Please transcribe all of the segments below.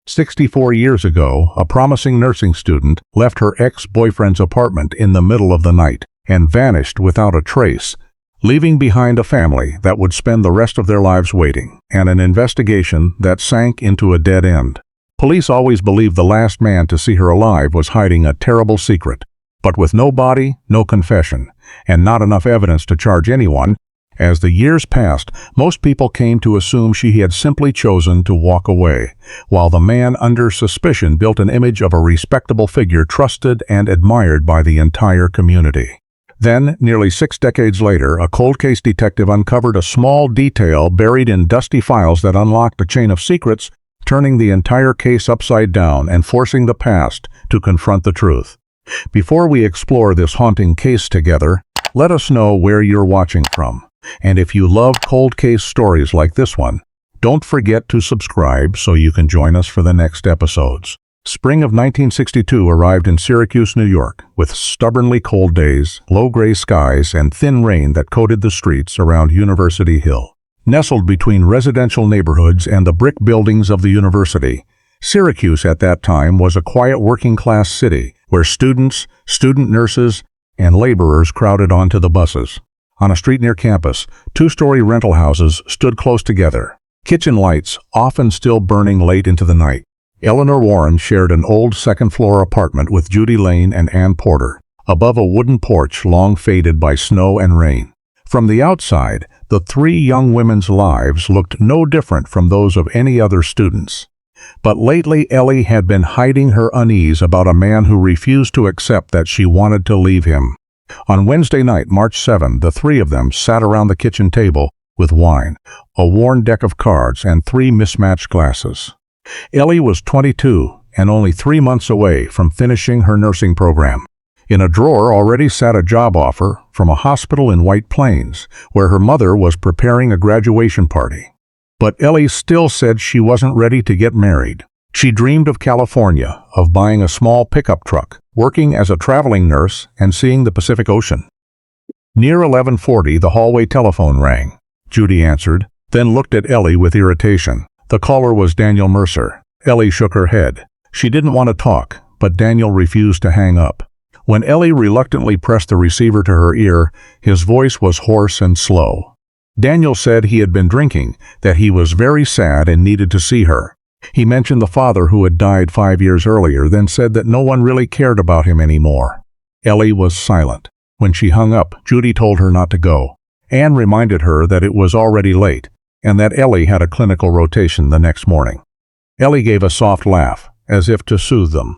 64 years ago, a promising nursing student left her ex-boyfriend's apartment in the middle of the night and vanished without a trace, leaving behind a family that would spend the rest of their lives waiting, and an investigation that sank into a dead end. Police always believed the last man to see her alive was hiding a terrible secret, but with no body, no confession, and not enough evidence to charge anyone. As the years passed, most people came to assume she had simply chosen to walk away, while the man under suspicion built an image of a respectable figure trusted and admired by the entire community. Then, nearly 6 decades later, a cold case detective uncovered a small detail buried in dusty files that unlocked a chain of secrets, turning the entire case upside down and forcing the past to confront the truth. Before we explore this haunting case together, let us know where you're watching from. And if you love cold case stories like this one, don't forget to subscribe so you can join us for the next episodes. Spring of 1962 arrived in Syracuse, New York, with stubbornly cold days, low gray skies, and thin rain that coated the streets around University Hill. Nestled between residential neighborhoods and the brick buildings of the university, Syracuse at that time was a quiet working-class city where students, student nurses, and laborers crowded onto the buses. On a street near campus, 2-story rental houses stood close together, kitchen lights often still burning late into the night. Eleanor Warren shared an old second-floor apartment with Judy Lane and Ann Porter, above a wooden porch long faded by snow and rain. From the outside, the 3 young women's lives looked no different from those of any other students. But lately Ellie had been hiding her unease about a man who refused to accept that she wanted to leave him. On Wednesday night, March 7, the 3 of them sat around the kitchen table with wine, a worn deck of cards, and 3 mismatched glasses. Ellie was 22 and only 3 months away from finishing her nursing program. In a drawer already sat a job offer from a hospital in White Plains, where her mother was preparing a graduation party. But Ellie still said she wasn't ready to get married. She dreamed of California, of buying a small pickup truck, working as a traveling nurse, and seeing the Pacific Ocean. Near 11:40, the hallway telephone rang. Judy answered, then looked at Ellie with irritation. The caller was Daniel Mercer. Ellie shook her head. She didn't want to talk, but Daniel refused to hang up. When Ellie reluctantly pressed the receiver to her ear, his voice was hoarse and slow. Daniel said he had been drinking, that he was very sad and needed to see her. He mentioned the father who had died 5 years earlier, then said that no one really cared about him anymore. Ellie was silent. When she hung up, Judy told her not to go. Anne reminded her that it was already late, and that Ellie had a clinical rotation the next morning. Ellie gave a soft laugh, as if to soothe them.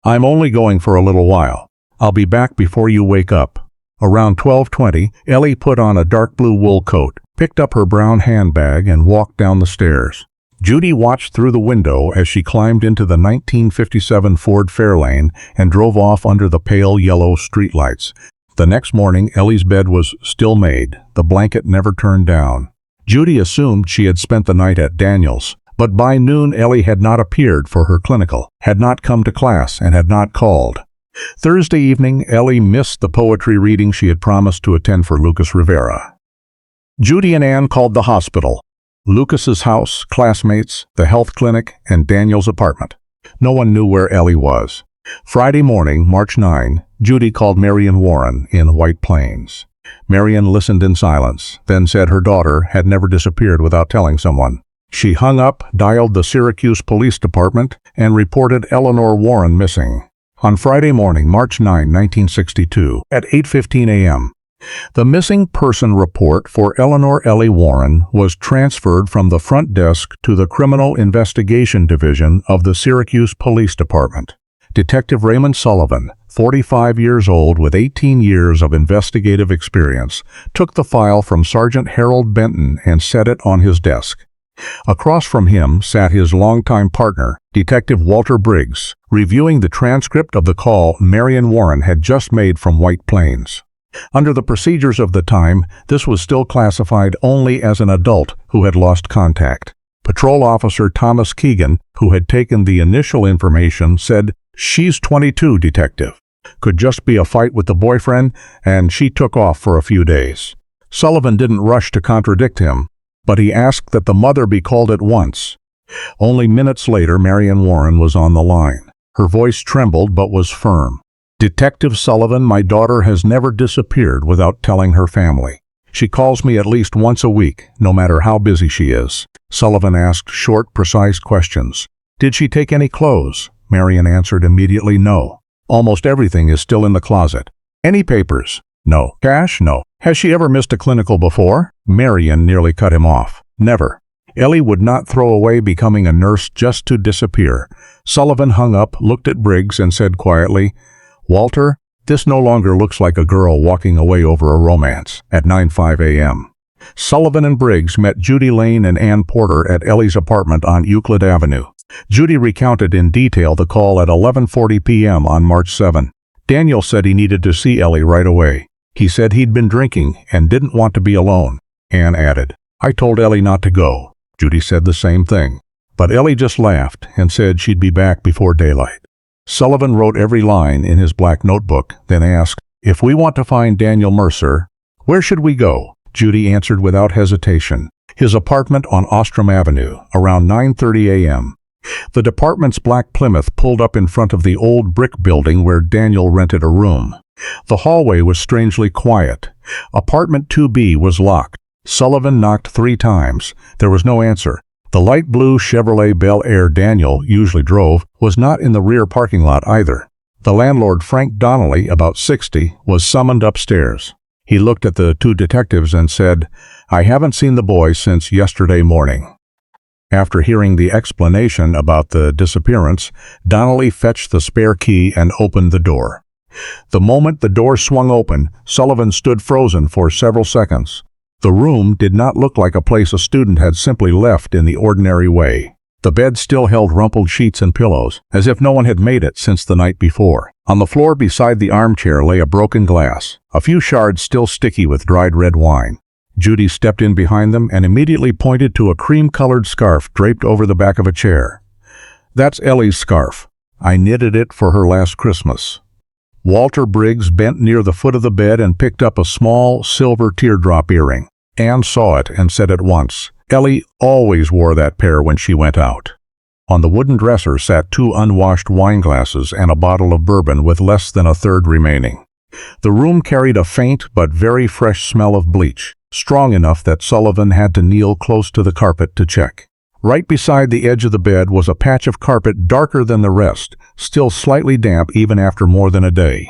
"I'm only going for a little while. I'll be back before you wake up." Around 12:20, Ellie put on a dark blue wool coat, picked up her brown handbag, and walked down the stairs. Judy watched through the window as she climbed into the 1957 Ford Fairlane and drove off under the pale yellow streetlights. The next morning, Ellie's bed was still made, the blanket never turned down. Judy assumed she had spent the night at Daniel's, but by noon Ellie had not appeared for her clinical, had not come to class, and had not called. Thursday evening, Ellie missed the poetry reading she had promised to attend for Lucas Rivera. Judy and Anne called the hospital. Lucas's house, classmates, the health clinic, and Daniel's apartment. No one knew where Ellie was. Friday morning, March 9, Judy called Marion Warren in White Plains. Marion listened in silence, then said her daughter had never disappeared without telling someone. She hung up, dialed the Syracuse Police Department, and reported Eleanor Warren missing. On Friday morning, March 9, 1962, at 8:15 a.m., the missing person report for Eleanor Ellie Warren was transferred from the front desk to the Criminal Investigation Division of the Syracuse Police Department. Detective Raymond Sullivan, 45 years old with 18 years of investigative experience, took the file from Sergeant Harold Benton and set it on his desk. Across from him sat his longtime partner, Detective Walter Briggs, reviewing the transcript of the call Marion Warren had just made from White Plains. Under the procedures of the time, this was still classified only as an adult who had lost contact. Patrol Officer Thomas Keegan, who had taken the initial information, said, "She's 22, Detective. Could just be a fight with the boyfriend, and she took off for a few days." Sullivan didn't rush to contradict him, but he asked that the mother be called at once. Only minutes later, Marion Warren was on the line. Her voice trembled but was firm. "Detective Sullivan, my daughter has never disappeared without telling her family. She calls me at least once a week, no matter how busy she is." Sullivan asked short, precise questions. "Did she take any clothes?" Marion answered immediately, "No. Almost everything is still in the closet." "Any papers?" "No." "Cash?" "No." "Has she ever missed a clinical before?" Marion nearly cut him off. "Never." Ellie would not throw away becoming a nurse just to disappear. Sullivan hung up, looked at Briggs, and said quietly, "Walter, this no longer looks like a girl walking away over a romance." At 9:05 a.m. Sullivan and Briggs met Judy Lane and Ann Porter at Ellie's apartment on Euclid Avenue. Judy recounted in detail the call at 11:40 p.m. on March 7. Daniel said he needed to see Ellie right away. He said he'd been drinking and didn't want to be alone. Ann added, "I told Ellie not to go." Judy said the same thing, but Ellie just laughed and said she'd be back before daylight. Sullivan wrote every line in his black notebook, then asked, "If we want to find Daniel Mercer, where should we go?" Judy answered without hesitation, "His apartment on Ostrom Avenue, around 9:30 a.m. The department's black Plymouth pulled up in front of the old brick building where Daniel rented a room. The hallway was strangely quiet. Apartment 2B was locked. Sullivan knocked 3 times. There was no answer. The light blue Chevrolet Bel Air Daniel usually drove was not in the rear parking lot either. The landlord, Frank Donnelly, about 60, was summoned upstairs. He looked at the 2 detectives and said, "I haven't seen the boy since yesterday morning." After hearing the explanation about the disappearance, Donnelly fetched the spare key and opened the door. The moment the door swung open, Sullivan stood frozen for several seconds. The room did not look like a place a student had simply left in the ordinary way. The bed still held rumpled sheets and pillows, as if no one had made it since the night before. On the floor beside the armchair lay a broken glass, a few shards still sticky with dried red wine. Judy stepped in behind them and immediately pointed to a cream-colored scarf draped over the back of a chair. "That's Ellie's scarf. I knitted it for her last Christmas." Walter Briggs bent near the foot of the bed and picked up a small silver teardrop earring. Anne saw it and said at once, "Ellie always wore that pair when she went out." On the wooden dresser sat 2 unwashed wine glasses and a bottle of bourbon with less than a third remaining. The room carried a faint but very fresh smell of bleach, strong enough that Sullivan had to kneel close to the carpet to check. Right beside the edge of the bed was a patch of carpet darker than the rest, still slightly damp even after more than a day.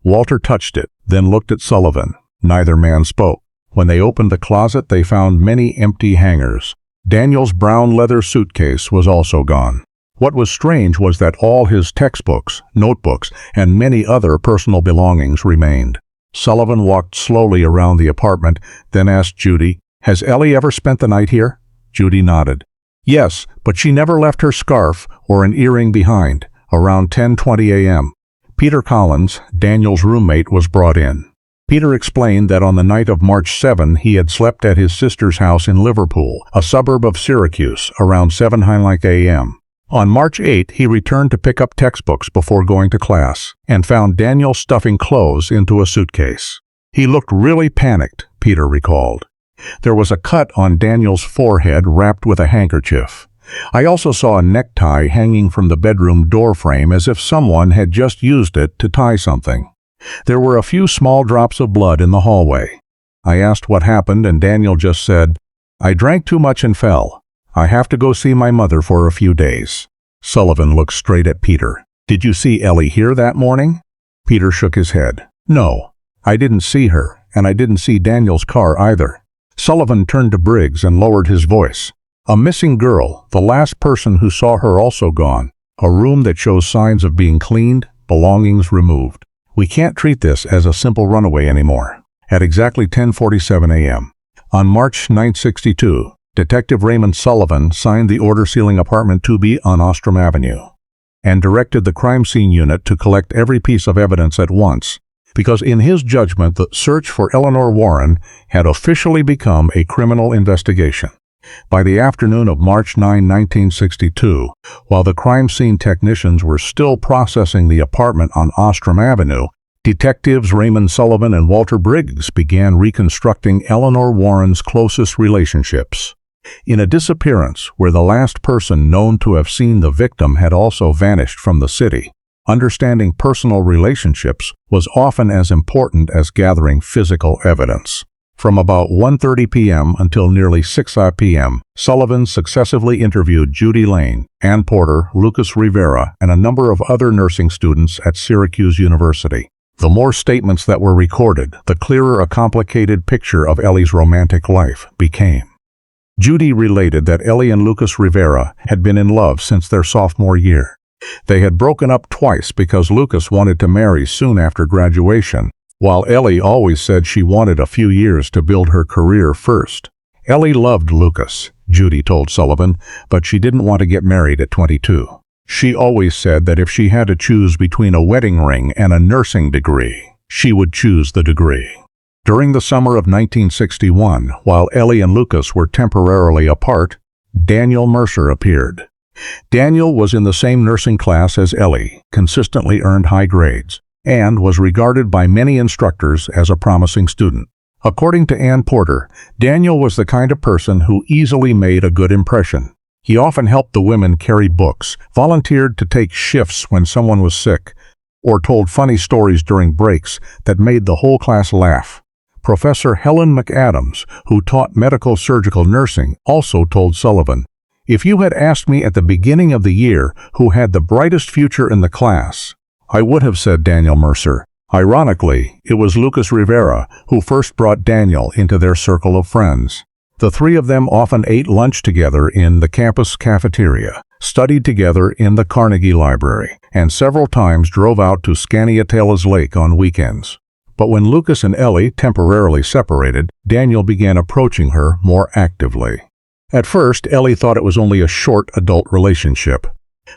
Walter touched it, then looked at Sullivan. Neither man spoke. When they opened the closet, they found many empty hangers. Daniel's brown leather suitcase was also gone. What was strange was that all his textbooks, notebooks, and many other personal belongings remained. Sullivan walked slowly around the apartment, then asked Judy, "Has Ellie ever spent the night here?" Judy nodded. "Yes, but she never left her scarf or an earring behind." Around 10:20 a.m., Peter Collins, Daniel's roommate, was brought in. Peter explained that on the night of March 7 he had slept at his sister's house in Liverpool, a suburb of Syracuse, around 7:00 a.m. On March 8 he returned to pick up textbooks before going to class, and found Daniel stuffing clothes into a suitcase. "He looked really panicked," Peter recalled. There was a cut on Daniel's forehead wrapped with a handkerchief. "I also saw a necktie hanging from the bedroom door frame as if someone had just used it to tie something. There were a few small drops of blood in the hallway. I asked what happened and Daniel just said, 'I drank too much and fell. I have to go see my mother for a few days.'" Sullivan looked straight at Peter. "Did you see Ellie here that morning?" Peter shook his head. "No, I didn't see her, and I didn't see Daniel's car either." Sullivan turned to Briggs and lowered his voice. "A missing girl, the last person who saw her also gone. A room that shows signs of being cleaned, belongings removed. We can't treat this as a simple runaway anymore." At exactly 10:47 a.m. on March 962, Detective Raymond Sullivan signed the order sealing apartment 2B on Ostrom Avenue and directed the crime scene unit to collect every piece of evidence at once, because in his judgment the search for Eleanor Warren had officially become a criminal investigation. By the afternoon of March 9, 1962, while the crime scene technicians were still processing the apartment on Ostrom Avenue, detectives Raymond Sullivan and Walter Briggs began reconstructing Eleanor Warren's closest relationships. In a disappearance where the last person known to have seen the victim had also vanished from the city, understanding personal relationships was often as important as gathering physical evidence. From about 1:30 p.m. until nearly 6 p.m., Sullivan successively interviewed Judy Lane, Ann Porter, Lucas Rivera, and a number of other nursing students at Syracuse University. The more statements that were recorded, the clearer a complicated picture of Ellie's romantic life became. Judy related that Ellie and Lucas Rivera had been in love since their sophomore year. They had broken up twice because Lucas wanted to marry soon after graduation, while Ellie always said she wanted a few years to build her career first. Ellie loved Lucas, Judy told Sullivan, but she didn't want to get married at 22. She always said that if she had to choose between a wedding ring and a nursing degree, she would choose the degree. During the summer of 1961, while Ellie and Lucas were temporarily apart, Daniel Mercer appeared. Daniel was in the same nursing class as Ellie, consistently earned high grades, and was regarded by many instructors as a promising student. According to Ann Porter, Daniel was the kind of person who easily made a good impression. He often helped the women carry books, volunteered to take shifts when someone was sick, or told funny stories during breaks that made the whole class laugh. Professor Helen McAdams, who taught medical surgical nursing, also told Sullivan, "If you had asked me at the beginning of the year who had the brightest future in the class, I would have said Daniel Mercer." Ironically, it was Lucas Rivera who first brought Daniel into their circle of friends. The three of them often ate lunch together in the campus cafeteria, studied together in the Carnegie Library, and several times drove out to Skaneateles Lake on weekends. But when Lucas and Ellie temporarily separated, Daniel began approaching her more actively. At first, Ellie thought it was only a short adult relationship.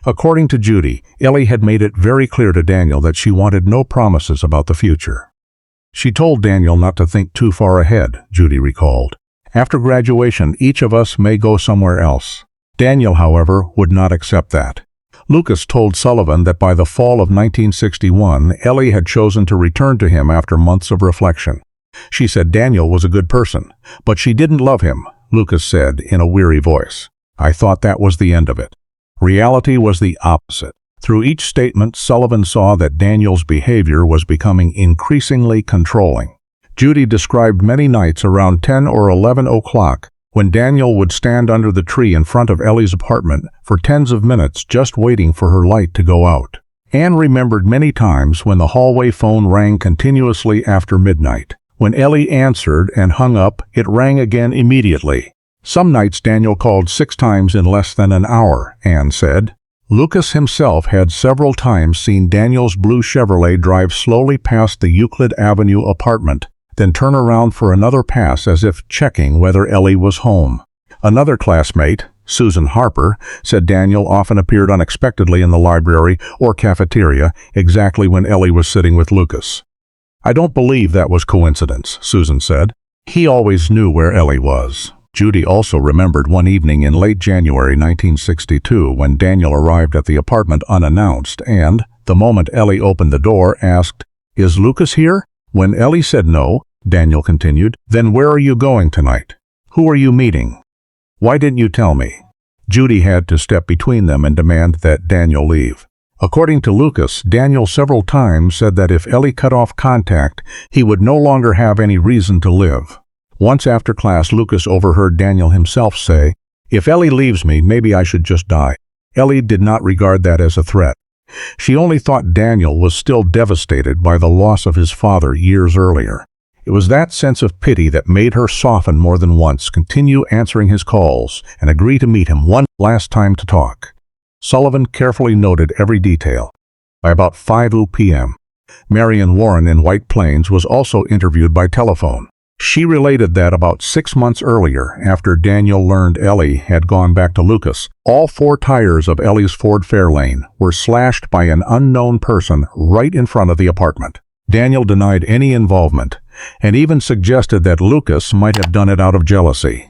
According to Judy, Ellie had made it very clear to Daniel that she wanted no promises about the future. She told Daniel not to think too far ahead, Judy recalled. "After graduation, each of us may go somewhere else." Daniel, however, would not accept that. Lucas told Sullivan that by the fall of 1961, Ellie had chosen to return to him after months of reflection. She said Daniel was a good person, but she didn't love him, Lucas said in a weary voice. "I thought that was the end of it." Reality was the opposite. Through each statement, Sullivan saw that Daniel's behavior was becoming increasingly controlling. Judy described many nights around 10 or 11 o'clock when Daniel would stand under the tree in front of Ellie's apartment for tens of minutes just waiting for her light to go out. Anne remembered many times when the hallway phone rang continuously after midnight. When Ellie answered and hung up, it rang again immediately. Some nights Daniel called 6 times in less than an hour, Anne said. Lucas himself had several times seen Daniel's blue Chevrolet drive slowly past the Euclid Avenue apartment, then turn around for another pass as if checking whether Ellie was home. Another classmate, Susan Harper, said Daniel often appeared unexpectedly in the library or cafeteria exactly when Ellie was sitting with Lucas. "I don't believe that was coincidence," Susan said. "He always knew where Ellie was." Judy also remembered one evening in late January 1962 when Daniel arrived at the apartment unannounced and, the moment Ellie opened the door, asked, "Is Lucas here?" When Ellie said no, Daniel continued, "Then where are you going tonight? Who are you meeting? Why didn't you tell me?" Judy had to step between them and demand that Daniel leave. According to Lucas, Daniel several times said that if Ellie cut off contact, he would no longer have any reason to live. Once after class, Lucas overheard Daniel himself say, "If Ellie leaves me, maybe I should just die." Ellie did not regard that as a threat. She only thought Daniel was still devastated by the loss of his father years earlier. It was that sense of pity that made her soften more than once, continue answering his calls, and agree to meet him one last time to talk. Sullivan carefully noted every detail. By about 5 p.m., Marion Warren in White Plains was also interviewed by telephone. She related that about 6 months earlier, after Daniel learned Ellie had gone back to Lucas, all 4 tires of Ellie's Ford Fairlane were slashed by an unknown person right in front of the apartment. Daniel denied any involvement, and even suggested that Lucas might have done it out of jealousy.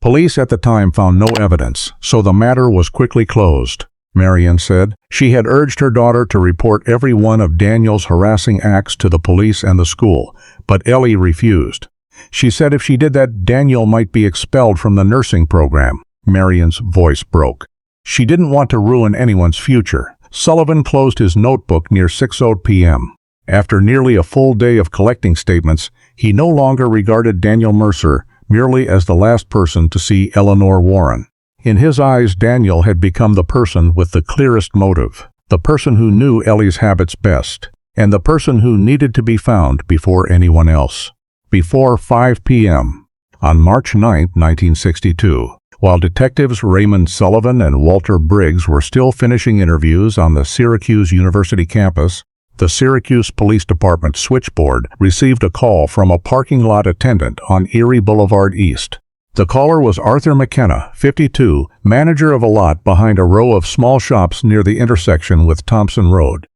Police at the time found no evidence, so the matter was quickly closed. Marion said she had urged her daughter to report every one of Daniel's harassing acts to the police and the school, but Ellie refused. She said if she did that, Daniel might be expelled from the nursing program. Marion's voice broke. She didn't want to ruin anyone's future. Sullivan closed his notebook near 6:00 p.m. After nearly a full day of collecting statements, he no longer regarded Daniel Mercer merely as the last person to see Eleanor Warren. In his eyes, Daniel had become the person with the clearest motive, the person who knew Ellie's habits best, and the person who needed to be found before anyone else. Before 5 p.m. on March 9, 1962, while detectives Raymond Sullivan and Walter Briggs were still finishing interviews on the Syracuse University campus, the Syracuse Police Department switchboard received a call from a parking lot attendant on Erie Boulevard East. The caller was Arthur McKenna, 52, manager of a lot behind a row of small shops near the intersection with Thompson Road.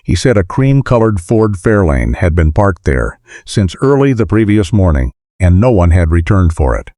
He said a cream-colored Ford Fairlane had been parked there since early the previous morning, and no one had returned for it.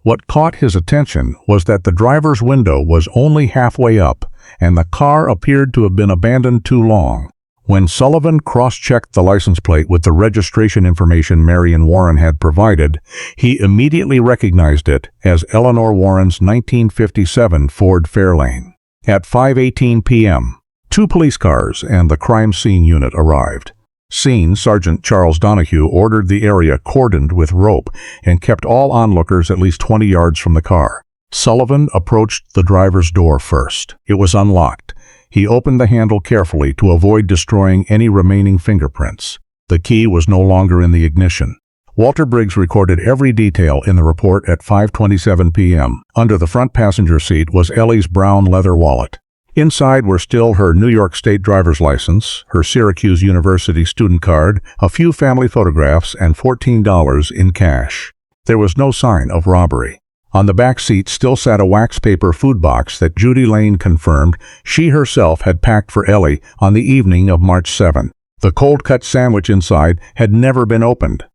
What caught his attention was that the driver's window was only halfway up, and the car appeared to have been abandoned too long. When Sullivan cross-checked the license plate with the registration information Marion Warren had provided, he immediately recognized it as Eleanor Warren's 1957 Ford Fairlane. At 5:18 p.m., 2 police cars and the crime scene unit arrived. Scene Sergeant Charles Donahue ordered the area cordoned with rope and kept all onlookers at least 20 yards from the car. Sullivan approached the driver's door first. It was unlocked. He opened the handle carefully to avoid destroying any remaining fingerprints. The key was no longer in the ignition. Walter Briggs recorded every detail in the report at 5:27 p.m. Under the front passenger seat was Ellie's brown leather wallet. Inside were still her New York State driver's license, her Syracuse University student card, a few family photographs, and $14 in cash. There was no sign of robbery. On the back seat still sat a wax paper food box that Judy Lane confirmed she herself had packed for Ellie on the evening of March 7. The cold-cut sandwich inside had never been opened.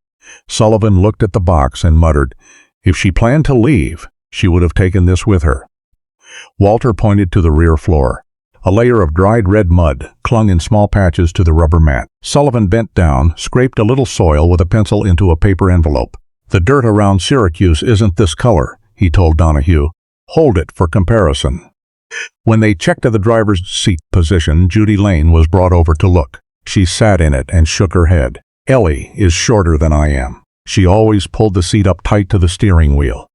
Sullivan looked at the box and muttered, "If she planned to leave, she would have taken this with her." Walter pointed to the rear floor. A layer of dried red mud clung in small patches to the rubber mat. Sullivan bent down, scraped a little soil with a pencil into a paper envelope. "The dirt around Syracuse isn't this color," he told Donahue. "Hold it for comparison." When they checked to the driver's seat position, Judy Lane was brought over to look. She sat in it and shook her head. "Ellie is shorter than I am. She always pulled the seat up tight to the steering wheel.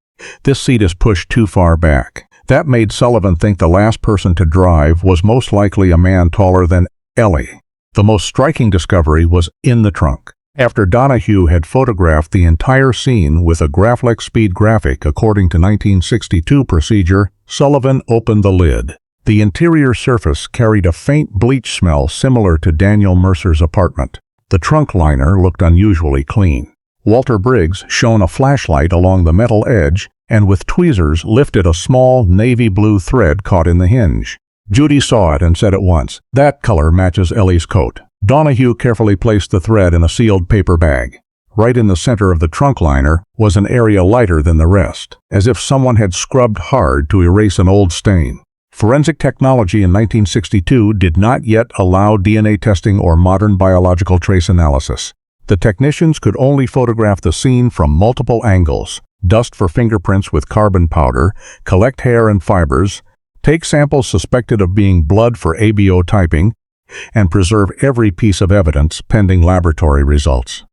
This seat is pushed too far back." That made Sullivan think the last person to drive was most likely a man taller than Ellie. The most striking discovery was in the trunk. After Donahue had photographed the entire scene with a Graflex speed graphic according to 1962 procedure, Sullivan opened the lid. The interior surface carried a faint bleach smell similar to Daniel Mercer's apartment. The trunk liner looked unusually clean. Walter Briggs shone a flashlight along the metal edge and with tweezers lifted a small navy blue thread caught in the hinge. Judy saw it and said at once, "That color matches Ellie's coat." Donahue carefully placed the thread in a sealed paper bag. Right in the center of the trunk liner was an area lighter than the rest, as if someone had scrubbed hard to erase an old stain. Forensic technology in 1962 did not yet allow DNA testing or modern biological trace analysis. The technicians could only photograph the scene from multiple angles, dust for fingerprints with carbon powder, collect hair and fibers, take samples suspected of being blood for ABO typing, and preserve every piece of evidence pending laboratory results.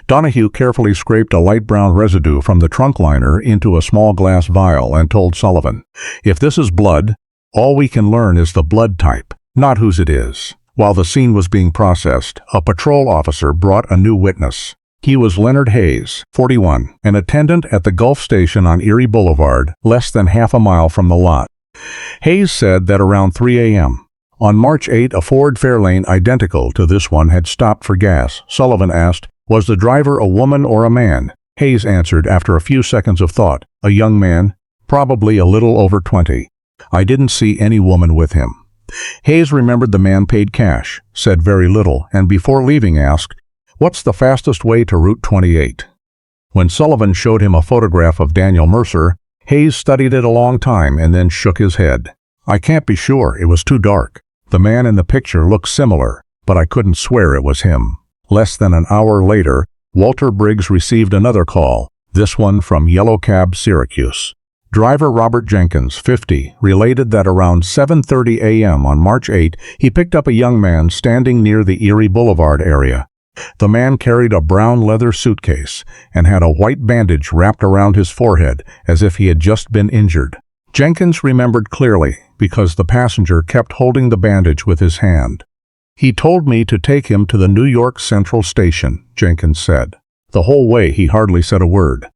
Donahue carefully scraped a light brown residue from the trunk liner into a small glass vial and told Sullivan, "If this is blood, all we can learn is the blood type, not whose it is." While the scene was being processed, a patrol officer brought a new witness. He was Leonard Hayes, 41, an attendant at the Gulf Station on Erie Boulevard, less than half a mile from the lot. Hayes said that around 3 a.m. on March 8, a Ford Fairlane identical to this one had stopped for gas. Sullivan asked, "Was the driver a woman or a man?" Hayes answered after a few seconds of thought, "A young man, probably a little over 20. I didn't see any woman with him." Hayes remembered the man paid cash, said very little, and before leaving asked, "What's the fastest way to Route 28? When Sullivan showed him a photograph of Daniel Mercer, Hayes studied it a long time and then shook his head. "I can't be sure, it was too dark. The man in the picture looked similar, but I couldn't swear it was him." Less than an hour later, Walter Briggs received another call, this one from Yellow Cab, Syracuse. Driver Robert Jenkins, 50, related that around 7:30 a.m. on March 8, he picked up a young man standing near the Erie Boulevard area. The man carried a brown leather suitcase and had a white bandage wrapped around his forehead as if he had just been injured. Jenkins remembered clearly because the passenger kept holding the bandage with his hand. "He told me to take him to the New York Central Station," Jenkins said. The whole way he hardly said a word.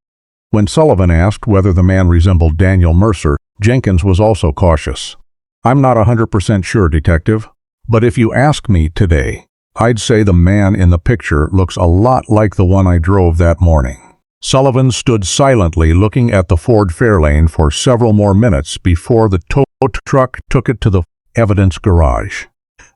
When Sullivan asked whether the man resembled Daniel Mercer, Jenkins was also cautious. "I'm not 100% sure, Detective, but if you ask me today, I'd say the man in the picture looks a lot like the one I drove that morning." Sullivan stood silently looking at the Ford Fairlane for several more minutes before the tow truck took it to the evidence garage.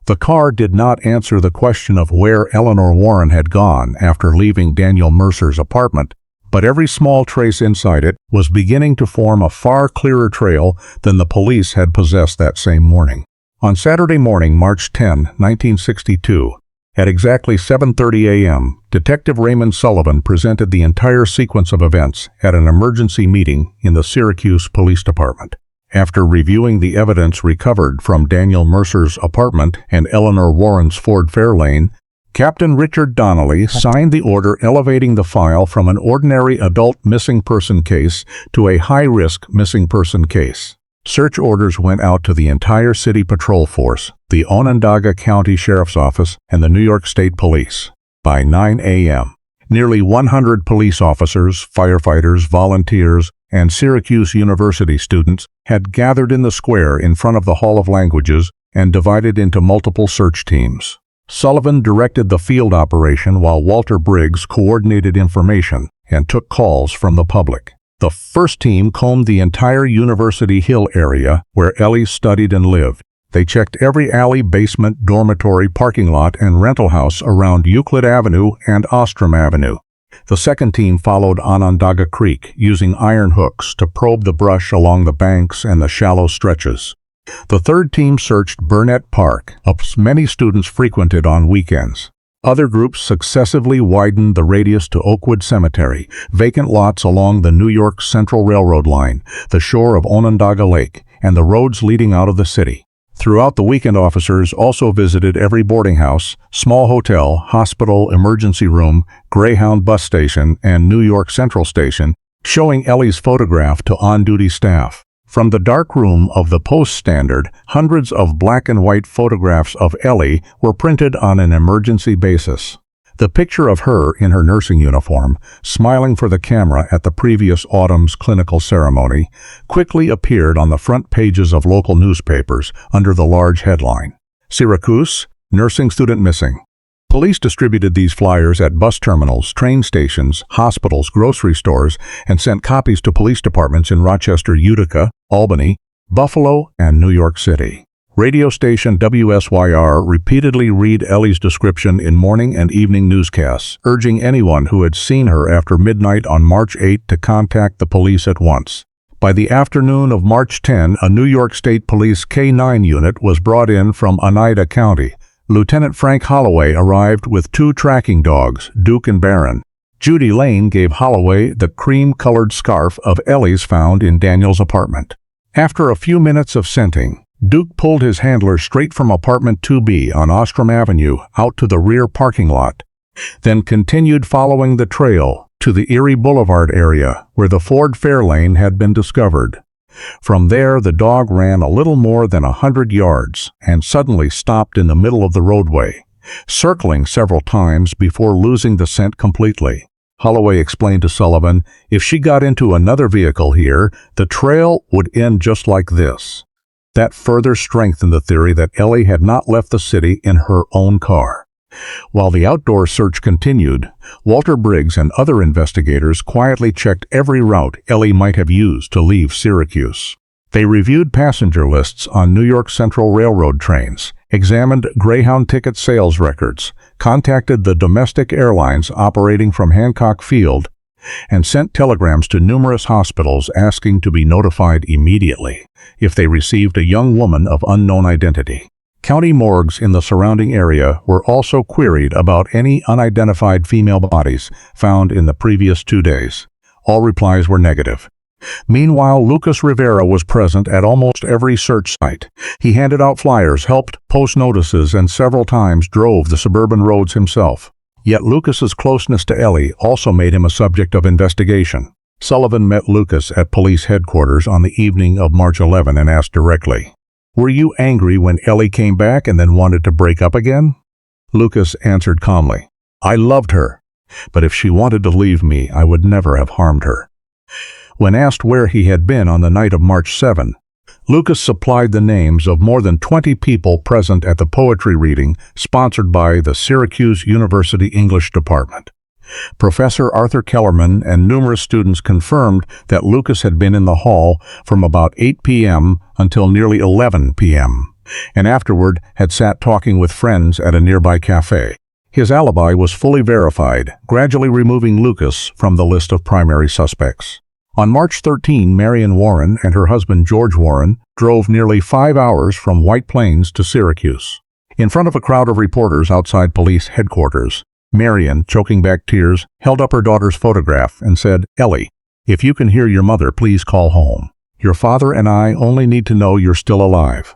The car did not answer the question of where Eleanor Warren had gone after leaving Daniel Mercer's apartment, but every small trace inside it was beginning to form a far clearer trail than the police had possessed that same morning. On Saturday morning, March 10, 1962, at exactly 7:30 a.m., Detective Raymond Sullivan presented the entire sequence of events at an emergency meeting in the Syracuse Police Department. After reviewing the evidence recovered from Daniel Mercer's apartment and Eleanor Warren's Ford Fairlane, Captain Richard Donnelly signed the order elevating the file from an ordinary adult missing person case to a high-risk missing person case. Search orders went out to the entire city patrol force, the Onondaga County Sheriff's Office, and the New York State Police. By 9 a.m., nearly 100 police officers, firefighters, volunteers, and Syracuse University students had gathered in the square in front of the Hall of Languages and divided into multiple search teams. Sullivan directed the field operation while Walter Briggs coordinated information and took calls from the public. The first team combed the entire University Hill area where Ellie studied and lived. They checked every alley, basement, dormitory, parking lot, and rental house around Euclid Avenue and Ostrom Avenue. The second team followed Onondaga Creek, using iron hooks to probe the brush along the banks and the shallow stretches. The third team searched Burnett Park, a place many students frequented on weekends. Other groups successively widened the radius to Oakwood Cemetery, vacant lots along the New York Central Railroad line, the shore of Onondaga Lake, and the roads leading out of the city. Throughout the weekend, officers also visited every boarding house, small hotel, hospital, emergency room, Greyhound bus station, and New York Central Station, showing Ellie's photograph to on-duty staff. From the dark room of the Post-Standard, hundreds of black and white photographs of Ellie were printed on an emergency basis. The picture of her in her nursing uniform, smiling for the camera at the previous autumn's clinical ceremony, quickly appeared on the front pages of local newspapers under the large headline, "Syracuse, Nursing Student Missing." Police distributed these flyers at bus terminals, train stations, hospitals, grocery stores, and sent copies to police departments in Rochester, Utica, Albany, Buffalo, and New York City. Radio station WSYR repeatedly read Ellie's description in morning and evening newscasts, urging anyone who had seen her after midnight on March 8 to contact the police at once. By the afternoon of March 10, a New York State Police K-9 unit was brought in from Oneida County. Lieutenant Frank Holloway arrived with 2 tracking dogs, Duke and Baron. Judy Lane gave Holloway the cream-colored scarf of Ellie's found in Daniel's apartment. After a few minutes of scenting, Duke pulled his handler straight from apartment 2B on Ostrom Avenue out to the rear parking lot, then continued following the trail to the Erie Boulevard area where the Ford Fairlane had been discovered. From there, the dog ran a little more than 100 yards and suddenly stopped in the middle of the roadway, circling several times before losing the scent completely. Holloway explained to Sullivan, if she got into another vehicle here, the trail would end just like this. That further strengthened the theory that Ellie had not left the city in her own car. While the outdoor search continued, Walter Briggs and other investigators quietly checked every route Ellie might have used to leave Syracuse. They reviewed passenger lists on New York Central Railroad trains, examined Greyhound ticket sales records, contacted the domestic airlines operating from Hancock Field, and sent telegrams to numerous hospitals asking to be notified immediately if they received a young woman of unknown identity. County morgues in the surrounding area were also queried about any unidentified female bodies found in the previous 2 days. All replies were negative. Meanwhile, Lucas Rivera was present at almost every search site. He handed out flyers, helped post notices, and several times drove the suburban roads himself. Yet Lucas's closeness to Ellie also made him a subject of investigation. Sullivan met Lucas at police headquarters on the evening of March 11 and asked directly, "Were you angry when Ellie came back and then wanted to break up again?" Lucas answered calmly, "I loved her, but if she wanted to leave me, I would never have harmed her." When asked where he had been on the night of March 7, Lucas supplied the names of more than 20 people present at the poetry reading sponsored by the Syracuse University English Department. Professor Arthur Kellerman and numerous students confirmed that Lucas had been in the hall from about 8 p.m. until nearly 11 p.m., and afterward had sat talking with friends at a nearby cafe. His alibi was fully verified, gradually removing Lucas from the list of primary suspects. On March 13, Marion Warren and her husband George Warren drove nearly 5 hours from White Plains to Syracuse. In front of a crowd of reporters outside police headquarters, Marion, choking back tears, held up her daughter's photograph and said, "Ellie, if you can hear your mother, please call home. Your father and I only need to know you're still alive."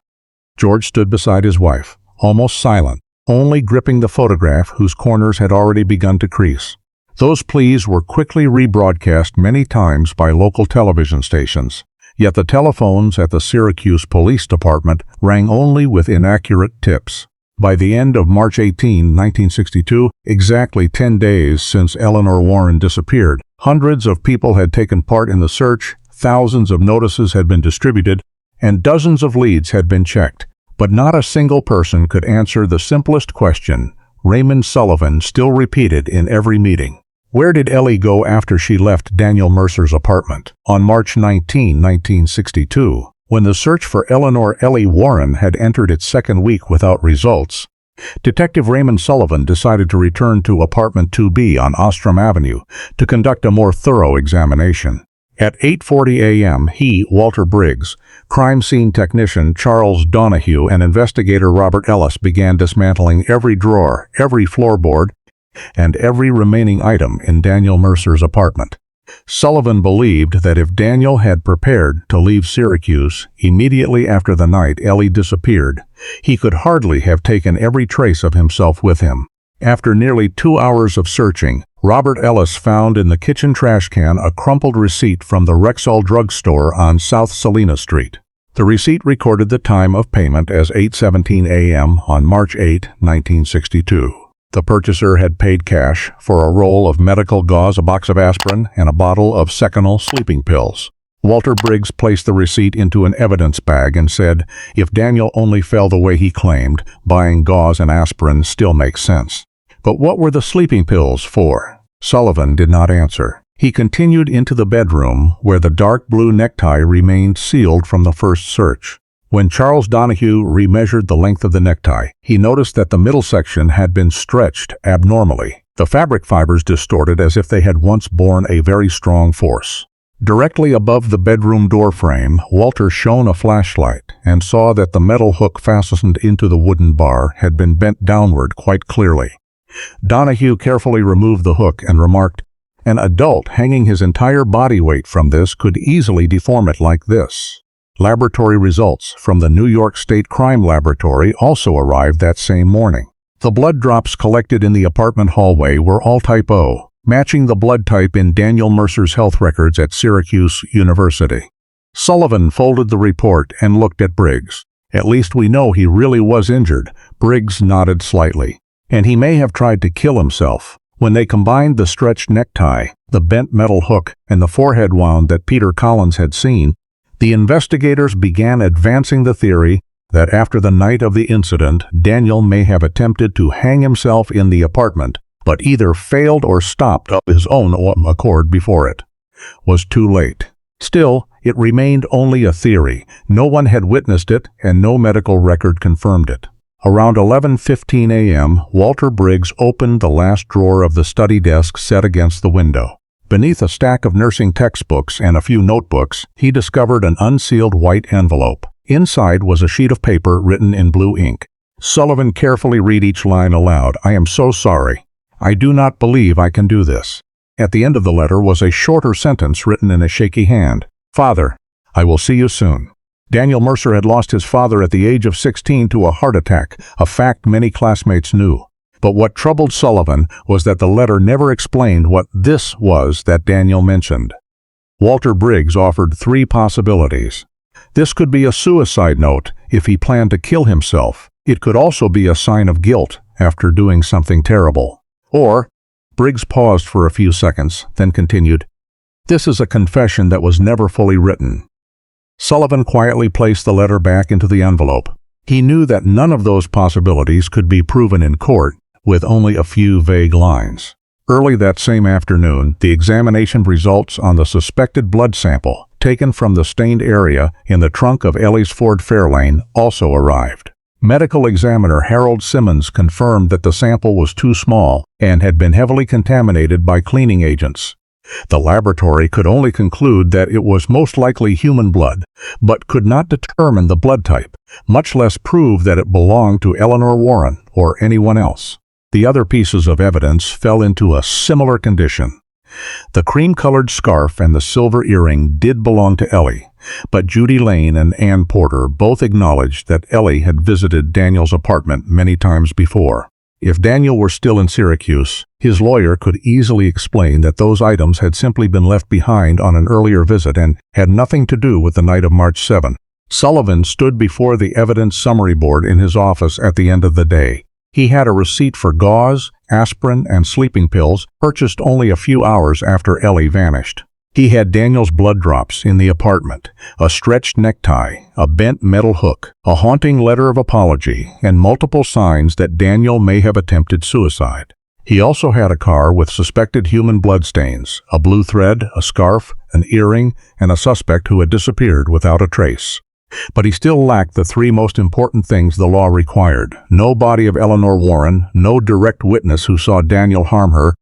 George stood beside his wife, almost silent, only gripping the photograph whose corners had already begun to crease. Those pleas were quickly rebroadcast many times by local television stations, yet the telephones at the Syracuse Police Department rang only with inaccurate tips. By the end of March 18, 1962, exactly 10 days since Eleanor Warren disappeared, hundreds of people had taken part in the search, thousands of notices had been distributed, and dozens of leads had been checked. But not a single person could answer the simplest question Raymond Sullivan still repeated in every meeting. Where did Ellie go after she left Daniel Mercer's apartment? On March 19, 1962, when the search for Eleanor Ellie Warren had entered its second week without results, Detective Raymond Sullivan decided to return to apartment 2B on Ostrom Avenue to conduct a more thorough examination. At 8:40 a.m., he, Walter Briggs, crime scene technician Charles Donahue, and investigator Robert Ellis began dismantling every drawer, every floorboard, and every remaining item in Daniel Mercer's apartment. Sullivan believed that if Daniel had prepared to leave Syracuse immediately after the night Ellie disappeared, he could hardly have taken every trace of himself with him. After nearly 2 hours of searching, Robert Ellis found in the kitchen trash can a crumpled receipt from the Rexall drugstore on South Salina Street. The receipt recorded the time of payment as 8:17 a.m. on March 8, 1962. The purchaser had paid cash for a roll of medical gauze, a box of aspirin, and a bottle of Seconal sleeping pills. Walter Briggs placed the receipt into an evidence bag and said, if Daniel only fell the way he claimed, buying gauze and aspirin still makes sense. But what were the sleeping pills for? Sullivan did not answer. He continued into the bedroom, where the dark blue necktie remained sealed from the first search. When Charles Donahue remeasured the length of the necktie, he noticed that the middle section had been stretched abnormally, the fabric fibers distorted as if they had once borne a very strong force. Directly above the bedroom door frame, Walter shone a flashlight and saw that the metal hook fastened into the wooden bar had been bent downward quite clearly. Donahue carefully removed the hook and remarked, "An adult hanging his entire body weight from this could easily deform it like this." Laboratory results from the New York State Crime Laboratory also arrived that same morning. The blood drops collected in the apartment hallway were all type O, matching the blood type in Daniel Mercer's health records at Syracuse University. Sullivan folded the report and looked at Briggs. "At least we know he really was injured." Briggs nodded slightly. "And he may have tried to kill himself." When they combined the stretched necktie, the bent metal hook, and the forehead wound that Peter Collins had seen, the investigators began advancing the theory that after the night of the incident, Daniel may have attempted to hang himself in the apartment, but either failed or stopped of his own accord before it was too late. Still, it remained only a theory. No one had witnessed it, and no medical record confirmed it. Around 11:15 a.m., Walter Briggs opened the last drawer of the study desk set against the window. Beneath a stack of nursing textbooks and a few notebooks, he discovered an unsealed white envelope. Inside was a sheet of paper written in blue ink. Sullivan carefully read each line aloud. "I am so sorry. I do not believe I can do this." At the end of the letter was a shorter sentence written in a shaky hand. "Father, I will see you soon." Daniel Mercer had lost his father at the age of 16 to a heart attack, a fact many classmates knew. But what troubled Sullivan was that the letter never explained what this was that Daniel mentioned. Walter Briggs offered 3 possibilities. This could be a suicide note if he planned to kill himself. It could also be a sign of guilt after doing something terrible. Or, Briggs paused for a few seconds, then continued, "This is a confession that was never fully written." Sullivan quietly placed the letter back into the envelope. He knew that none of those possibilities could be proven in court with only a few vague lines. Early that same afternoon, the examination results on the suspected blood sample taken from the stained area in the trunk of Ellie's Ford Fairlane also arrived. Medical examiner Harold Simmons confirmed that the sample was too small and had been heavily contaminated by cleaning agents. The laboratory could only conclude that it was most likely human blood, but could not determine the blood type, much less prove that it belonged to Eleanor Warren or anyone else. The other pieces of evidence fell into a similar condition. The cream-colored scarf and the silver earring did belong to Ellie, but Judy Lane and Ann Porter both acknowledged that Ellie had visited Daniel's apartment many times before. If Daniel were still in Syracuse, his lawyer could easily explain that those items had simply been left behind on an earlier visit and had nothing to do with the night of March 7. Sullivan stood before the evidence summary board in his office at the end of the day. He had a receipt for gauze, aspirin, and sleeping pills purchased only a few hours after Ellie vanished. He had Daniel's blood drops in the apartment, a stretched necktie, a bent metal hook, a haunting letter of apology, and multiple signs that Daniel may have attempted suicide. He also had a car with suspected human blood stains, a blue thread, a scarf, an earring, and a suspect who had disappeared without a trace. But he still lacked the 3 most important things the law required: no body of Eleanor Warren, no direct witness who saw Daniel harm her,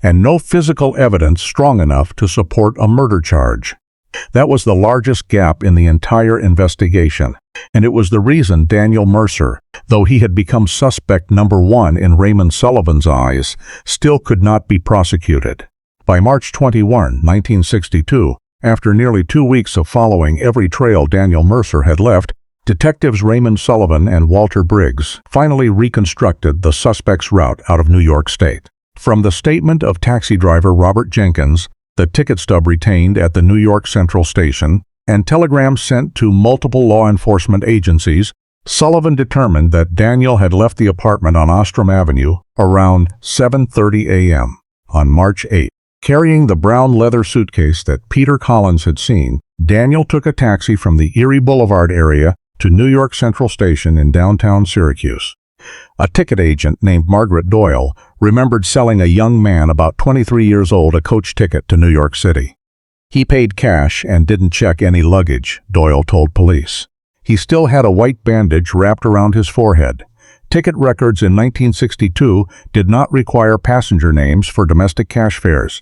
and no physical evidence strong enough to support a murder charge. That was the largest gap in the entire investigation, and it was the reason Daniel Mercer, though he had become suspect number 1 in Raymond Sullivan's eyes, still could not be prosecuted. By March 21, 1962, after nearly 2 weeks of following every trail Daniel Mercer had left, detectives Raymond Sullivan and Walter Briggs finally reconstructed the suspect's route out of New York State. From the statement of taxi driver Robert Jenkins, the ticket stub retained at the New York Central Station, and telegrams sent to multiple law enforcement agencies, Sullivan determined that Daniel had left the apartment on Ostrom Avenue around 7:30 a.m. on March 8. Carrying the brown leather suitcase that Peter Collins had seen, Daniel took a taxi from the Erie Boulevard area to New York Central Station in downtown Syracuse. A ticket agent named Margaret Doyle remembered selling a young man about 23 years old a coach ticket to New York City. He paid cash and didn't check any luggage, Doyle told police. He still had a white bandage wrapped around his forehead. Ticket records in 1962 did not require passenger names for domestic cash fares,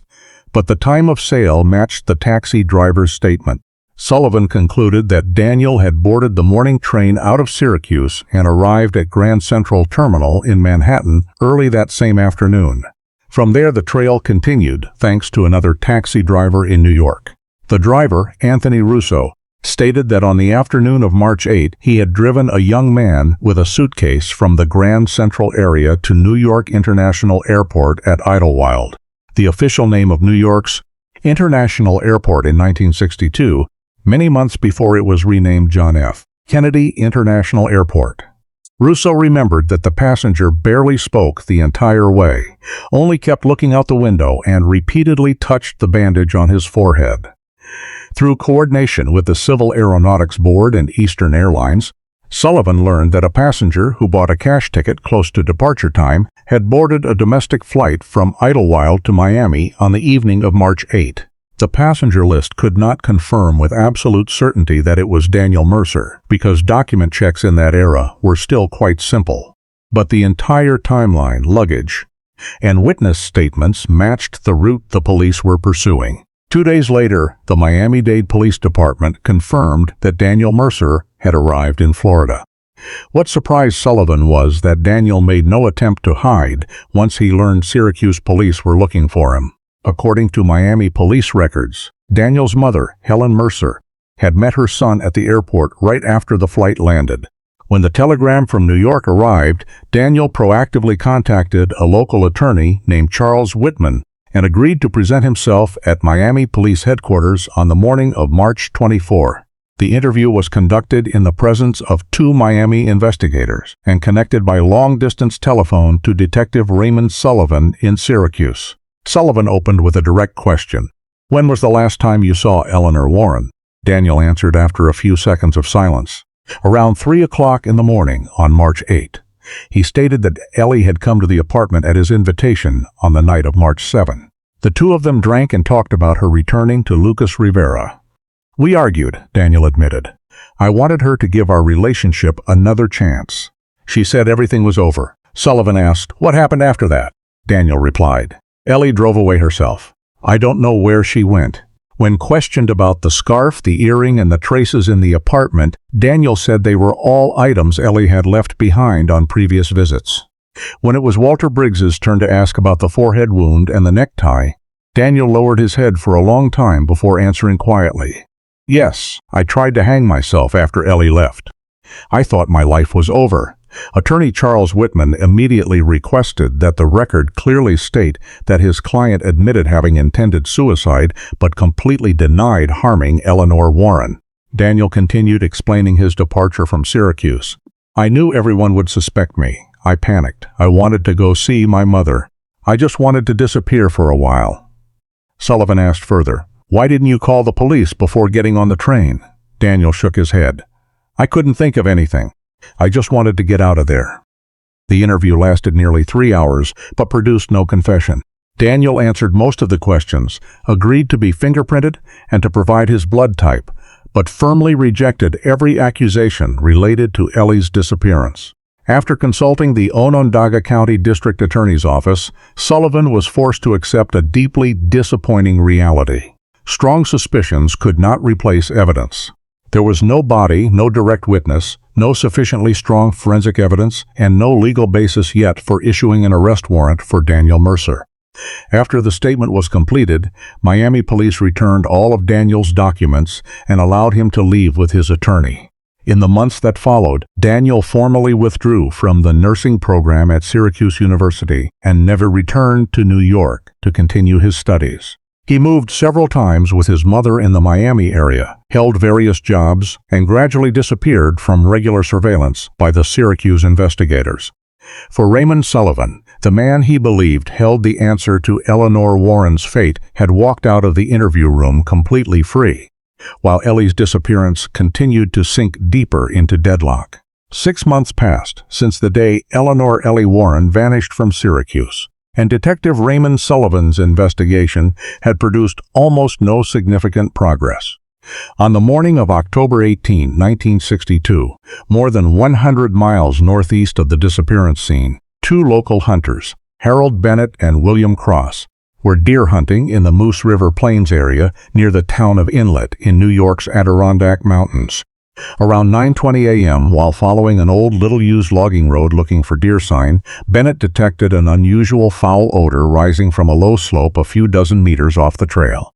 but the time of sale matched the taxi driver's statement. Sullivan concluded that Daniel had boarded the morning train out of Syracuse and arrived at Grand Central Terminal in Manhattan early that same afternoon. From there, the trail continued, thanks to another taxi driver in New York. The driver, Anthony Russo, stated that on the afternoon of March 8, he had driven a young man with a suitcase from the Grand Central area to New York International Airport at Idlewild, the official name of New York's International Airport in 1962, many months before it was renamed John F. Kennedy International Airport. Russo remembered that the passenger barely spoke the entire way, only kept looking out the window and repeatedly touched the bandage on his forehead. Through coordination with the Civil Aeronautics Board and Eastern Airlines, Sullivan learned that a passenger who bought a cash ticket close to departure time had boarded a domestic flight from Idlewild to Miami on the evening of March 8. The passenger list could not confirm with absolute certainty that it was Daniel Mercer, because document checks in that era were still quite simple. But the entire timeline, luggage, and witness statements matched the route the police were pursuing. 2 days later, the Miami-Dade Police Department confirmed that Daniel Mercer had arrived in Florida. What surprised Sullivan was that Daniel made no attempt to hide once he learned Syracuse police were looking for him. According to Miami police records, Daniel's mother, Helen Mercer, had met her son at the airport right after the flight landed. When the telegram from New York arrived, Daniel proactively contacted a local attorney named Charles Whitman and agreed to present himself at Miami Police Headquarters on the morning of March 24. The interview was conducted in the presence of 2 Miami investigators and connected by long-distance telephone to Detective Raymond Sullivan in Syracuse. Sullivan opened with a direct question. "When was the last time you saw Eleanor Warren?" Daniel answered after a few seconds of silence. "Around 3 o'clock in the morning on March 8. He stated that Ellie had come to the apartment at his invitation on the night of March 7. The two of them drank and talked about her returning to Lucas Rivera. "We argued," Daniel admitted. "I wanted her to give our relationship another chance. She said everything was over." Sullivan asked, "What happened after that?" Daniel replied, "Ellie drove away herself. I don't know where she went." When questioned about the scarf, the earring, and the traces in the apartment, Daniel said they were all items Ellie had left behind on previous visits. When it was Walter Briggs's turn to ask about the forehead wound and the necktie, Daniel lowered his head for a long time before answering quietly, "Yes, I tried to hang myself after Ellie left. I thought my life was over." Attorney Charles Whitman immediately requested that the record clearly state that his client admitted having intended suicide but completely denied harming Eleanor Warren. Daniel continued explaining his departure from Syracuse. "I knew everyone would suspect me. I panicked. I wanted to go see my mother. I just wanted to disappear for a while." Sullivan asked further, "Why didn't you call the police before getting on the train?" Daniel shook his head. "I couldn't think of anything. I just wanted to get out of there." The interview lasted nearly 3 hours, but produced no confession. Daniel answered most of the questions, agreed to be fingerprinted and to provide his blood type, but firmly rejected every accusation related to Ellie's disappearance. After consulting the Onondaga County District Attorney's Office, Sullivan was forced to accept a deeply disappointing reality. Strong suspicions could not replace evidence. There was no body, no direct witness, no sufficiently strong forensic evidence, and no legal basis yet for issuing an arrest warrant for Daniel Mercer. After the statement was completed, Miami police returned all of Daniel's documents and allowed him to leave with his attorney. In the months that followed, Daniel formally withdrew from the nursing program at Syracuse University and never returned to New York to continue his studies. He moved several times with his mother in the Miami area, held various jobs, and gradually disappeared from regular surveillance by the Syracuse investigators. For Raymond Sullivan, the man he believed held the answer to Eleanor Warren's fate had walked out of the interview room completely free, while Ellie's disappearance continued to sink deeper into deadlock. 6 months passed since the day Eleanor Ellie Warren vanished from Syracuse, and Detective Raymond Sullivan's investigation had produced almost no significant progress. On the morning of October 18, 1962, more than 100 miles northeast of the disappearance scene, 2 local hunters, Harold Bennett and William Cross, were deer hunting in the Moose River Plains area near the town of Inlet in New York's Adirondack Mountains. Around 9:20 a.m., while following an old little-used logging road looking for deer sign, Bennett detected an unusual foul odor rising from a low slope a few dozen meters off the trail.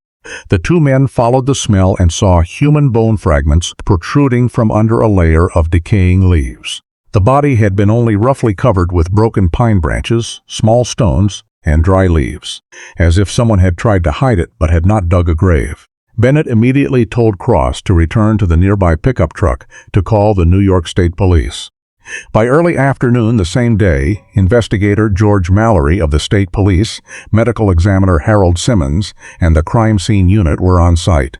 The 2 men followed the smell and saw human bone fragments protruding from under a layer of decaying leaves. The body had been only roughly covered with broken pine branches, small stones, and dry leaves, as if someone had tried to hide it but had not dug a grave. Bennett immediately told Cross to return to the nearby pickup truck to call the New York State Police. By early afternoon the same day, investigator George Mallory of the State Police, medical examiner Harold Simmons, and the crime scene unit were on site.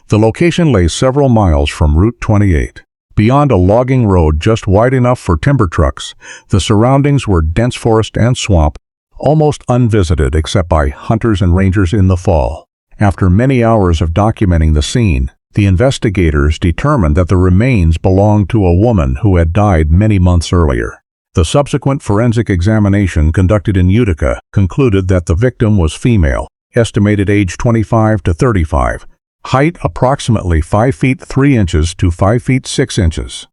The location lay several miles from Route 28. Beyond a logging road just wide enough for timber trucks, the surroundings were dense forest and swamp, almost unvisited except by hunters and rangers in the fall. After many hours of documenting the scene, the investigators determined that the remains belonged to a woman who had died many months earlier. The subsequent forensic examination conducted in Utica concluded that the victim was female, estimated age 25 to 35, height approximately 5 feet 3 inches to 5 feet 6 inches.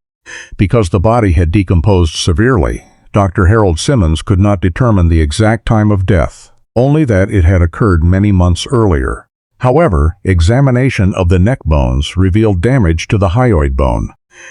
Because the body had decomposed severely, Dr. Harold Simmons could not determine the exact time of death, only that it had occurred many months earlier. However, examination of the neck bones revealed damage to the hyoid bone,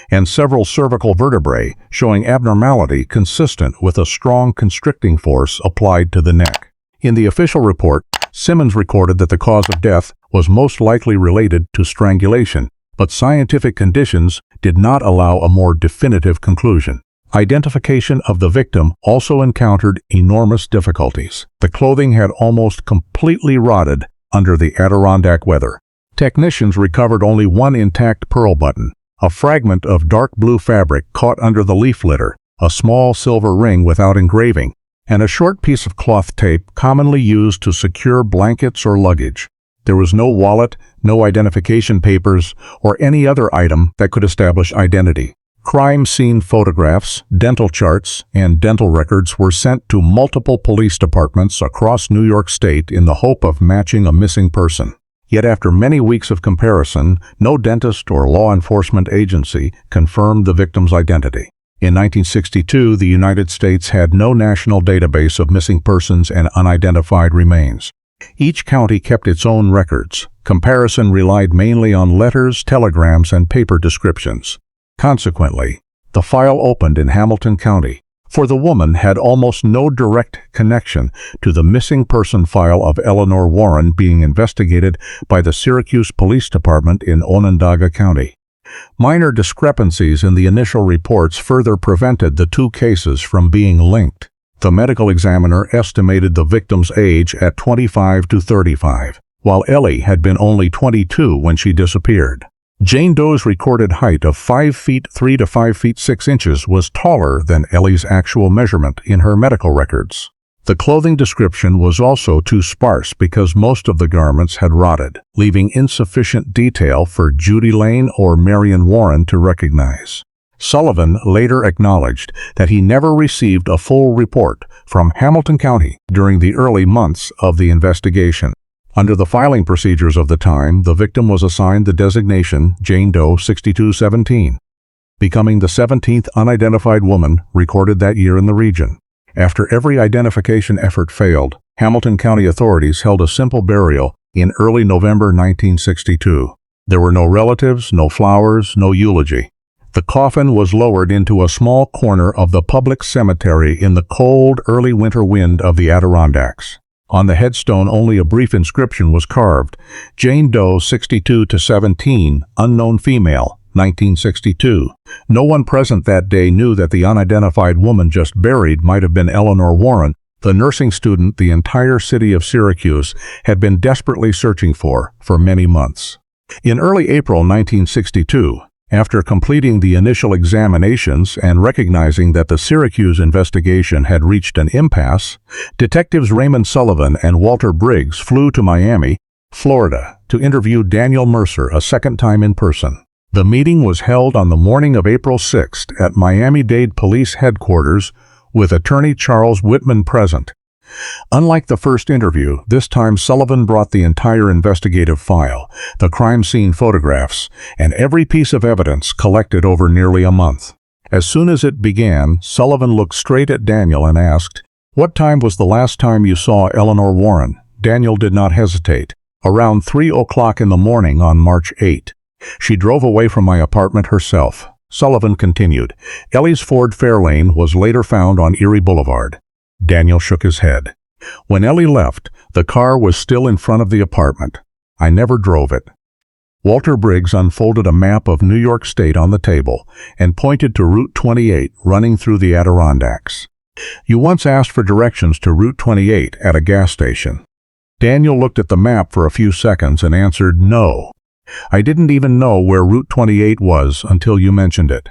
and several cervical vertebrae showing abnormality consistent with a strong constricting force applied to the neck. In the official report, Simmons recorded that the cause of death was most likely related to strangulation, but scientific conditions did not allow a more definitive conclusion. Identification of the victim also encountered enormous difficulties. The clothing had almost completely rotted under the Adirondack weather. Technicians recovered only one intact pearl button, a fragment of dark blue fabric caught under the leaf litter, a small silver ring without engraving, and a short piece of cloth tape commonly used to secure blankets or luggage. There was no wallet, no identification papers, or any other item that could establish identity. Crime scene photographs, dental charts, and dental records were sent to multiple police departments across New York State in the hope of matching a missing person. Yet after many weeks of comparison, no dentist or law enforcement agency confirmed the victim's identity. In 1962, the United States had no national database of missing persons and unidentified remains. Each county kept its own records. Comparison relied mainly on letters, telegrams, and paper descriptions. Consequently, the file opened in Hamilton County, for the woman had almost no direct connection to the missing person file of Eleanor Warren being investigated by the Syracuse Police Department in Onondaga County. Minor discrepancies in the initial reports further prevented the two cases from being linked. The medical examiner estimated the victim's age at 25 to 35, while Ellie had been only 22 when she disappeared. Jane Doe's recorded height of 5 feet 3 to 5 feet 6 inches was taller than Ellie's actual measurement in her medical records. The clothing description was also too sparse because most of the garments had rotted, leaving insufficient detail for Judy Lane or Marion Warren to recognize. Sullivan later acknowledged that he never received a full report from Hamilton County during the early months of the investigation. Under the filing procedures of the time, the victim was assigned the designation Jane Doe 6217, becoming the 17th unidentified woman recorded that year in the region. After every identification effort failed, Hamilton County authorities held a simple burial in early November 1962. There were no relatives, no flowers, no eulogy. The coffin was lowered into a small corner of the public cemetery in the cold, early winter wind of the Adirondacks. On the headstone, only a brief inscription was carved: Jane Doe 62 to 17, unknown female, 1962. No one present that day knew that the unidentified woman just buried might have been Eleanor Warren, the nursing student the entire city of Syracuse had been desperately searching for many months. In early April 1962, after completing the initial examinations and recognizing that the Syracuse investigation had reached an impasse, Detectives Raymond Sullivan and Walter Briggs flew to Miami, Florida, to interview Daniel Mercer a second time in person. The meeting was held on the morning of April 6th at Miami-Dade Police Headquarters, with Attorney Charles Whitman present. Unlike the first interview, this time Sullivan brought the entire investigative file, the crime scene photographs, and every piece of evidence collected over nearly a month. As soon as it began, Sullivan looked straight at Daniel and asked, "What time was the last time you saw Eleanor Warren?" Daniel did not hesitate. "Around 3 o'clock in the morning on March 8. She drove away from my apartment herself." Sullivan continued, "Ellie's Ford Fairlane was later found on Erie Boulevard." Daniel shook his head. "When Ellie left, the car was still in front of the apartment. I never drove it." Walter Briggs unfolded a map of New York State on the table and pointed to Route 28 running through the Adirondacks. "You once asked for directions to Route 28 at a gas station." Daniel looked at the map for a few seconds and answered, "No. I didn't even know where Route 28 was until you mentioned it."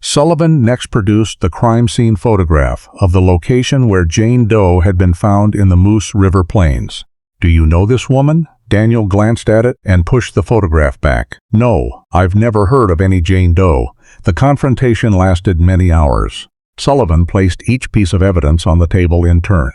Sullivan next produced the crime scene photograph of the location where Jane Doe had been found in the Moose River Plains. "Do you know this woman?" Daniel glanced at it and pushed the photograph back. "No, I've never heard of any Jane Doe." The confrontation lasted many hours. Sullivan placed each piece of evidence on the table in turn.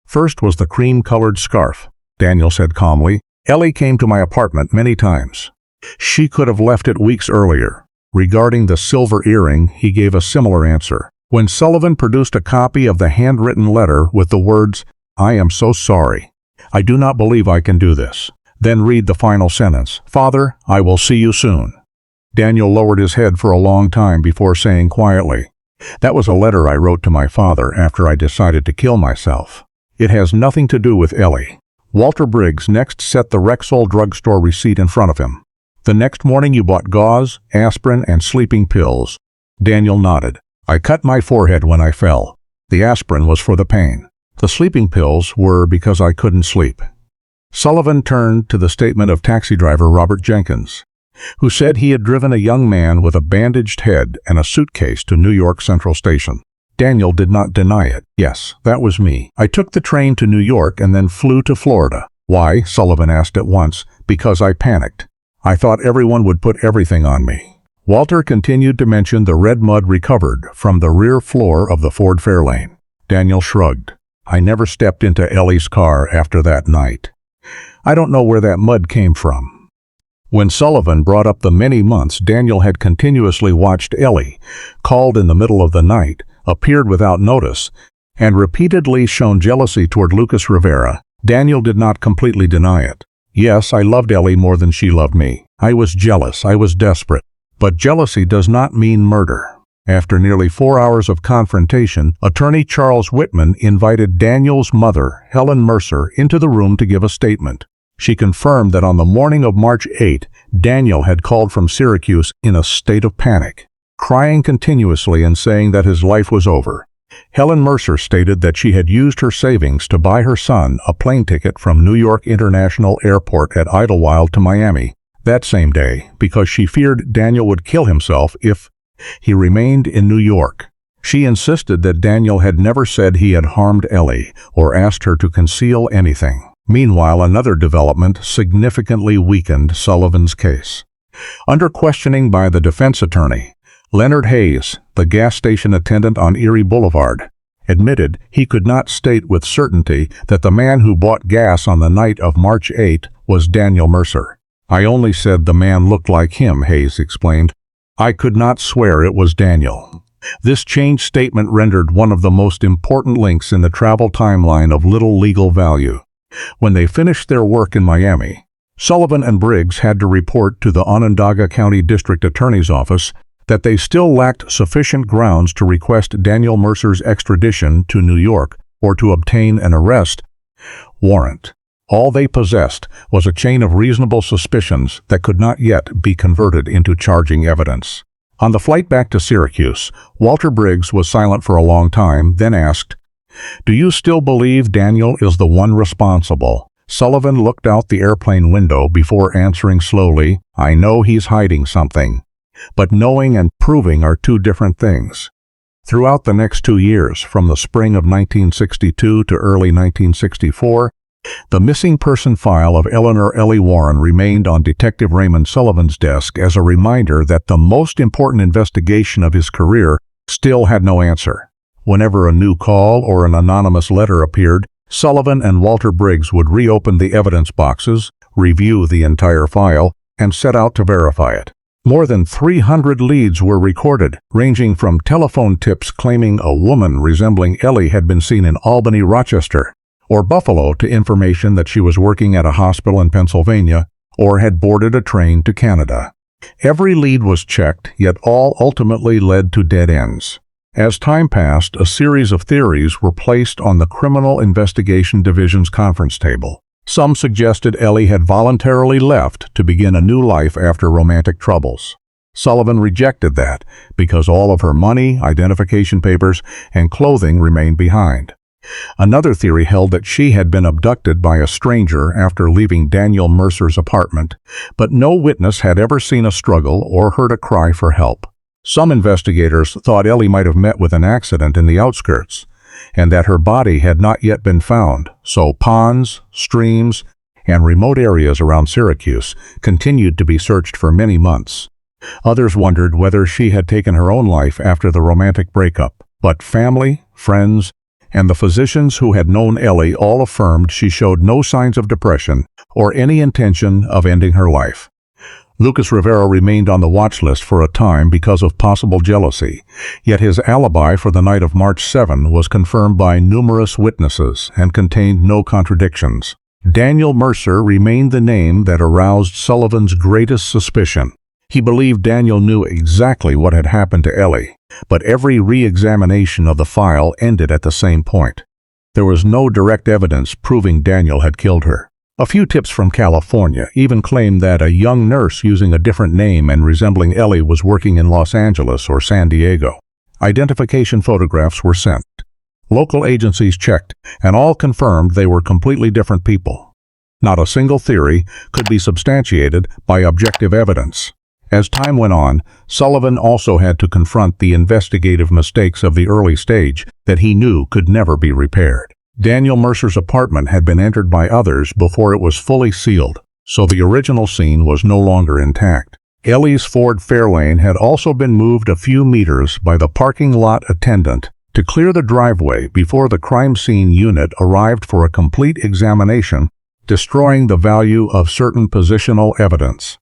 First was the cream-colored scarf. Daniel said calmly, "Ellie came to my apartment many times. She could have left it weeks earlier. Regarding the silver earring, he gave a similar answer. When Sullivan produced a copy of the handwritten letter with the words, "I am so sorry. I do not believe I can do this," then read the final sentence, "Father, I will see you soon." Daniel lowered his head for a long time before saying quietly, "That was a letter I wrote to my father after I decided to kill myself. It has nothing to do with Ellie." Walter Briggs next set the Rexall drugstore receipt in front of him. "The next morning you bought gauze, aspirin, and sleeping pills." Daniel nodded. "I cut my forehead when I fell. The aspirin was for the pain. The sleeping pills were because I couldn't sleep." Sullivan turned to the statement of taxi driver Robert Jenkins, who said he had driven a young man with a bandaged head and a suitcase to New York Central Station. Daniel did not deny it. "Yes, that was me. I took the train to New York and then flew to Florida." "Why?" Sullivan asked at once. "Because I panicked. I thought everyone would put everything on me." Walter continued to mention the red mud recovered from the rear floor of the Ford Fairlane. Daniel shrugged. "I never stepped into Ellie's car after that night. I don't know where that mud came from." When Sullivan brought up the many months Daniel had continuously watched Ellie, called in the middle of the night, appeared without notice, and repeatedly shown jealousy toward Lucas Rivera, Daniel did not completely deny it. "Yes, I loved Ellie more than she loved me. I was jealous. I was desperate. But jealousy does not mean murder." After nearly 4 hours of confrontation, attorney Charles Whitman invited Daniel's mother, Helen Mercer, into the room to give a statement. She confirmed that on the morning of March 8, Daniel had called from Syracuse in a state of panic, crying continuously and saying that his life was over. Helen Mercer stated that she had used her savings to buy her son a plane ticket from New York International Airport at Idlewild to Miami that same day because she feared Daniel would kill himself if he remained in New York. She insisted that Daniel had never said he had harmed Ellie or asked her to conceal anything. Meanwhile, another development significantly weakened Sullivan's case. Under questioning by the defense attorney, Leonard Hayes, the gas station attendant on Erie Boulevard, admitted he could not state with certainty that the man who bought gas on the night of March 8 was Daniel Mercer. "I only said the man looked like him," Hayes explained. "I could not swear it was Daniel." This changed statement rendered one of the most important links in the travel timeline of little legal value. When they finished their work in Miami, Sullivan and Briggs had to report to the Onondaga County District Attorney's Office that they still lacked sufficient grounds to request Daniel Mercer's extradition to New York or to obtain an arrest warrant. All they possessed was a chain of reasonable suspicions that could not yet be converted into charging evidence. On the flight back to Syracuse, Walter Briggs was silent for a long time, then asked, "Do you still believe Daniel is the one responsible?" Sullivan looked out the airplane window before answering slowly, "I know he's hiding something. But knowing and proving are two different things." Throughout the next 2 years, from the spring of 1962 to early 1964, the missing person file of Eleanor Ellie Warren remained on Detective Raymond Sullivan's desk as a reminder that the most important investigation of his career still had no answer. Whenever a new call or an anonymous letter appeared, Sullivan and Walter Briggs would reopen the evidence boxes, review the entire file, and set out to verify it. More than 300 leads were recorded, ranging from telephone tips claiming a woman resembling Ellie had been seen in Albany, Rochester, or Buffalo, to information that she was working at a hospital in Pennsylvania or had boarded a train to Canada. Every lead was checked, yet all ultimately led to dead ends. As time passed, a series of theories were placed on the Criminal Investigation Division's conference table. Some suggested Ellie had voluntarily left to begin a new life after romantic troubles. Sullivan rejected that because all of her money, identification papers, and clothing remained behind. Another theory held that she had been abducted by a stranger after leaving Daniel Mercer's apartment, but no witness had ever seen a struggle or heard a cry for help. Some investigators thought Ellie might have met with an accident in the outskirts, and that her body had not yet been found, so ponds, streams, and remote areas around Syracuse continued to be searched for many months. Others wondered whether she had taken her own life after the romantic breakup, but family, friends, and the physicians who had known Ellie all affirmed she showed no signs of depression or any intention of ending her life. Lucas Rivera remained on the watch list for a time because of possible jealousy, yet his alibi for the night of March 7 was confirmed by numerous witnesses and contained no contradictions. Daniel Mercer remained the name that aroused Sullivan's greatest suspicion. He believed Daniel knew exactly what had happened to Ellie, but every re-examination of the file ended at the same point. There was no direct evidence proving Daniel had killed her. A few tips from California even claimed that a young nurse using a different name and resembling Ellie was working in Los Angeles or San Diego. Identification photographs were sent. Local agencies checked, and all confirmed they were completely different people. Not a single theory could be substantiated by objective evidence. As time went on, Sullivan also had to confront the investigative mistakes of the early stage that he knew could never be repaired. Daniel Mercer's apartment had been entered by others before it was fully sealed, so the original scene was no longer intact. Ellie's Ford Fairlane had also been moved a few meters by the parking lot attendant to clear the driveway before the crime scene unit arrived for a complete examination, destroying the value of certain positional evidence.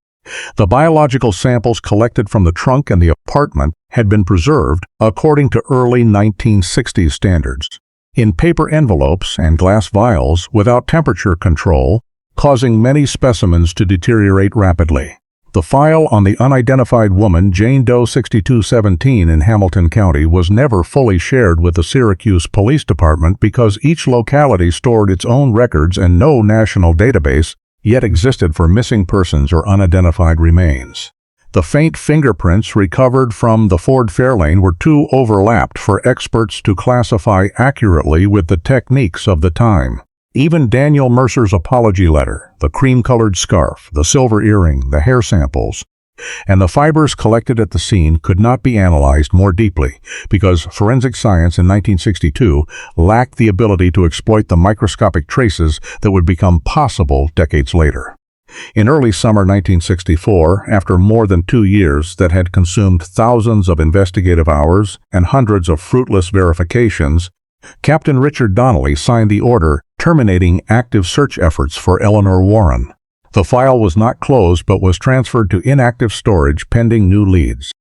The biological samples collected from the trunk and the apartment had been preserved according to early 1960s standards, in paper envelopes and glass vials without temperature control, causing many specimens to deteriorate rapidly. The file on the unidentified woman Jane Doe 6217 in Hamilton County was never fully shared with the Syracuse Police Department because each locality stored its own records and no national database yet existed for missing persons or unidentified remains. The faint fingerprints recovered from the Ford Fairlane were too overlapped for experts to classify accurately with the techniques of the time. Even Daniel Mercer's apology letter, the cream-colored scarf, the silver earring, the hair samples, and the fibers collected at the scene could not be analyzed more deeply because forensic science in 1962 lacked the ability to exploit the microscopic traces that would become possible decades later. In early summer 1964, after more than 2 years that had consumed thousands of investigative hours and hundreds of fruitless verifications, Captain Richard Donnelly signed the order terminating active search efforts for Eleanor Warren. The file was not closed but was transferred to inactive storage pending new leads.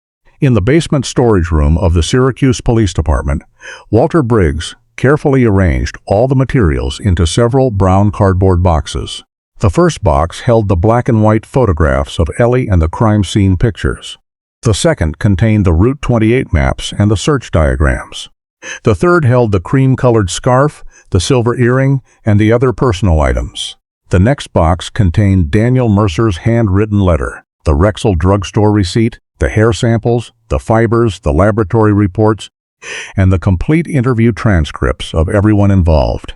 In the basement storage room of the Syracuse Police Department, Walter Briggs carefully arranged all the materials into several brown cardboard boxes. The first box held the black and white photographs of Ellie and the crime scene pictures. The second contained the Route 28 maps and the search diagrams. The third held the cream-colored scarf, the silver earring, and the other personal items. The next box contained Daniel Mercer's handwritten letter, the Rexall drugstore receipt, the hair samples, the fibers, the laboratory reports, and the complete interview transcripts of everyone involved.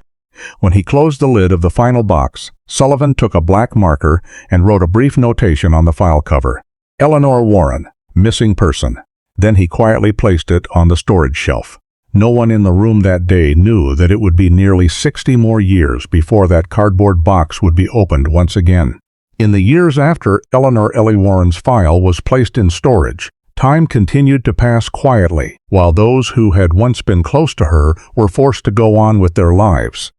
When he closed the lid of the final box, Sullivan took a black marker and wrote a brief notation on the file cover, "Eleanor Warren, missing person." Then he quietly placed it on the storage shelf. No one in the room that day knew that it would be nearly 60 more years before that cardboard box would be opened once again. In the years after Eleanor Ellie Warren's file was placed in storage, time continued to pass quietly, while those who had once been close to her were forced to go on with their lives.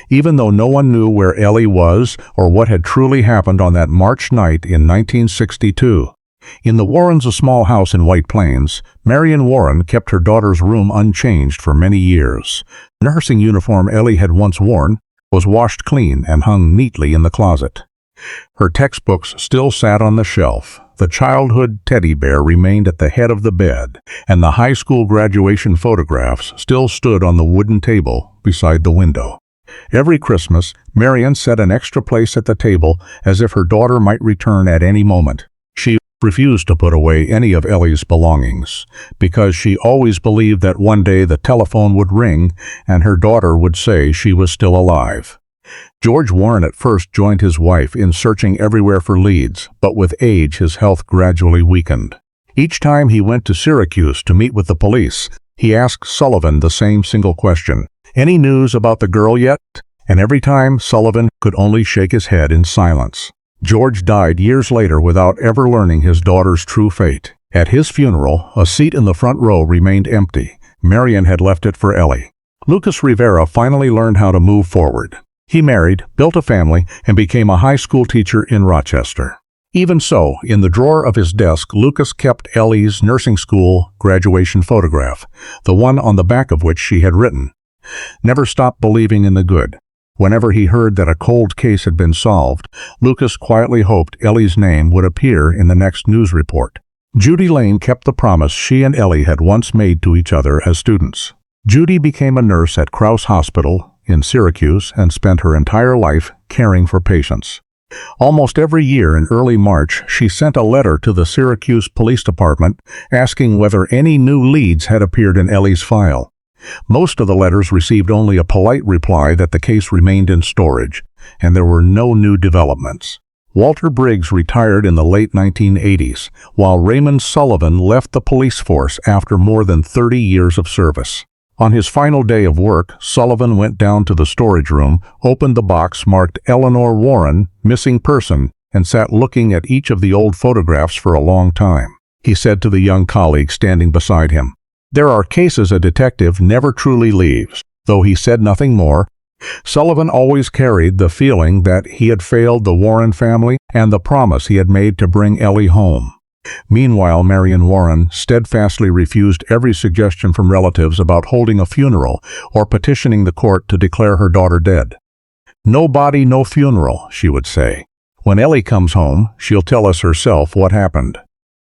Even though no one knew where Ellie was or what had truly happened on that March night in 1962. In the Warrens' a small house in White Plains, Marion Warren kept her daughter's room unchanged for many years. The nursing uniform Ellie had once worn was washed clean and hung neatly in the closet. Her textbooks still sat on the shelf. The childhood teddy bear remained at the head of the bed, and the high school graduation photographs still stood on the wooden table beside the window. Every Christmas, Marion set an extra place at the table as if her daughter might return at any moment. She refused to put away any of Ellie's belongings, because she always believed that one day the telephone would ring and her daughter would say she was still alive. George Warren at first joined his wife in searching everywhere for leads, but with age his health gradually weakened. Each time he went to Syracuse to meet with the police, he asked Sullivan the same single question, "Any news about the girl yet?" And every time Sullivan could only shake his head in silence. George died years later without ever learning his daughter's true fate. At his funeral, a seat in the front row remained empty. Marion had left it for Ellie. Lucas Rivera finally learned how to move forward. He married, built a family, and became a high school teacher in Rochester. Even so, in the drawer of his desk, Lucas kept Ellie's nursing school graduation photograph, the one on the back of which she had written, "Never stop believing in the good." Whenever he heard that a cold case had been solved, Lucas quietly hoped Ellie's name would appear in the next news report. Judy Lane kept the promise she and Ellie had once made to each other as students. Judy became a nurse at Crouse Hospital in Syracuse and spent her entire life caring for patients. Almost every year in early March, she sent a letter to the Syracuse Police Department asking whether any new leads had appeared in Ellie's file. Most of the letters received only a polite reply that the case remained in storage, and there were no new developments. Walter Briggs retired in the late 1980s, while Raymond Sullivan left the police force after more than 30 years of service. On his final day of work, Sullivan went down to the storage room, opened the box marked Eleanor Warren, missing person, and sat looking at each of the old photographs for a long time. He said to the young colleague standing beside him, "There are cases a detective never truly leaves." Though he said nothing more, Sullivan always carried the feeling that he had failed the Warren family and the promise he had made to bring Ellie home. Meanwhile, Marion Warren steadfastly refused every suggestion from relatives about holding a funeral or petitioning the court to declare her daughter dead. "No body, no funeral," she would say. "When Ellie comes home, she'll tell us herself what happened."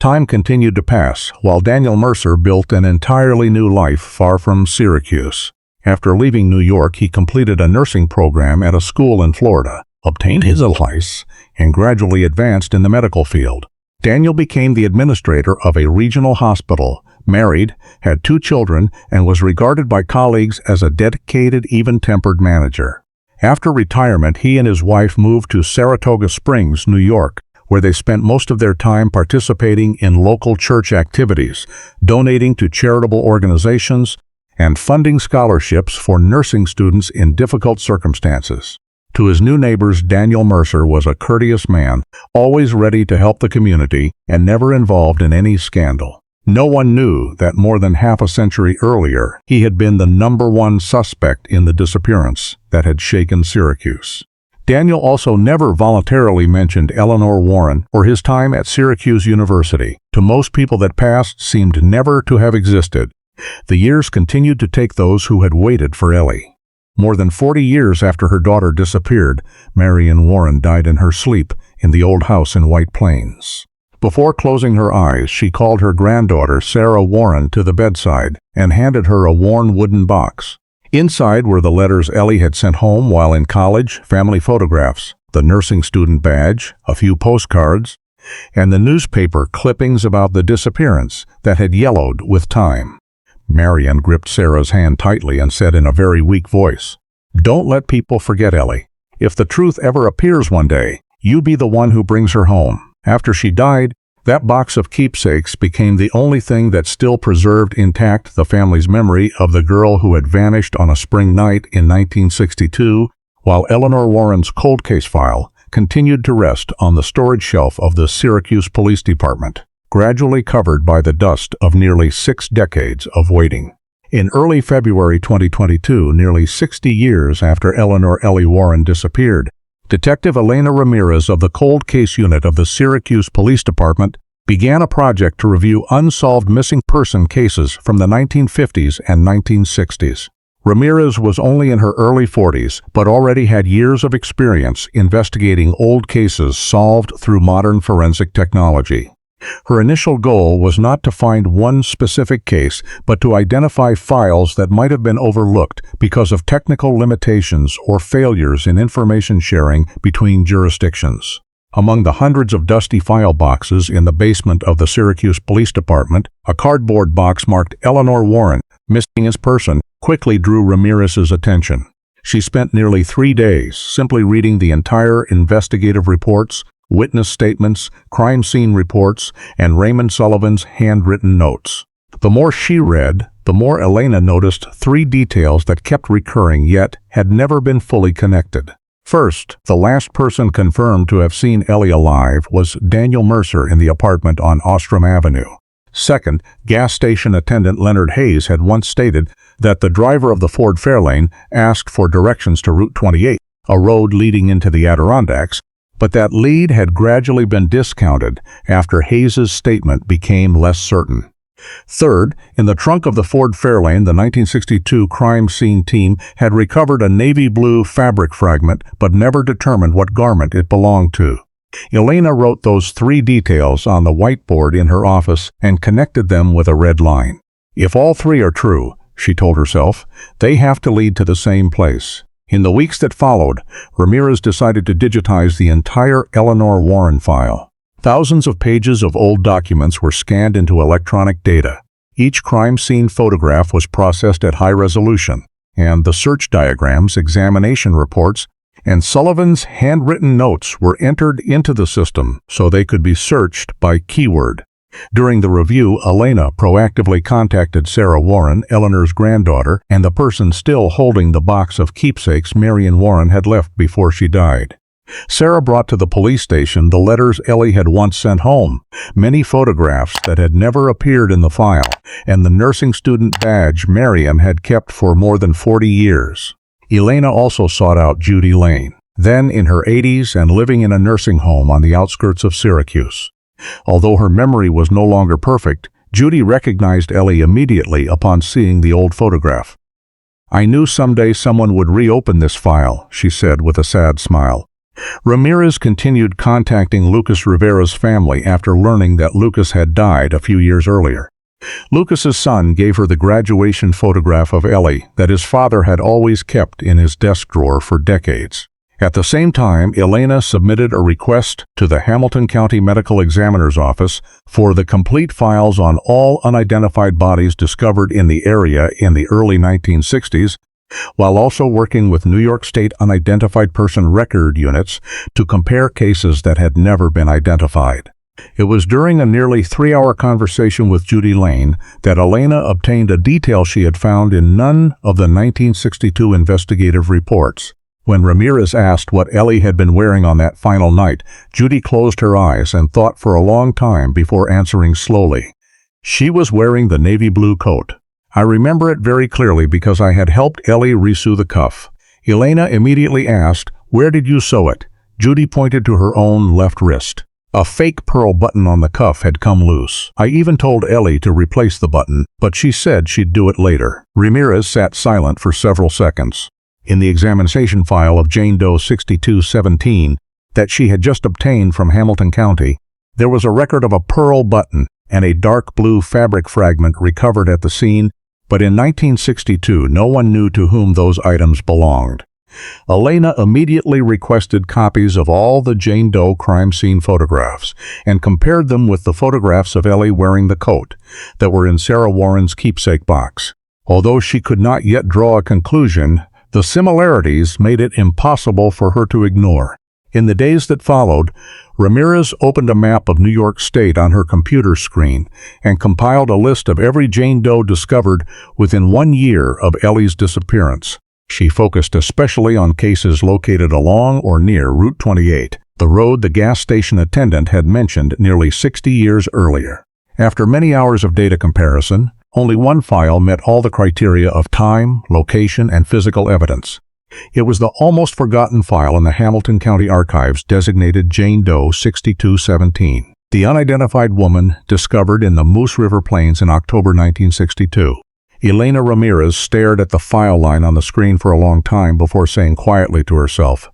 Time continued to pass, while Daniel Mercer built an entirely new life far from Syracuse. After leaving New York, he completed a nursing program at a school in Florida, obtained his license, and gradually advanced in the medical field. Daniel became the administrator of a regional hospital, married, had 2 children, and was regarded by colleagues as a dedicated, even-tempered manager. After retirement, he and his wife moved to Saratoga Springs, New York, where they spent most of their time participating in local church activities, donating to charitable organizations, and funding scholarships for nursing students in difficult circumstances. To his new neighbors, Daniel Mercer was a courteous man, always ready to help the community and never involved in any scandal. No one knew that more than half a century earlier, he had been the #1 suspect in the disappearance that had shaken Syracuse. Daniel also never voluntarily mentioned Eleanor Warren or his time at Syracuse University. To most people, that past seemed never to have existed. The years continued to take those who had waited for Ellie. More than 40 years after her daughter disappeared, Marion Warren died in her sleep in the old house in White Plains. Before closing her eyes, she called her granddaughter, Sarah Warren, to the bedside and handed her a worn wooden box. Inside were the letters Ellie had sent home while in college, family photographs, the nursing student badge, a few postcards, and the newspaper clippings about the disappearance that had yellowed with time. Marion gripped Sarah's hand tightly and said in a very weak voice, "Don't let people forget Ellie. If the truth ever appears one day, you be the one who brings her home." After she died, that box of keepsakes became the only thing that still preserved intact the family's memory of the girl who had vanished on a spring night in 1962, while Eleanor Warren's cold case file continued to rest on the storage shelf of the Syracuse Police Department, gradually covered by the dust of nearly 6 decades of waiting. In early February 2022, nearly 60 years after Eleanor Ellie Warren disappeared, Detective Elena Ramirez of the Cold Case Unit of the Syracuse Police Department began a project to review unsolved missing person cases from the 1950s and 1960s. Ramirez was only in her early 40s, but already had years of experience investigating old cases solved through modern forensic technology. Her initial goal was not to find one specific case, but to identify files that might have been overlooked because of technical limitations or failures in information sharing between jurisdictions. Among the hundreds of dusty file boxes in the basement of the Syracuse Police Department, a cardboard box marked Eleanor Warren, missing as person, quickly drew Ramirez's attention. She spent nearly 3 days simply reading the entire investigative reports, witness statements, crime scene reports, and Raymond Sullivan's handwritten notes. The more she read, the more Elena noticed 3 details that kept recurring yet had never been fully connected. First, the last person confirmed to have seen Ellie alive was Daniel Mercer in the apartment on Ostrom Avenue. Second, gas station attendant Leonard Hayes had once stated that the driver of the Ford Fairlane asked for directions to Route 28, a road leading into the Adirondacks, But that lead had gradually been discounted after Hayes's statement became less certain. Third, in the trunk of the Ford Fairlane, the 1962 crime scene team had recovered a navy blue fabric fragment but never determined what garment it belonged to. Elena wrote those 3 details on the whiteboard in her office and connected them with a red line. If all 3 are true, she told herself, they have to lead to the same place. In the weeks that followed, Ramirez decided to digitize the entire Eleanor Warren file. Thousands of pages of old documents were scanned into electronic data. Each crime scene photograph was processed at high resolution, and the search diagrams, examination reports, and Sullivan's handwritten notes were entered into the system so they could be searched by keyword. During the review, Elena proactively contacted Sarah Warren, Eleanor's granddaughter, and the person still holding the box of keepsakes Marion Warren had left before she died. Sarah brought to the police station the letters Ellie had once sent home, many photographs that had never appeared in the file, and the nursing student badge Marion had kept for more than 40 years. Elena also sought out Judy Lane, then in her 80s and living in a nursing home on the outskirts of Syracuse. Although her memory was no longer perfect, Judy recognized Ellie immediately upon seeing the old photograph. "I knew someday someone would reopen this file," she said with a sad smile. Ramirez continued contacting Lucas Rivera's family after learning that Lucas had died a few years earlier. Lucas's son gave her the graduation photograph of Ellie that his father had always kept in his desk drawer for decades. At the same time, Elena submitted a request to the Hamilton County Medical Examiner's Office for the complete files on all unidentified bodies discovered in the area in the early 1960s, while also working with New York State Unidentified Person Record units to compare cases that had never been identified. It was during a nearly 3-hour conversation with Judy Lane that Elena obtained a detail she had found in none of the 1962 investigative reports. When Ramirez asked what Ellie had been wearing on that final night, Judy closed her eyes and thought for a long time before answering slowly. She was wearing the navy blue coat. I remember it very clearly because I had helped Ellie resew the cuff. Elena immediately asked, "Where did you sew it?" Judy pointed to her own left wrist. A fake pearl button on the cuff had come loose. I even told Ellie to replace the button, but she said she'd do it later. Ramirez sat silent for several seconds. In the examination file of Jane Doe 6217 that she had just obtained from Hamilton County, there was a record of a pearl button and a dark blue fabric fragment recovered at the scene, but in 1962 no one knew to whom those items belonged. Elena immediately requested copies of all the Jane Doe crime scene photographs and compared them with the photographs of Ellie wearing the coat that were in Sarah Warren's keepsake box. Although she could not yet draw a conclusion, the similarities made it impossible for her to ignore. In the days that followed, Ramirez opened a map of New York State on her computer screen and compiled a list of every Jane Doe discovered within 1 year of Ellie's disappearance. She focused especially on cases located along or near Route 28, the road the gas station attendant had mentioned nearly 60 years earlier. After many hours of data comparison, only one file met all the criteria of time, location, and physical evidence. It was the almost forgotten file in the Hamilton County Archives designated Jane Doe 6217, the unidentified woman discovered in the Moose River Plains in October 1962. Elena Ramirez stared at the file line on the screen for a long time before saying quietly to herself,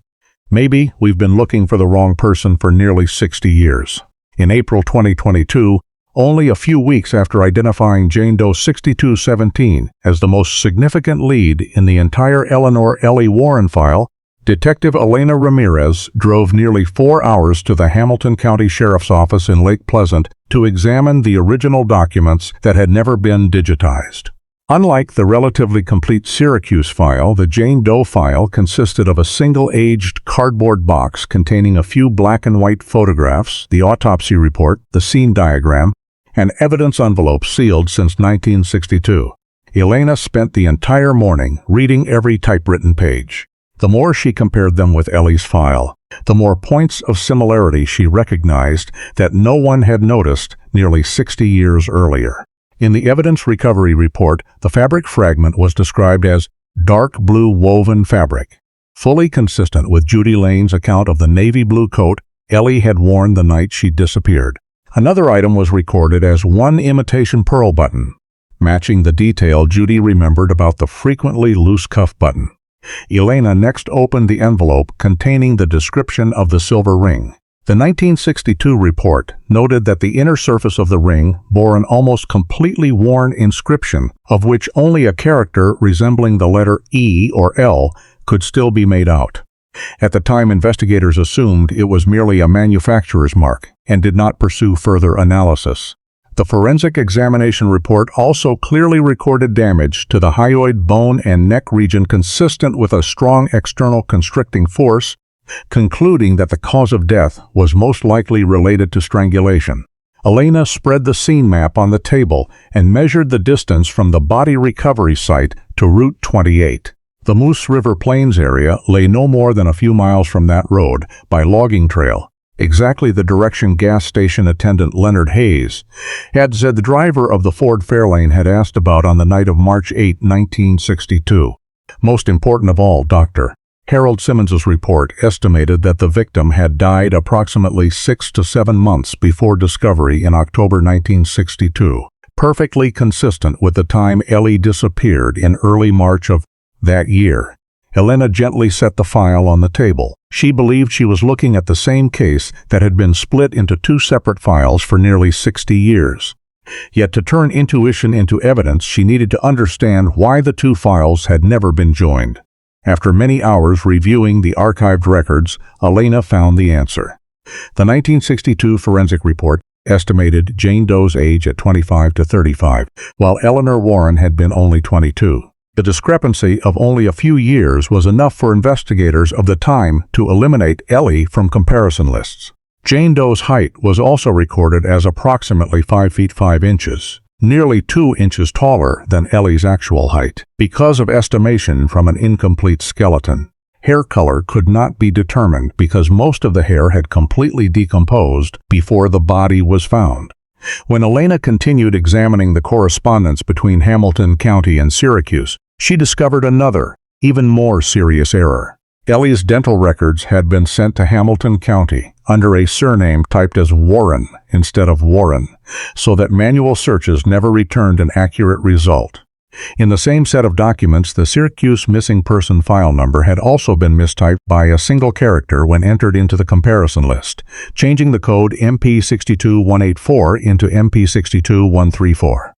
"Maybe we've been looking for the wrong person for nearly 60 years." In April 2022, only a few weeks after identifying Jane Doe 6217 as the most significant lead in the entire Eleanor Ellie Warren file, Detective Elena Ramirez drove nearly 4 hours to the Hamilton County Sheriff's Office in Lake Pleasant to examine the original documents that had never been digitized. Unlike the relatively complete Syracuse file, the Jane Doe file consisted of a single-aged cardboard box containing a few black and white photographs, the autopsy report, the scene diagram, and evidence envelopes sealed since 1962. Elena spent the entire morning reading every typewritten page. The more she compared them with Ellie's file, the more points of similarity she recognized that no one had noticed nearly 60 years earlier. In the evidence recovery report, the fabric fragment was described as dark blue woven fabric. fully consistent with Judy Lane's account of the navy blue coat Ellie had worn the night she disappeared. Another item was recorded as one imitation pearl button, matching the detail Judy remembered about the frequently loose cuff button. Elena next opened the envelope containing the description of the silver ring. The 1962 report noted that the inner surface of the ring bore an almost completely worn inscription, of which only a character resembling the letter E or L could still be made out. At the time, investigators assumed it was merely a manufacturer's mark and did not pursue further analysis. The forensic examination report also clearly recorded damage to the hyoid bone and neck region consistent with a strong external constricting force, concluding that the cause of death was most likely related to strangulation. Elena spread the scene map on the table and measured the distance from the body recovery site to Route 28. The Moose River Plains area lay no more than a few miles from that road by logging trail, exactly the direction gas station attendant Leonard Hayes had said the driver of the Ford Fairlane had asked about on the night of March 8, 1962. Most important of all, Dr. Harold Simmons's report estimated that the victim had died approximately 6 to 7 months before discovery in October 1962, perfectly consistent with the time Ellie disappeared in early March of that year. Elena gently set the file on the table. She believed she was looking at the same case that had been split into two separate files for nearly 60 years. Yet to turn intuition into evidence, she needed to understand why the two files had never been joined. After many hours reviewing the archived records, Elena found the answer. The 1962 forensic report estimated Jane Doe's age at 25 to 35, while Eleanor Warren had been only 22. The discrepancy of only a few years was enough for investigators of the time to eliminate Ellie from comparison lists. Jane Doe's height was also recorded as approximately 5 feet 5 inches, nearly 2 inches taller than Ellie's actual height. Because of estimation from an incomplete skeleton, hair color could not be determined because most of the hair had completely decomposed before the body was found. When Elena continued examining the correspondence between Hamilton County and Syracuse, she discovered another, even more serious error. Ellie's dental records had been sent to Hamilton County under a surname typed as Warren instead of Warren, so that manual searches never returned an accurate result. In the same set of documents, the Syracuse missing person file number had also been mistyped by a single character when entered into the comparison list, changing the code MP62184 into MP62134.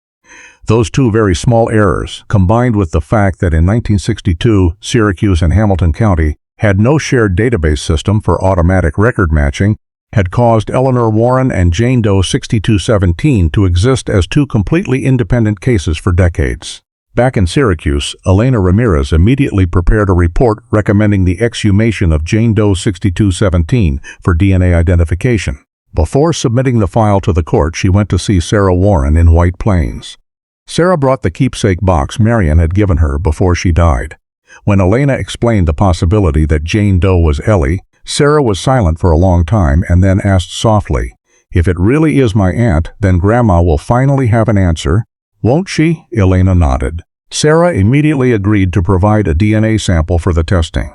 Those two very small errors, combined with the fact that in 1962 Syracuse and Hamilton County had no shared database system for automatic record matching, had caused Eleanor Warren and Jane Doe 6217 to exist as two completely independent cases for decades. Back in Syracuse, Elena Ramirez immediately prepared a report recommending the exhumation of Jane Doe 6217 for DNA identification. Before submitting the file to the court, she went to see Sarah Warren in White Plains. Sarah brought the keepsake box Marion had given her before she died. When Elena explained the possibility that Jane Doe was Ellie, Sarah was silent for a long time and then asked softly, "If it really is my aunt, then Grandma will finally have an answer, won't she?" Elena nodded. Sarah immediately agreed to provide a DNA sample for the testing.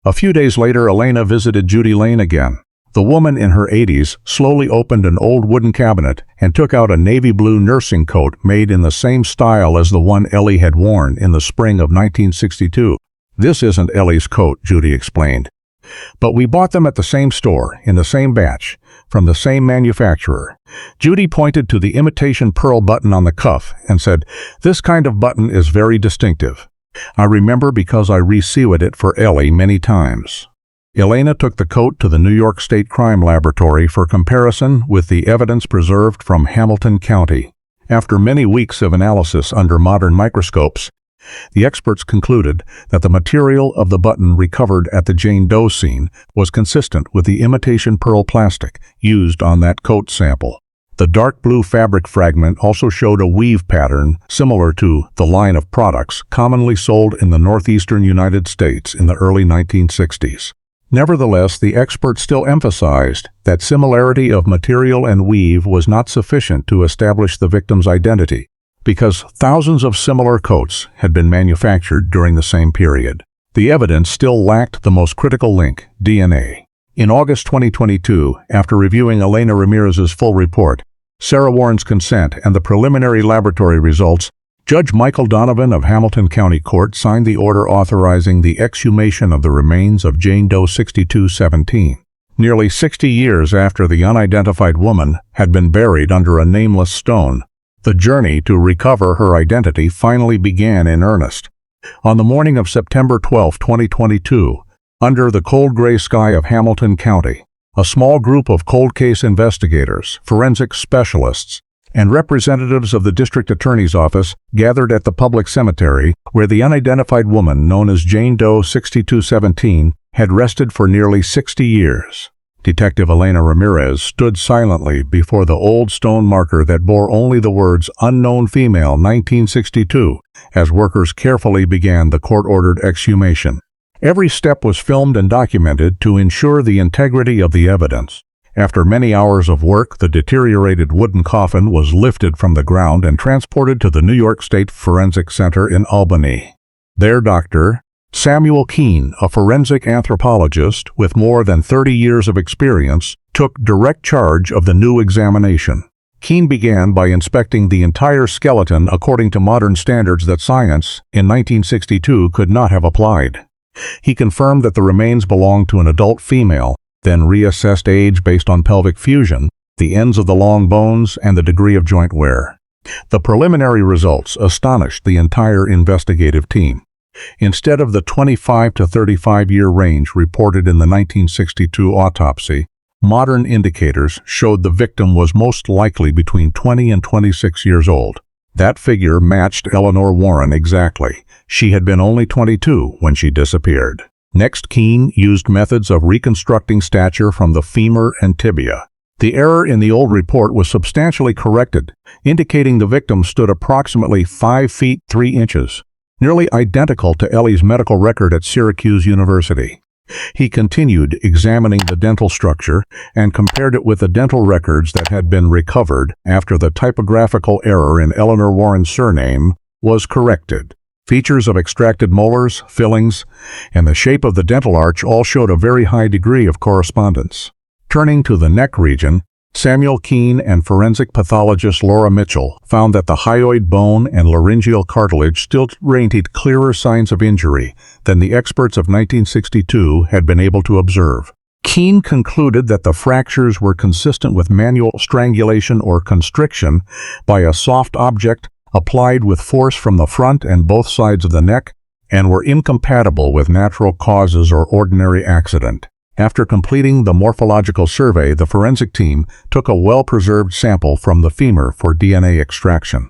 A few days later, Elena visited Judy Lane again. The woman in her 80s slowly opened an old wooden cabinet and took out a navy blue nursing coat made in the same style as the one Ellie had worn in the spring of 1962. "This isn't Ellie's coat," Judy explained. "But we bought them at the same store, in the same batch, from the same manufacturer." Judy pointed to the imitation pearl button on the cuff and said, "This kind of button is very distinctive. I remember because I re-sewed it for Ellie many times." Elena took the coat to the New York State Crime Laboratory for comparison with the evidence preserved from Hamilton County. After many weeks of analysis under modern microscopes, the experts concluded that the material of the button recovered at the Jane Doe scene was consistent with the imitation pearl plastic used on that coat sample. The dark blue fabric fragment also showed a weave pattern similar to the line of products commonly sold in the northeastern United States in the early 1960s. Nevertheless, the experts still emphasized that similarity of material and weave was not sufficient to establish the victim's identity, because thousands of similar coats had been manufactured during the same period. The evidence still lacked the most critical link, DNA. In August 2022, after reviewing Elena Ramirez's full report, Sarah Warren's consent, and the preliminary laboratory results, Judge Michael Donovan of Hamilton County Court signed the order authorizing the exhumation of the remains of Jane Doe 6217. Nearly 60 years after the unidentified woman had been buried under a nameless stone, the journey to recover her identity finally began in earnest. On the morning of September 12, 2022, under the cold gray sky of Hamilton County, a small group of cold case investigators, forensic specialists, and representatives of the district attorney's office gathered at the public cemetery where the unidentified woman known as Jane Doe 6217 had rested for nearly 60 years. Detective Elena Ramirez stood silently before the old stone marker that bore only the words "Unknown Female 1962" as workers carefully began the court-ordered exhumation. Every step was filmed and documented to ensure the integrity of the evidence. After many hours of work, the deteriorated wooden coffin was lifted from the ground and transported to the New York State Forensic Center in Albany. There, Dr. Samuel Keene, a forensic anthropologist with more than 30 years of experience, took direct charge of the new examination. Keene began by inspecting the entire skeleton according to modern standards that science, in 1962, could not have applied. He confirmed that the remains belonged to an adult female, then reassessed age based on pelvic fusion, the ends of the long bones, and the degree of joint wear. The preliminary results astonished the entire investigative team. Instead of the 25 to 35-year range reported in the 1962 autopsy, modern indicators showed the victim was most likely between 20 and 26 years old. That figure matched Eleanor Warren exactly. She had been only 22 when she disappeared. Next, Keene used methods of reconstructing stature from the femur and tibia. The error in the old report was substantially corrected, indicating the victim stood approximately 5 feet 3 inches, nearly identical to Ellie's medical record at Syracuse University. He continued examining the dental structure and compared it with the dental records that had been recovered after the typographical error in Eleanor Warren's surname was corrected. Features of extracted molars, fillings, and the shape of the dental arch all showed a very high degree of correspondence. Turning to the neck region, Samuel Keene and forensic pathologist Laura Mitchell found that the hyoid bone and laryngeal cartilage still radiated clearer signs of injury than the experts of 1962 had been able to observe. Keene concluded that the fractures were consistent with manual strangulation or constriction by a soft object applied with force from the front and both sides of the neck, and were incompatible with natural causes or ordinary accident. After completing the morphological survey, the forensic team took a well-preserved sample from the femur for DNA extraction.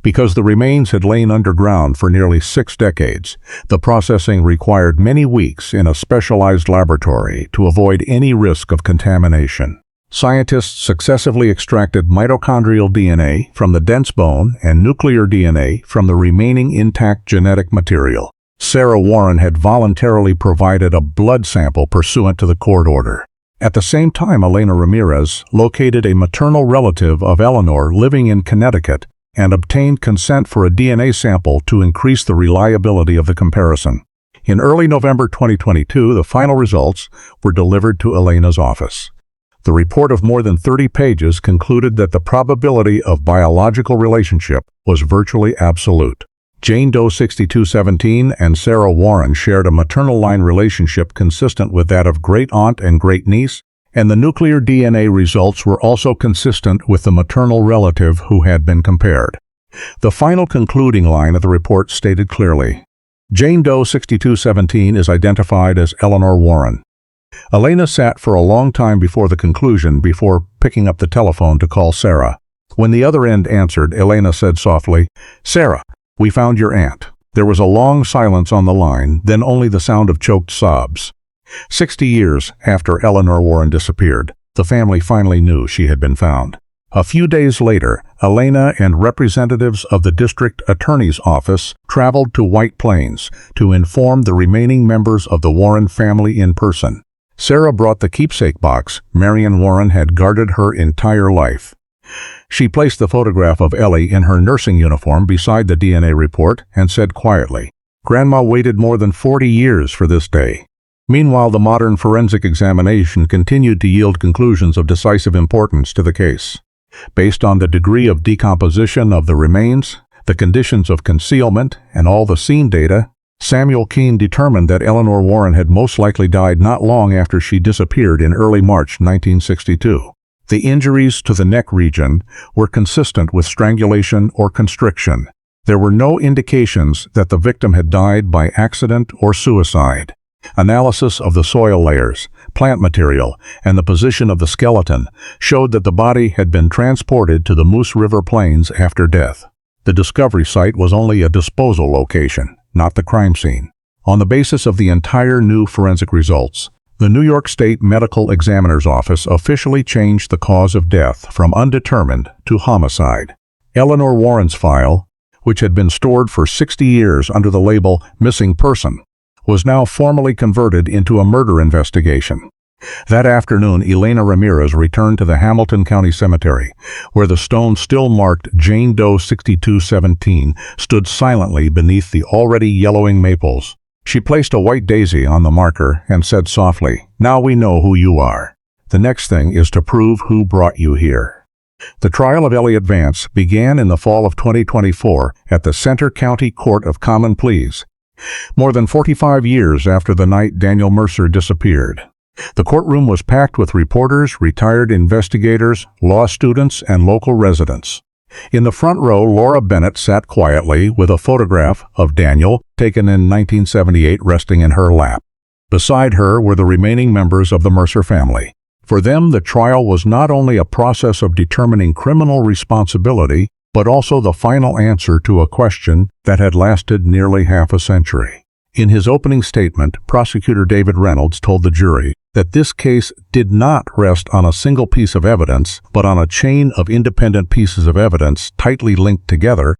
Because the remains had lain underground for nearly 6 decades, the processing required many weeks in a specialized laboratory to avoid any risk of contamination. Scientists successively extracted mitochondrial DNA from the dense bone and nuclear DNA from the remaining intact genetic material. Sarah Warren had voluntarily provided a blood sample pursuant to the court order. At the same time, Elena Ramirez located a maternal relative of Eleanor living in Connecticut and obtained consent for a DNA sample to increase the reliability of the comparison. In early November 2022, the final results were delivered to Elena's office. The report of more than 30 pages concluded that the probability of biological relationship was virtually absolute. Jane Doe 6217 and Sarah Warren shared a maternal line relationship consistent with that of great-aunt and great-niece, and the nuclear DNA results were also consistent with the maternal relative who had been compared. The final concluding line of the report stated clearly, Jane Doe 6217 is identified as Eleanor Warren. Elena sat for a long time before the conclusion before picking up the telephone to call Sarah. When the other end answered, Elena said softly, "Sarah, we found your aunt." There was a long silence on the line, then only the sound of choked sobs. 60 years after Eleanor Warren disappeared, the family finally knew she had been found. A few days later, Elena and representatives of the district attorney's office traveled to White Plains to inform the remaining members of the Warren family in person. Sarah brought the keepsake box Marion Warren had guarded her entire life. She placed the photograph of Ellie in her nursing uniform beside the DNA report and said quietly, Grandma waited more than 40 years for this day. Meanwhile, the modern forensic examination continued to yield conclusions of decisive importance to the case. Based on the degree of decomposition of the remains, the conditions of concealment, and all the scene data, Samuel Keene determined that Eleanor Warren had most likely died not long after she disappeared in early March 1962. The injuries to the neck region were consistent with strangulation or constriction. There were no indications that the victim had died by accident or suicide. Analysis of the soil layers, plant material, and the position of the skeleton showed that the body had been transported to the Moose River Plains after death. The discovery site was only a disposal location, not the crime scene. On the basis of the entire new forensic results, the New York State Medical Examiner's Office officially changed the cause of death from undetermined to homicide. Eleanor Warren's file, which had been stored for 60 years under the label missing person, was now formally converted into a murder investigation. That afternoon, Elena Ramirez returned to the Hamilton County Cemetery, where the stone still marked Jane Doe 6217 stood silently beneath the already yellowing maples. She placed a white daisy on the marker and said softly, "Now we know who you are. The next thing is to prove who brought you here." The trial of Elliot Vance began in the fall of 2024 at the Center County Court of Common Pleas, more than 45 years after the night Daniel Mercer disappeared. The courtroom was packed with reporters, retired investigators, law students, and local residents. In the front row, Laura Bennett sat quietly with a photograph of Daniel taken in 1978 resting in her lap. Beside her were the remaining members of the Mercer family. For them, the trial was not only a process of determining criminal responsibility, but also the final answer to a question that had lasted nearly half a century. In his opening statement, Prosecutor David Reynolds told the jury that this case did not rest on a single piece of evidence, but on a chain of independent pieces of evidence tightly linked together,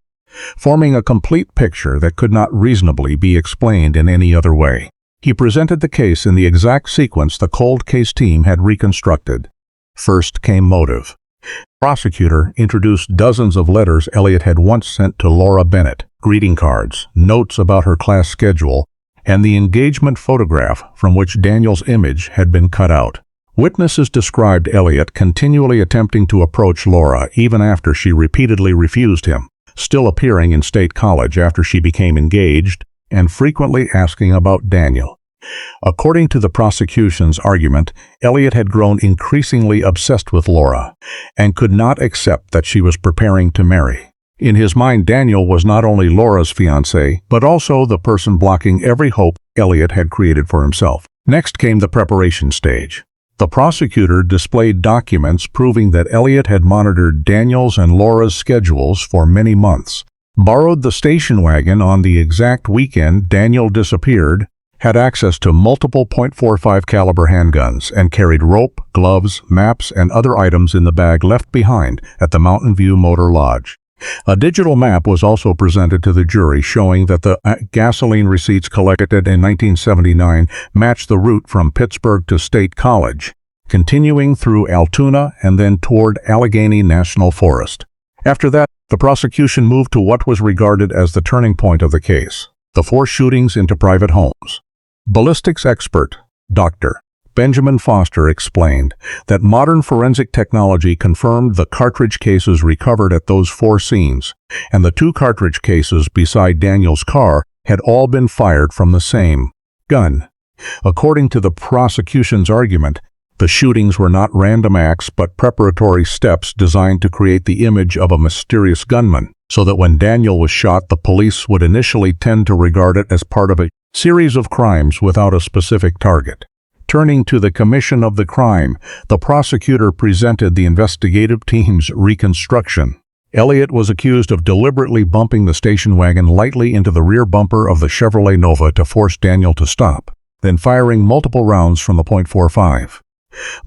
forming a complete picture that could not reasonably be explained in any other way. He presented the case in the exact sequence the cold case team had reconstructed. First came motive. The prosecutor introduced dozens of letters Elliot had once sent to Laura Bennett, greeting cards, notes about her class schedule, and the engagement photograph from which Daniel's image had been cut out. Witnesses described Elliot continually attempting to approach Laura even after she repeatedly refused him, still appearing in State College after she became engaged, and frequently asking about Daniel. According to the prosecution's argument, Elliot had grown increasingly obsessed with Laura and could not accept that she was preparing to marry. In his mind, Daniel was not only Laura's fiancé, but also the person blocking every hope Elliot had created for himself. Next came the preparation stage. The prosecutor displayed documents proving that Elliot had monitored Daniel's and Laura's schedules for many months, borrowed the station wagon on the exact weekend Daniel disappeared, had access to multiple .45 caliber handguns, and carried rope, gloves, maps, and other items in the bag left behind at the Mountain View Motor Lodge. A digital map was also presented to the jury showing that the gasoline receipts collected in 1979 matched the route from Pittsburgh to State College, continuing through Altoona and then toward Allegheny National Forest. After that, the prosecution moved to what was regarded as the turning point of the case: the 4 shootings into private homes. Ballistics expert, Dr. Benjamin Foster explained that modern forensic technology confirmed the cartridge cases recovered at those 4 scenes, and the 2 cartridge cases beside Daniel's car had all been fired from the same gun. According to the prosecution's argument, the shootings were not random acts but preparatory steps designed to create the image of a mysterious gunman, so that when Daniel was shot, the police would initially tend to regard it as part of a series of crimes without a specific target. Turning to the commission of the crime, the prosecutor presented the investigative team's reconstruction. Elliot was accused of deliberately bumping the station wagon lightly into the rear bumper of the Chevrolet Nova to force Daniel to stop, then firing multiple rounds from the .45.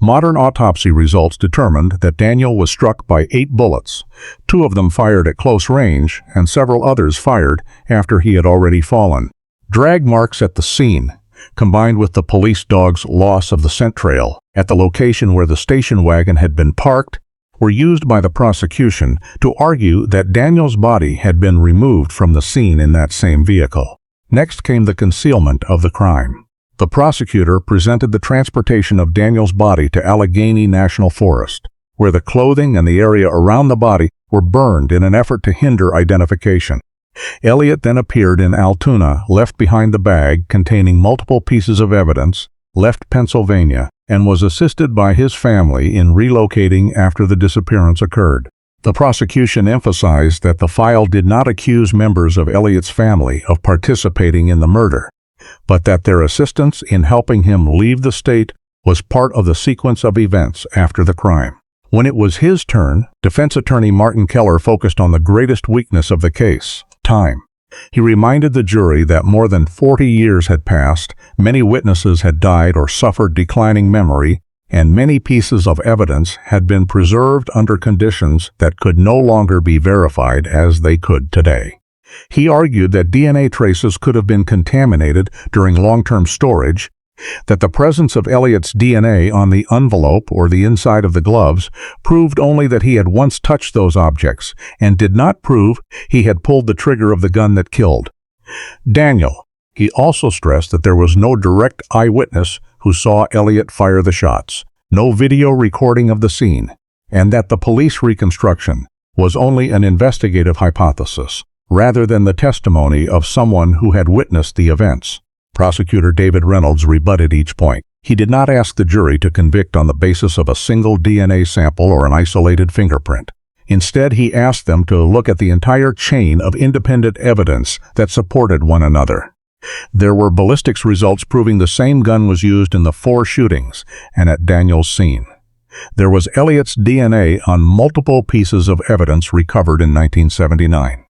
Modern autopsy results determined that Daniel was struck by 8 bullets, 2 of them fired at close range and several others fired after he had already fallen. Drag marks at the scene, combined with the police dog's loss of the scent trail at the location where the station wagon had been parked, were used by the prosecution to argue that Daniel's body had been removed from the scene in that same vehicle. Next came the concealment of the crime. The prosecutor presented the transportation of Daniel's body to Allegheny National Forest, where the clothing and the area around the body were burned in an effort to hinder identification. Elliott then appeared in Altoona, left behind the bag containing multiple pieces of evidence, left Pennsylvania, and was assisted by his family in relocating after the disappearance occurred. The prosecution emphasized that the file did not accuse members of Elliott's family of participating in the murder, but that their assistance in helping him leave the state was part of the sequence of events after the crime. When it was his turn, defense attorney Martin Keller focused on the greatest weakness of the case: time. He reminded the jury that more than 40 years had passed, many witnesses had died or suffered declining memory, and many pieces of evidence had been preserved under conditions that could no longer be verified as they could today. He argued that DNA traces could have been contaminated during long-term storage, that the presence of Elliott's DNA on the envelope or the inside of the gloves proved only that he had once touched those objects and did not prove he had pulled the trigger of the gun that killed Daniel. He also stressed that there was no direct eyewitness who saw Elliott fire the shots, no video recording of the scene, and that the police reconstruction was only an investigative hypothesis, rather than the testimony of someone who had witnessed the events. Prosecutor David Reynolds rebutted each point. He did not ask the jury to convict on the basis of a single DNA sample or an isolated fingerprint. Instead, he asked them to look at the entire chain of independent evidence that supported one another. There were ballistics results proving the same gun was used in the 4 shootings and at Daniel's scene. There was Elliott's DNA on multiple pieces of evidence recovered in 1979.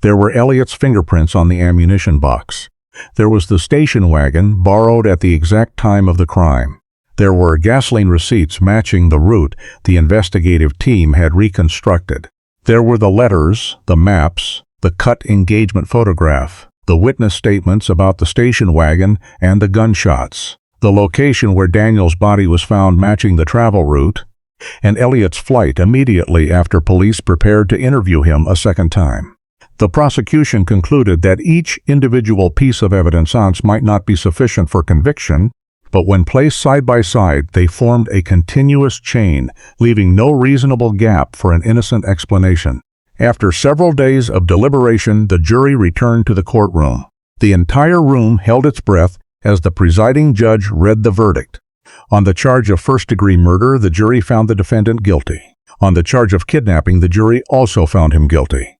There were Elliott's fingerprints on the ammunition box. There was the station wagon borrowed at the exact time of the crime. There were gasoline receipts matching the route the investigative team had reconstructed. There were the letters, the maps, the cut engagement photograph, the witness statements about the station wagon and the gunshots, the location where Daniel's body was found matching the travel route, and Elliott's flight immediately after police prepared to interview him a second time. The prosecution concluded that each individual piece of evidence might not be sufficient for conviction, but when placed side by side, they formed a continuous chain, leaving no reasonable gap for an innocent explanation. After several days of deliberation, the jury returned to the courtroom. The entire room held its breath as the presiding judge read the verdict. On the charge of first-degree murder, the jury found the defendant guilty. On the charge of kidnapping, the jury also found him guilty.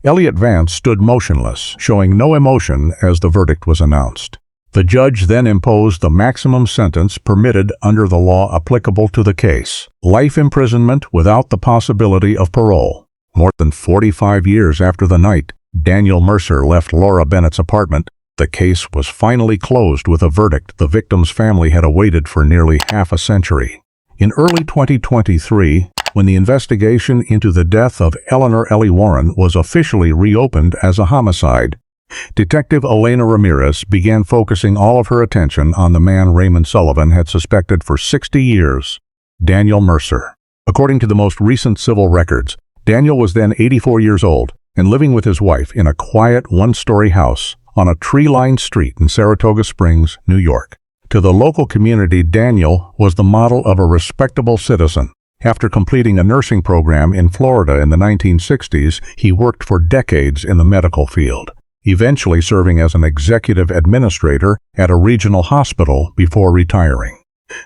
Elliott Vance stood motionless, showing no emotion as the verdict was announced. The judge then imposed the maximum sentence permitted under the law applicable to the case: life imprisonment without the possibility of parole. More than 45 years after the night Daniel Mercer left Laura Bennett's apartment, the case was finally closed with a verdict the victim's family had awaited for nearly half a century. In early 2023, when the investigation into the death of Eleanor Ellie Warren was officially reopened as a homicide, Detective Elena Ramirez began focusing all of her attention on the man Raymond Sullivan had suspected for 60 years, Daniel Mercer. According to the most recent civil records, Daniel was then 84 years old and living with his wife in a quiet one-story house on a tree-lined street in Saratoga Springs, New York. To the local community, Daniel was the model of a respectable citizen. After completing a nursing program in Florida in the 1960s, he worked for decades in the medical field, eventually serving as an executive administrator at a regional hospital before retiring.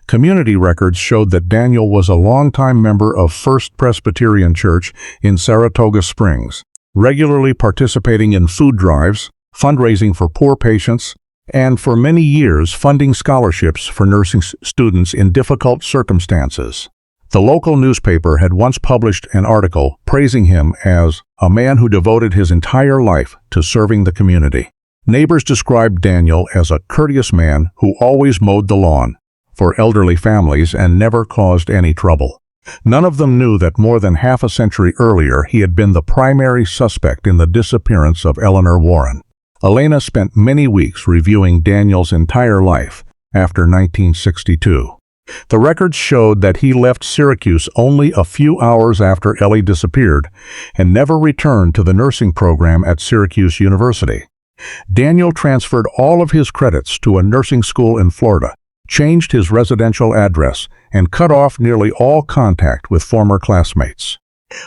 Community records showed that Daniel was a longtime member of First Presbyterian Church in Saratoga Springs, regularly participating in food drives, fundraising for poor patients, and for many years funding scholarships for nursing students in difficult circumstances. The local newspaper had once published an article praising him as a man who devoted his entire life to serving the community. Neighbors described Daniel as a courteous man who always mowed the lawn for elderly families and never caused any trouble. None of them knew that more than half a century earlier he had been the primary suspect in the disappearance of Eleanor Warren. Elena spent many weeks reviewing Daniel's entire life after 1962. The records showed that he left Syracuse only a few hours after Ellie disappeared and never returned to the nursing program at Syracuse University. Daniel transferred all of his credits to a nursing school in Florida, changed his residential address, and cut off nearly all contact with former classmates.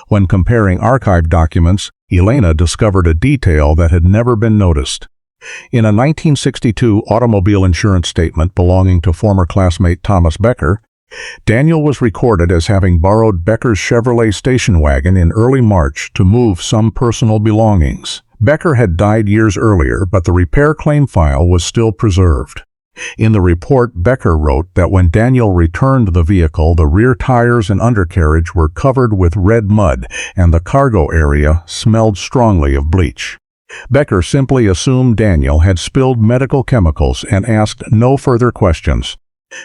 When comparing archived documents, Elena discovered a detail that had never been noticed. In a 1962 automobile insurance statement belonging to former classmate Thomas Becker, Daniel was recorded as having borrowed Becker's Chevrolet station wagon in early March to move some personal belongings. Becker had died years earlier, but the repair claim file was still preserved. In the report, Becker wrote that when Daniel returned the vehicle, the rear tires and undercarriage were covered with red mud, and the cargo area smelled strongly of bleach. Becker simply assumed Daniel had spilled medical chemicals and asked no further questions.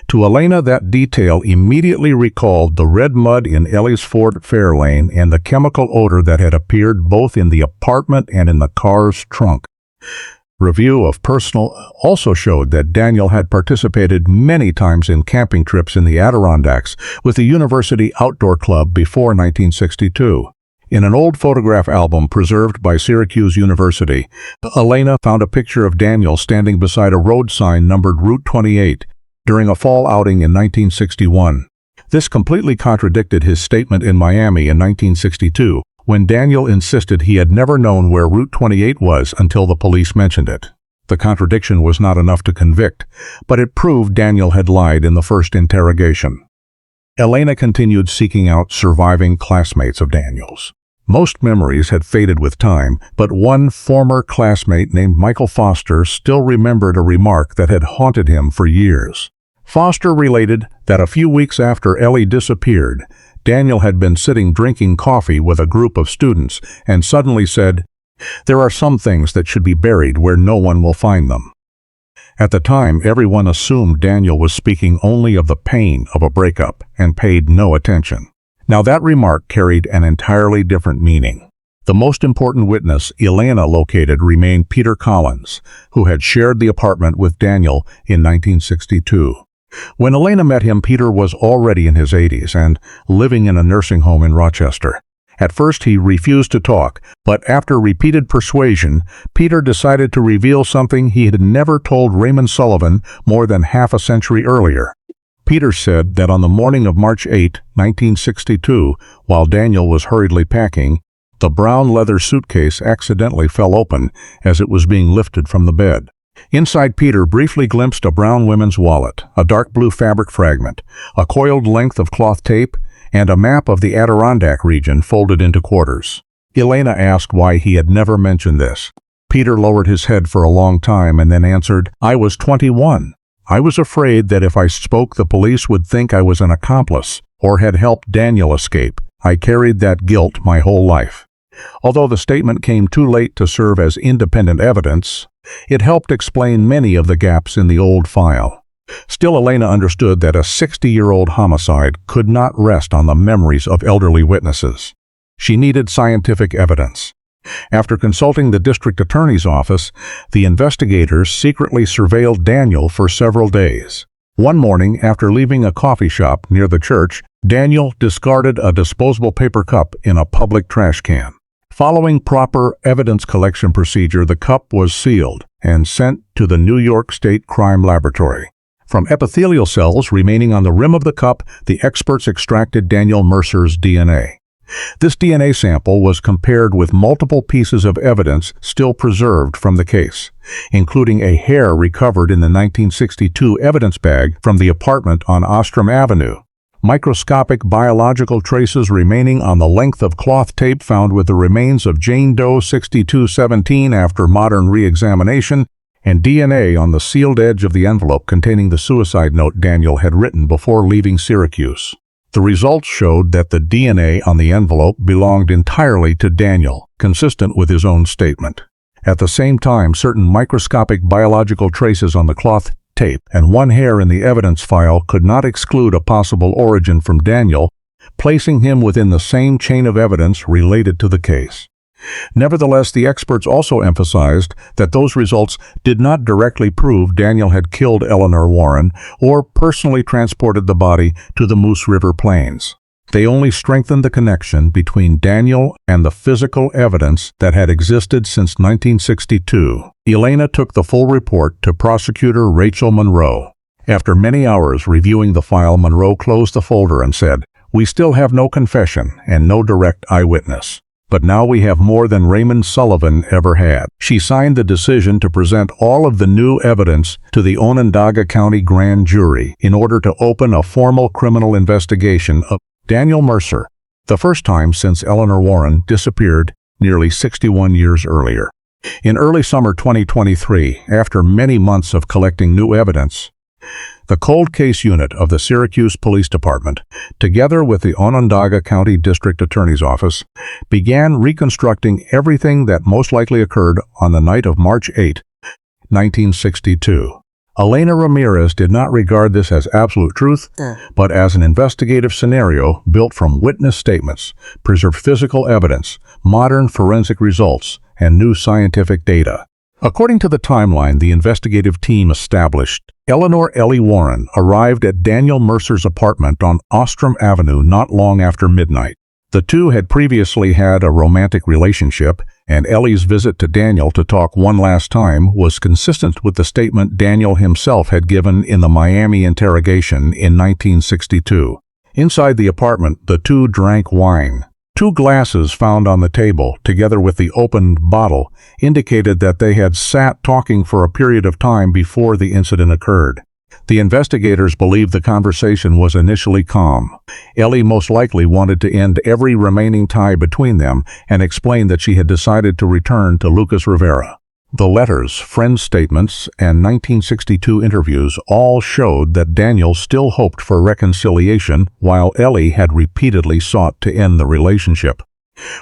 To Elena, that detail immediately recalled the red mud in Ellie's Ford Fairlane and the chemical odor that had appeared both in the apartment and in the car's trunk. Review of personal also showed that Daniel had participated many times in camping trips in the Adirondacks with the University Outdoor Club before 1962. In an old photograph album preserved by Syracuse University, Elena found a picture of Daniel standing beside a road sign numbered Route 28 during a fall outing in 1961. This completely contradicted his statement in Miami in 1962, when Daniel insisted he had never known where Route 28 was until the police mentioned it. The contradiction was not enough to convict, but it proved Daniel had lied in the first interrogation. Elena continued seeking out surviving classmates of Daniel's. Most memories had faded with time, but one former classmate named Michael Foster still remembered a remark that had haunted him for years. Foster related that a few weeks after Ellie disappeared, Daniel had been sitting drinking coffee with a group of students and suddenly said, "There are some things that should be buried where no one will find them." At the time, everyone assumed Daniel was speaking only of the pain of a breakup and paid no attention. Now that remark carried an entirely different meaning. The most important witness Elena located remained Peter Collins, who had shared the apartment with Daniel in 1962. When Elena met him, Peter was already in his 80s and living in a nursing home in Rochester. At first, he refused to talk, but after repeated persuasion, Peter decided to reveal something he had never told Raymond Sullivan more than half a century earlier. Peter said that on the morning of March 8, 1962, while Daniel was hurriedly packing, the brown leather suitcase accidentally fell open as it was being lifted from the bed. Inside, Peter briefly glimpsed a brown women's wallet, a dark blue fabric fragment, a coiled length of cloth tape, and a map of the Adirondack region folded into quarters. Elena asked why he had never mentioned this. Peter lowered his head for a long time and then answered, "I was 21. I was afraid that if I spoke, the police would think I was an accomplice or had helped Daniel escape. I carried that guilt my whole life." Although the statement came too late to serve as independent evidence, it helped explain many of the gaps in the old file. Still, Elena understood that a 60-year-old homicide could not rest on the memories of elderly witnesses. She needed scientific evidence. After consulting the district attorney's office, the investigators secretly surveilled Daniel for several days. One morning, after leaving a coffee shop near the church, Daniel discarded a disposable paper cup in a public trash can. Following proper evidence collection procedure, the cup was sealed and sent to the New York State Crime Laboratory. From epithelial cells remaining on the rim of the cup, the experts extracted Daniel Mercer's DNA. This DNA sample was compared with multiple pieces of evidence still preserved from the case, including a hair recovered in the 1962 evidence bag from the apartment on Ostrom Avenue, microscopic biological traces remaining on the length of cloth tape found with the remains of Jane Doe 6217 after modern re-examination, and DNA on the sealed edge of the envelope containing the suicide note Daniel had written before leaving Syracuse. The results showed that the DNA on the envelope belonged entirely to Daniel, consistent with his own statement. At the same time, certain microscopic biological traces on the cloth tape and one hair in the evidence file could not exclude a possible origin from Daniel, placing him within the same chain of evidence related to the case. Nevertheless, the experts also emphasized that those results did not directly prove Daniel had killed Eleanor Warren or personally transported the body to the Moose River Plains. They only strengthened the connection between Daniel and the physical evidence that had existed since 1962. Elena took the full report to prosecutor Rachel Monroe. After many hours reviewing the file, Monroe closed the folder and said, "We still have no confession and no direct eyewitness. But now we have more than Raymond Sullivan ever had." She signed the decision to present all of the new evidence to the Onondaga County Grand Jury in order to open a formal criminal investigation of Daniel Mercer, the first time since Eleanor Warren disappeared nearly 61 years earlier. In early summer 2023, after many months of collecting new evidence, the Cold Case Unit of the Syracuse Police Department, together with the Onondaga County District Attorney's Office, began reconstructing everything that most likely occurred on the night of March 8, 1962. Elena Ramirez did not regard this as absolute truth, but as an investigative scenario built from witness statements, preserved physical evidence, modern forensic results, and new scientific data. According to the timeline the investigative team established, Eleanor Ellie Warren arrived at Daniel Mercer's apartment on Ostrom Avenue not long after midnight. The two had previously had a romantic relationship, and Ellie's visit to Daniel to talk one last time was consistent with the statement Daniel himself had given in the Miami interrogation in 1962. Inside the apartment, the two drank wine. 2 glasses found on the table, together with the opened bottle, indicated that they had sat talking for a period of time before the incident occurred. The investigators believe the conversation was initially calm. Ellie most likely wanted to end every remaining tie between them and explained that she had decided to return to Lucas Rivera. The letters, friend statements, and 1962 interviews all showed that Daniel still hoped for reconciliation, while Ellie had repeatedly sought to end the relationship.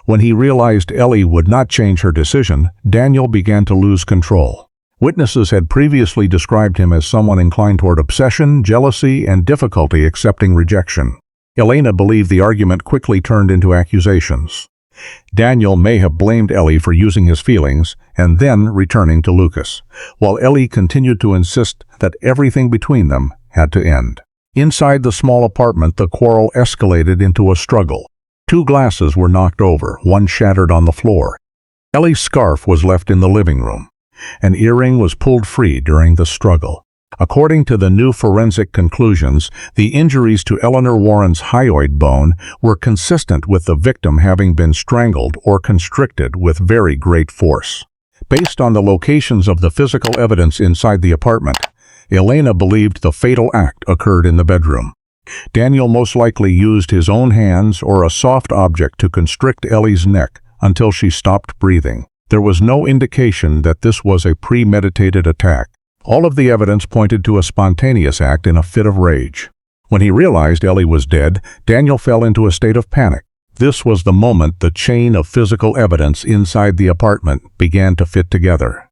When he realized Ellie would not change her decision, Daniel began to lose control. Witnesses had previously described him as someone inclined toward obsession, jealousy, and difficulty accepting rejection. Elena believed the argument quickly turned into accusations. Daniel may have blamed Ellie for using his feelings and then returning to Lucas, while Ellie continued to insist that everything between them had to end. Inside the small apartment, the quarrel escalated into a struggle. 2 glasses were knocked over, one shattered on the floor. Ellie's scarf was left in the living room. An earring was pulled free during the struggle. According to the new forensic conclusions, the injuries to Eleanor Warren's hyoid bone were consistent with the victim having been strangled or constricted with very great force. Based on the locations of the physical evidence inside the apartment, Elena believed the fatal act occurred in the bedroom. Daniel most likely used his own hands or a soft object to constrict Ellie's neck until she stopped breathing. There was no indication that this was a premeditated attack. All of the evidence pointed to a spontaneous act in a fit of rage. When he realized Ellie was dead, Daniel fell into a state of panic. This was the moment the chain of physical evidence inside the apartment began to fit together.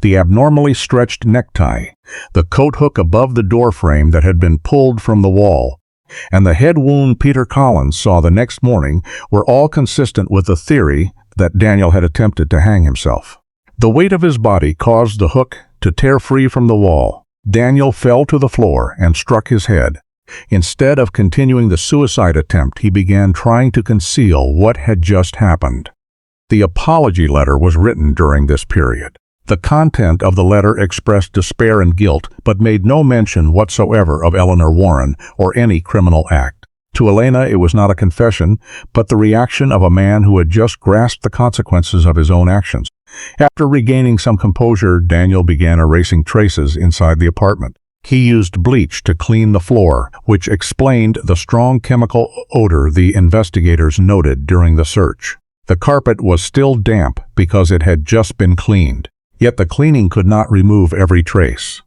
The abnormally stretched necktie, the coat hook above the door frame that had been pulled from the wall, and the head wound Peter Collins saw the next morning were all consistent with the theory that Daniel had attempted to hang himself. The weight of his body caused the hook to tear free from the wall. Daniel fell to the floor and struck his head. Instead of continuing the suicide attempt, he began trying to conceal what had just happened. The apology letter was written during this period. The content of the letter expressed despair and guilt, but made no mention whatsoever of Eleanor Warren or any criminal act. To Elena, it was not a confession, but the reaction of a man who had just grasped the consequences of his own actions. After regaining some composure, Daniel began erasing traces inside the apartment. He used bleach to clean the floor, which explained the strong chemical odor the investigators noted during the search. The carpet was still damp because it had just been cleaned, yet the cleaning could not remove every trace.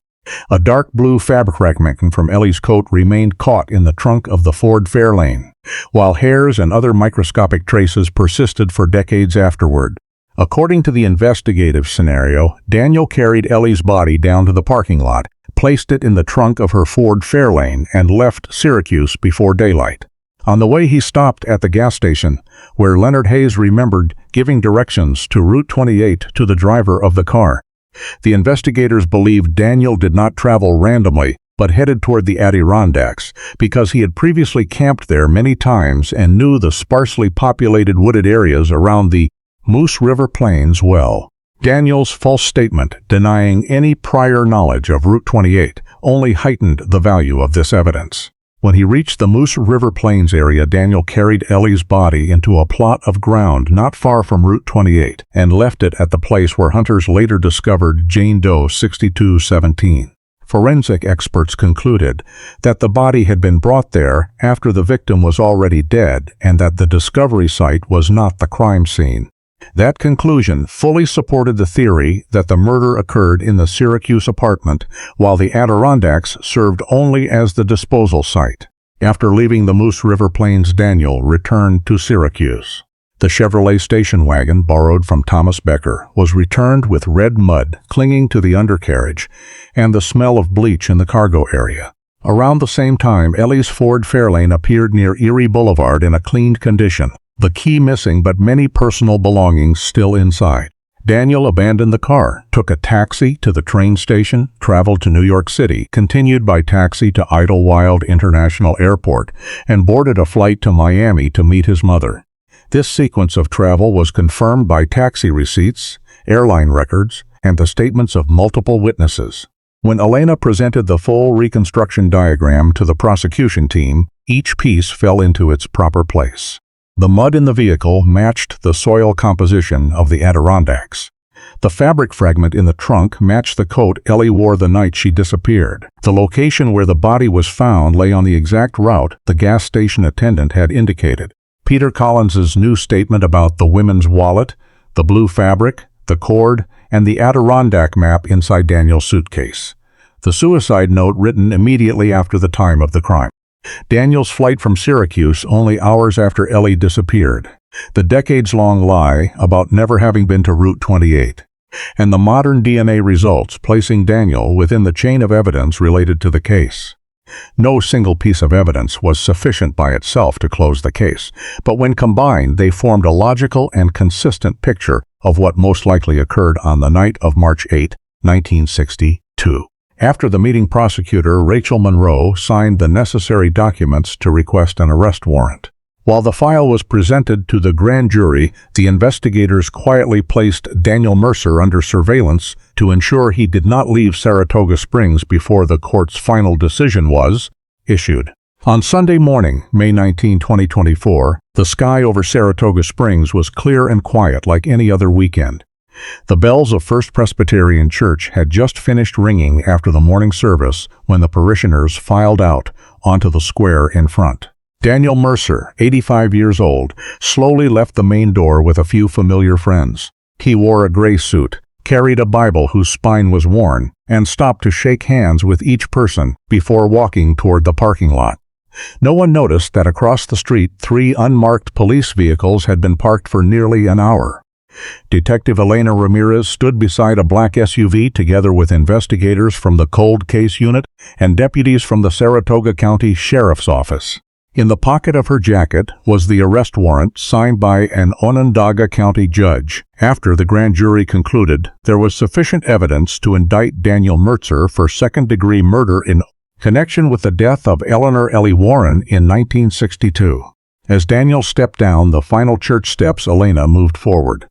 A dark blue fabric fragment from Ellie's coat remained caught in the trunk of the Ford Fairlane, while hairs and other microscopic traces persisted for decades afterward. According to the investigative scenario, Daniel carried Ellie's body down to the parking lot, placed it in the trunk of her Ford Fairlane, and left Syracuse before daylight. On the way, he stopped at the gas station, where Leonard Hayes remembered giving directions to Route 28 to the driver of the car. The investigators believed Daniel did not travel randomly, but headed toward the Adirondacks because he had previously camped there many times and knew the sparsely populated wooded areas around the Moose River Plains well. Daniel's false statement denying any prior knowledge of Route 28 only heightened the value of this evidence. When he reached the Moose River Plains area, Daniel carried Ellie's body into a plot of ground not far from Route 28 and left it at the place where hunters later discovered Jane Doe 6217. Forensic experts concluded that the body had been brought there after the victim was already dead and that the discovery site was not the crime scene. That conclusion fully supported the theory that the murder occurred in the Syracuse apartment, while the Adirondacks served only as the disposal site. After leaving the Moose River Plains, Daniel returned to Syracuse. The Chevrolet station wagon, borrowed from Thomas Becker, was returned with red mud clinging to the undercarriage and the smell of bleach in the cargo area. Around the same time, Ellie's Ford Fairlane appeared near Erie Boulevard in a cleaned condition, the key missing but many personal belongings still inside. Daniel abandoned the car, took a taxi to the train station, traveled to New York City, continued by taxi to Idlewild International Airport, and boarded a flight to Miami to meet his mother. This sequence of travel was confirmed by taxi receipts, airline records, and the statements of multiple witnesses. When Elena presented the full reconstruction diagram to the prosecution team, each piece fell into its proper place. The mud in the vehicle matched the soil composition of the Adirondacks. The fabric fragment in the trunk matched the coat Ellie wore the night she disappeared. The location where the body was found lay on the exact route the gas station attendant had indicated. Peter Collins's new statement about the women's wallet, the blue fabric, the cord, and the Adirondack map inside Daniel's suitcase. The suicide note written immediately after the time of the crime. Daniel's flight from Syracuse only hours after Ellie disappeared. The decades-long lie about never having been to Route 28. And the modern DNA results placing Daniel within the chain of evidence related to the case. No single piece of evidence was sufficient by itself to close the case, but when combined they formed a logical and consistent picture of what most likely occurred on the night of March 8, 1962. After the meeting, prosecutor Rachel Monroe signed the necessary documents to request an arrest warrant. While the file was presented to the grand jury, the investigators quietly placed Daniel Mercer under surveillance to ensure he did not leave Saratoga Springs before the court's final decision was issued. On Sunday morning, May 19, 2024, the sky over Saratoga Springs was clear and quiet like any other weekend. The bells of First Presbyterian Church had just finished ringing after the morning service when the parishioners filed out onto the square in front. Daniel Mercer, 85 years old, slowly left the main door with a few familiar friends. He wore a gray suit, carried a Bible whose spine was worn, and stopped to shake hands with each person before walking toward the parking lot. No one noticed that across the street 3 unmarked police vehicles had been parked for nearly an hour. Detective Elena Ramirez stood beside a black SUV together with investigators from the Cold Case Unit and deputies from the Saratoga County Sheriff's Office. In the pocket of her jacket was the arrest warrant signed by an Onondaga County judge. After the grand jury concluded there was sufficient evidence to indict Daniel Mercer for second-degree murder in connection with the death of Eleanor Ellie Warren in 1962. As Daniel stepped down the final church steps, Elena moved forward.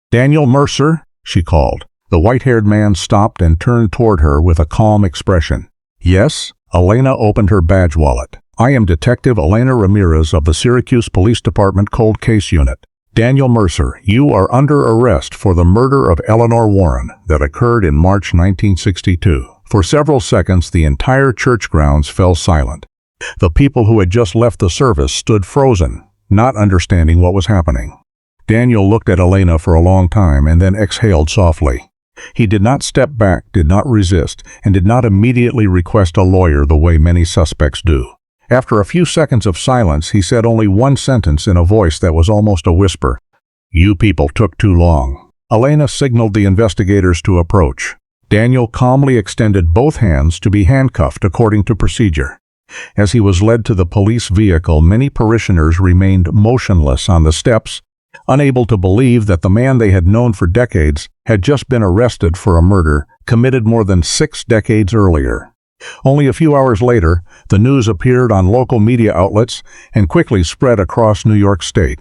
"Daniel Mercer," she called. The white-haired man stopped and turned toward her with a calm expression. "Yes?" Elena opened her badge wallet. "I am Detective Elena Ramirez of the Syracuse Police Department Cold Case Unit. Daniel Mercer, you are under arrest for the murder of Eleanor Warren that occurred in March 1962. For several seconds, the entire church grounds fell silent. The people who had just left the service stood frozen, not understanding what was happening. Daniel looked at Elena for a long time and then exhaled softly. He did not step back, did not resist, and did not immediately request a lawyer the way many suspects do. After a few seconds of silence, he said only one sentence in a voice that was almost a whisper. "You people took too long." Elena signaled the investigators to approach. Daniel calmly extended both hands to be handcuffed according to procedure. As he was led to the police vehicle, many parishioners remained motionless on the steps, unable to believe that the man they had known for decades had just been arrested for a murder committed more than 6 decades earlier. Only a few hours later, the news appeared on local media outlets and quickly spread across New York State.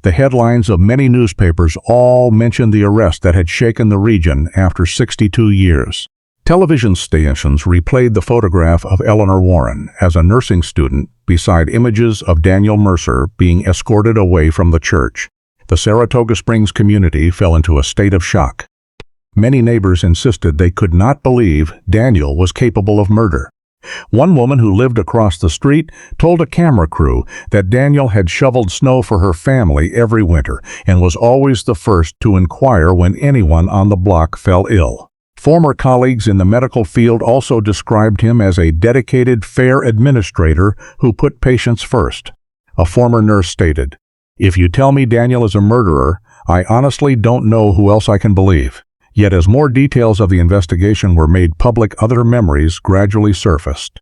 The headlines of many newspapers all mentioned the arrest that had shaken the region after 62 years. Television stations replayed the photograph of Eleanor Warren as a nursing student beside images of Daniel Mercer being escorted away from the church. The Saratoga Springs community fell into a state of shock. Many neighbors insisted they could not believe Daniel was capable of murder. One woman who lived across the street told a camera crew that Daniel had shoveled snow for her family every winter and was always the first to inquire when anyone on the block fell ill. Former colleagues in the medical field also described him as a dedicated, fair administrator who put patients first. A former nurse stated, "If you tell me Daniel is a murderer, I honestly don't know who else I can believe." Yet as more details of the investigation were made public, other memories gradually surfaced.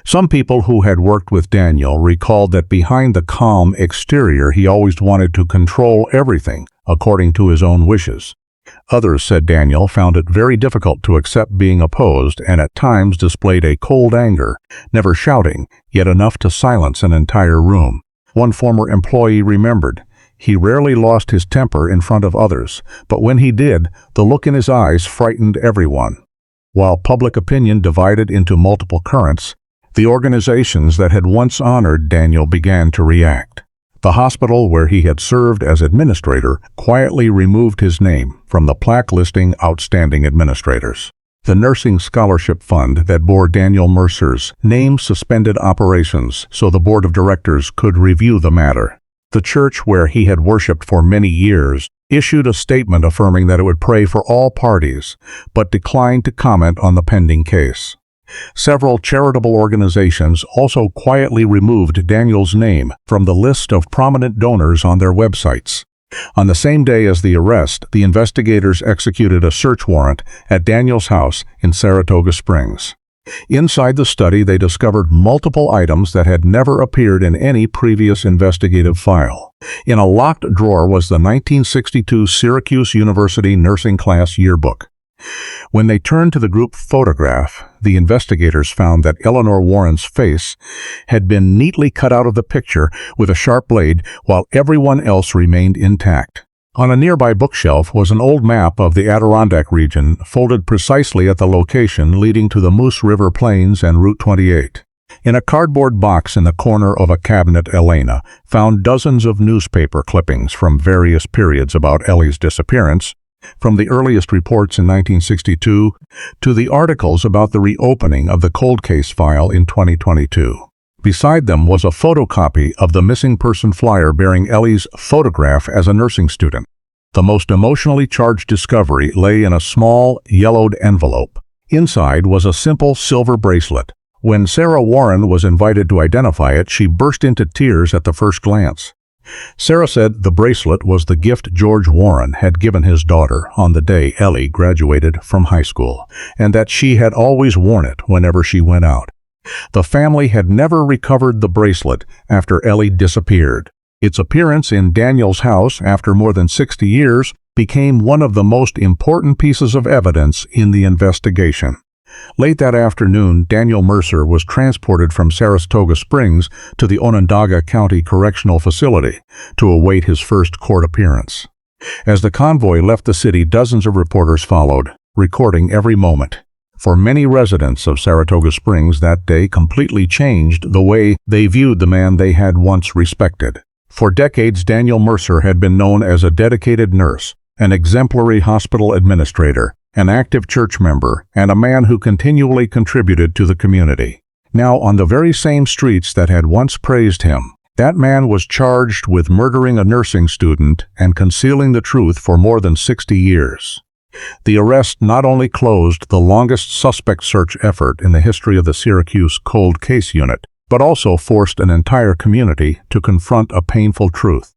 Some people who had worked with Daniel recalled that behind the calm exterior he always wanted to control everything according to his own wishes. Others said Daniel found it very difficult to accept being opposed and at times displayed a cold anger, never shouting, yet enough to silence an entire room. One former employee remembered, "He rarely lost his temper in front of others, but when he did, the look in his eyes frightened everyone." While public opinion divided into multiple currents, the organizations that had once honored Daniel began to react. The hospital where he had served as administrator quietly removed his name from the plaque listing outstanding administrators. The Nursing Scholarship Fund that bore Daniel Mercer's name suspended operations so the board of directors could review the matter. The church where he had worshipped for many years issued a statement affirming that it would pray for all parties, but declined to comment on the pending case. Several charitable organizations also quietly removed Daniel's name from the list of prominent donors on their websites. On the same day as the arrest, the investigators executed a search warrant at Daniel's house in Saratoga Springs. Inside the study, they discovered multiple items that had never appeared in any previous investigative file. In a locked drawer was the 1962 Syracuse University nursing class yearbook. When they turned to the group photograph, the investigators found that Eleanor Warren's face had been neatly cut out of the picture with a sharp blade, while everyone else remained intact. On a nearby bookshelf was an old map of the Adirondack region, folded precisely at the location leading to the Moose River Plains and Route 28. In a cardboard box in the corner of a cabinet, Elena found dozens of newspaper clippings from various periods about Ellie's disappearance, from the earliest reports in 1962 to the articles about the reopening of the cold case file in 2022. Beside them was a photocopy of the missing person flyer bearing Ellie's photograph as a nursing student. The most emotionally charged discovery lay in a small, yellowed envelope. Inside was a simple silver bracelet. When Sarah Warren was invited to identify it, she burst into tears at the first glance. Sarah said the bracelet was the gift George Warren had given his daughter on the day Ellie graduated from high school, and that she had always worn it whenever she went out. The family had never recovered the bracelet after Ellie disappeared. Its appearance in Daniel's house after more than 60 years became one of the most important pieces of evidence in the investigation. Late that afternoon, Daniel Mercer was transported from Saratoga Springs to the Onondaga County Correctional Facility to await his first court appearance. As the convoy left the city, dozens of reporters followed, recording every moment. For many residents of Saratoga Springs, that day completely changed the way they viewed the man they had once respected. For decades, Daniel Mercer had been known as a dedicated nurse, an exemplary hospital administrator, an active church member, and a man who continually contributed to the community. Now, on the very same streets that had once praised him, that man was charged with murdering a nursing student and concealing the truth for more than 60 years. The arrest not only closed the longest suspect search effort in the history of the Syracuse Cold Case Unit, but also forced an entire community to confront a painful truth.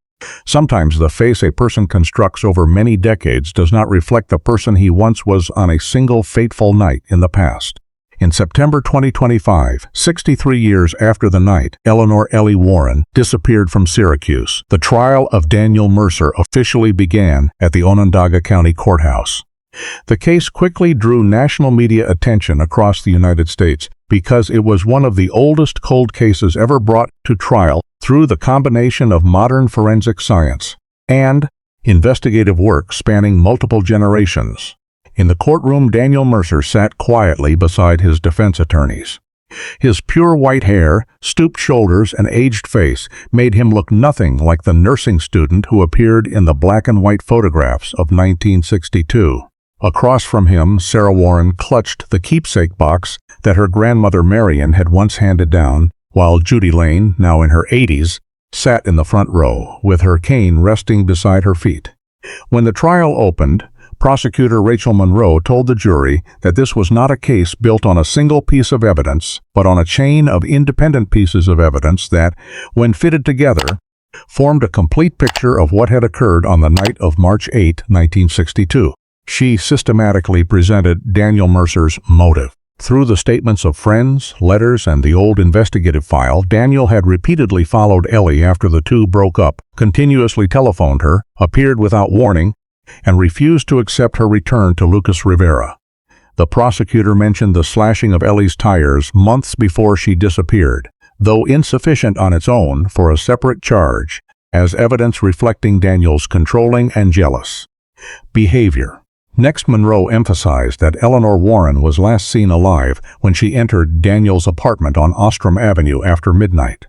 Sometimes the face a person constructs over many decades does not reflect the person he once was on a single fateful night in the past. In September 2025, 63 years after the night Eleanor Ellie Warren disappeared from Syracuse, the trial of Daniel Mercer officially began at the Onondaga County Courthouse. The case quickly drew national media attention across the United States, because it was one of the oldest cold cases ever brought to trial through the combination of modern forensic science and investigative work spanning multiple generations. In the courtroom, Daniel Mercer sat quietly beside his defense attorneys. His pure white hair, stooped shoulders, and aged face made him look nothing like the nursing student who appeared in the black and white photographs of 1962. Across from him, Sarah Warren clutched the keepsake box that her grandmother Marion had once handed down, while Judy Lane, now in her 80s, sat in the front row, with her cane resting beside her feet. When the trial opened, Prosecutor Rachel Monroe told the jury that this was not a case built on a single piece of evidence, but on a chain of independent pieces of evidence that, when fitted together, formed a complete picture of what had occurred on the night of March 8, 1962. She systematically presented Daniel Mercer's motive. Through the statements of friends, letters, and the old investigative file, Daniel had repeatedly followed Ellie after the two broke up, continuously telephoned her, appeared without warning, and refused to accept her return to Lucas Rivera. The prosecutor mentioned the slashing of Ellie's tires months before she disappeared, though insufficient on its own for a separate charge, as evidence reflecting Daniel's controlling and jealous behavior. Next, Monroe emphasized that Eleanor Warren was last seen alive when she entered Daniel's apartment on Ostrom Avenue after midnight.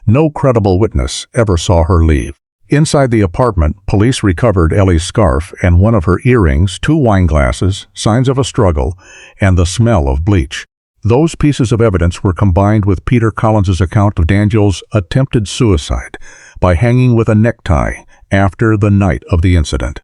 No credible witness ever saw her leave. Inside the apartment, police recovered Ellie's scarf and one of her earrings, 2 wine glasses, signs of a struggle, and the smell of bleach. Those pieces of evidence were combined with Peter Collins's account of Daniel's attempted suicide by hanging with a necktie after the night of the incident.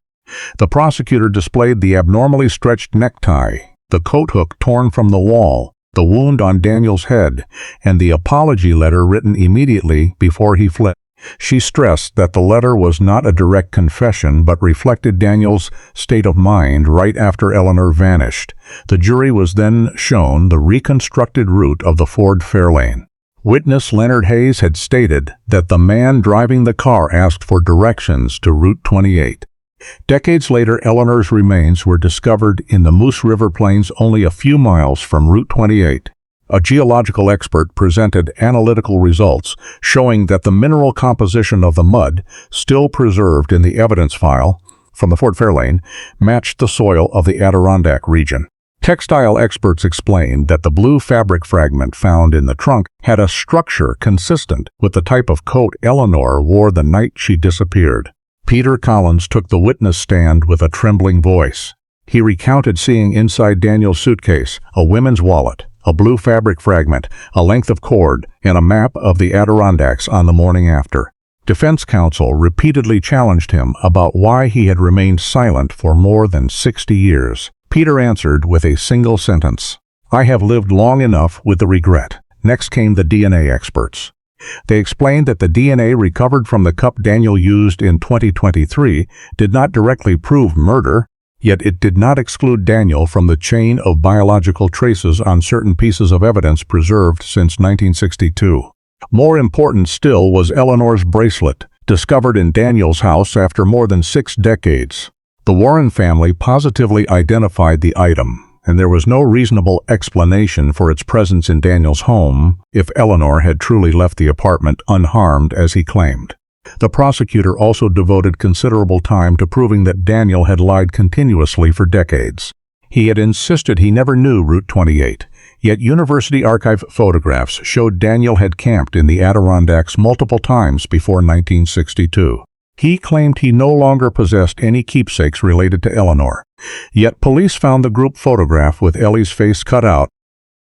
The prosecutor displayed the abnormally stretched necktie, the coat hook torn from the wall, the wound on Daniel's head, and the apology letter written immediately before he fled. She stressed that the letter was not a direct confession but reflected Daniel's state of mind right after Eleanor vanished. The jury was then shown the reconstructed route of the Ford Fairlane. Witness Leonard Hayes had stated that the man driving the car asked for directions to Route 28. Decades later, Eleanor's remains were discovered in the Moose River Plains only a few miles from Route 28. A geological expert presented analytical results showing that the mineral composition of the mud, still preserved in the evidence file from the Fort Fairlane, matched the soil of the Adirondack region. Textile experts explained that the blue fabric fragment found in the trunk had a structure consistent with the type of coat Eleanor wore the night she disappeared. Peter Collins took the witness stand with a trembling voice. He recounted seeing inside Daniel's suitcase a women's wallet, a blue fabric fragment, a length of cord, and a map of the Adirondacks on the morning after. Defense counsel repeatedly challenged him about why he had remained silent for more than 60 years. Peter answered with a single sentence, "I have lived long enough with the regret." Next came the DNA experts. They explained that the DNA recovered from the cup Daniel used in 2023 did not directly prove murder, yet it did not exclude Daniel from the chain of biological traces on certain pieces of evidence preserved since 1962. More important still was Eleanor's bracelet, discovered in Daniel's house after more than 6 decades. The Warren family positively identified the item, and there was no reasonable explanation for its presence in Daniel's home if Eleanor had truly left the apartment unharmed as he claimed. The prosecutor also devoted considerable time to proving that Daniel had lied continuously for decades. He had insisted he never knew Route 28, yet University Archive photographs showed Daniel had camped in the Adirondacks multiple times before 1962. He claimed he no longer possessed any keepsakes related to Eleanor, yet police found the group photograph with Ellie's face cut out,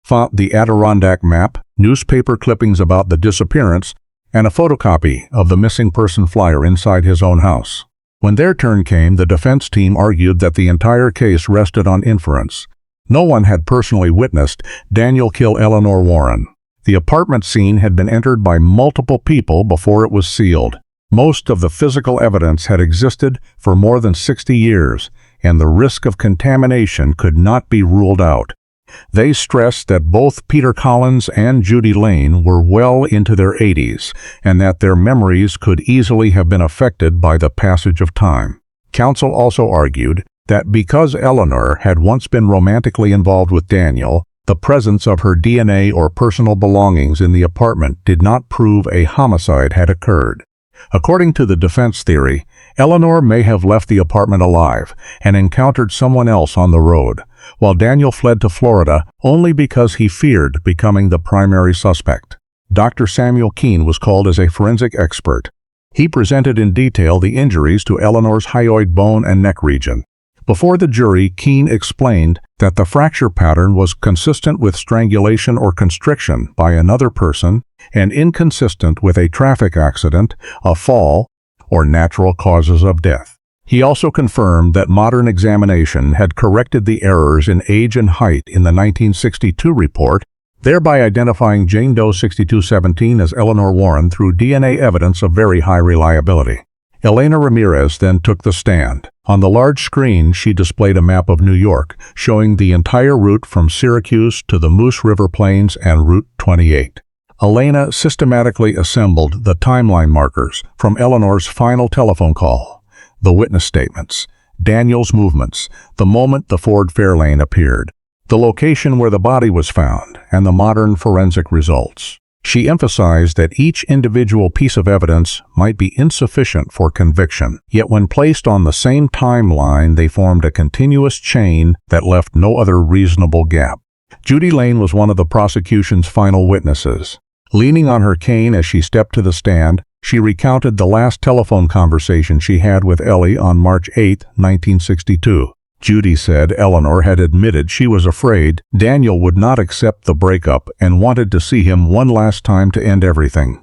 found the Adirondack map, newspaper clippings about the disappearance, and a photocopy of the missing person flyer inside his own house. When their turn came, the defense team argued that the entire case rested on inference. No one had personally witnessed Daniel kill Eleanor Warren. The apartment scene had been entered by multiple people before it was sealed. Most of the physical evidence had existed for more than 60 years, and the risk of contamination could not be ruled out. They stressed that both Peter Collins and Judy Lane were well into their 80s, and that their memories could easily have been affected by the passage of time. Counsel also argued that because Eleanor had once been romantically involved with Daniel, The presence of her DNA or personal belongings in the apartment did not prove a homicide had occurred. According to the defense theory, Eleanor may have left the apartment alive and encountered someone else on the road, while Daniel fled to Florida only because he feared becoming the primary suspect. Dr. Samuel Keene was called as a forensic expert. He presented in detail the injuries to Eleanor's hyoid bone and neck region. Before the jury, Keene explained that the fracture pattern was consistent with strangulation or constriction by another person and inconsistent with a traffic accident, a fall, or natural causes of death. He also confirmed that modern examination had corrected the errors in age and height in the 1962 report, thereby identifying Jane Doe 6217 as Eleanor Warren through DNA evidence of very high reliability. Elena Ramirez then took the stand. On the large screen, she displayed a map of New York, showing the entire route from Syracuse to the Moose River Plains and Route 28. Elena systematically assembled the timeline markers from Eleanor's final telephone call, the witness statements, Daniel's movements, the moment the Ford Fairlane appeared, the location where the body was found, and the modern forensic results. She emphasized that each individual piece of evidence might be insufficient for conviction, yet when placed on the same timeline, they formed a continuous chain that left no other reasonable gap. Judy Lane was one of the prosecution's final witnesses. Leaning on her cane as she stepped to the stand, she recounted the last telephone conversation she had with Ellie on March 8, 1962. Judy said Eleanor had admitted she was afraid Daniel would not accept the breakup and wanted to see him one last time to end everything.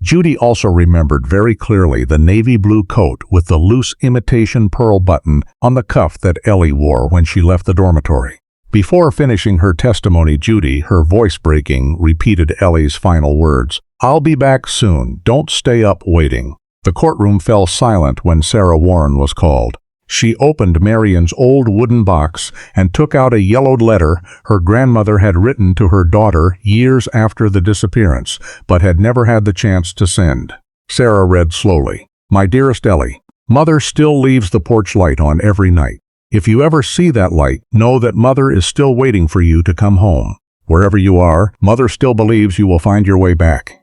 Judy also remembered very clearly the navy blue coat with the loose imitation pearl button on the cuff that Ellie wore when she left the dormitory. Before finishing her testimony, Judy, her voice breaking, repeated Ellie's final words, "I'll be back soon. Don't stay up waiting." The courtroom fell silent when Sarah Warren was called. She opened Marion's old wooden box and took out a yellowed letter her grandmother had written to her daughter years after the disappearance, but had never had the chance to send. Sarah read slowly, "My dearest Ellie, Mother still leaves the porch light on every night. If you ever see that light, know that Mother is still waiting for you to come home. Wherever you are, Mother still believes you will find your way back."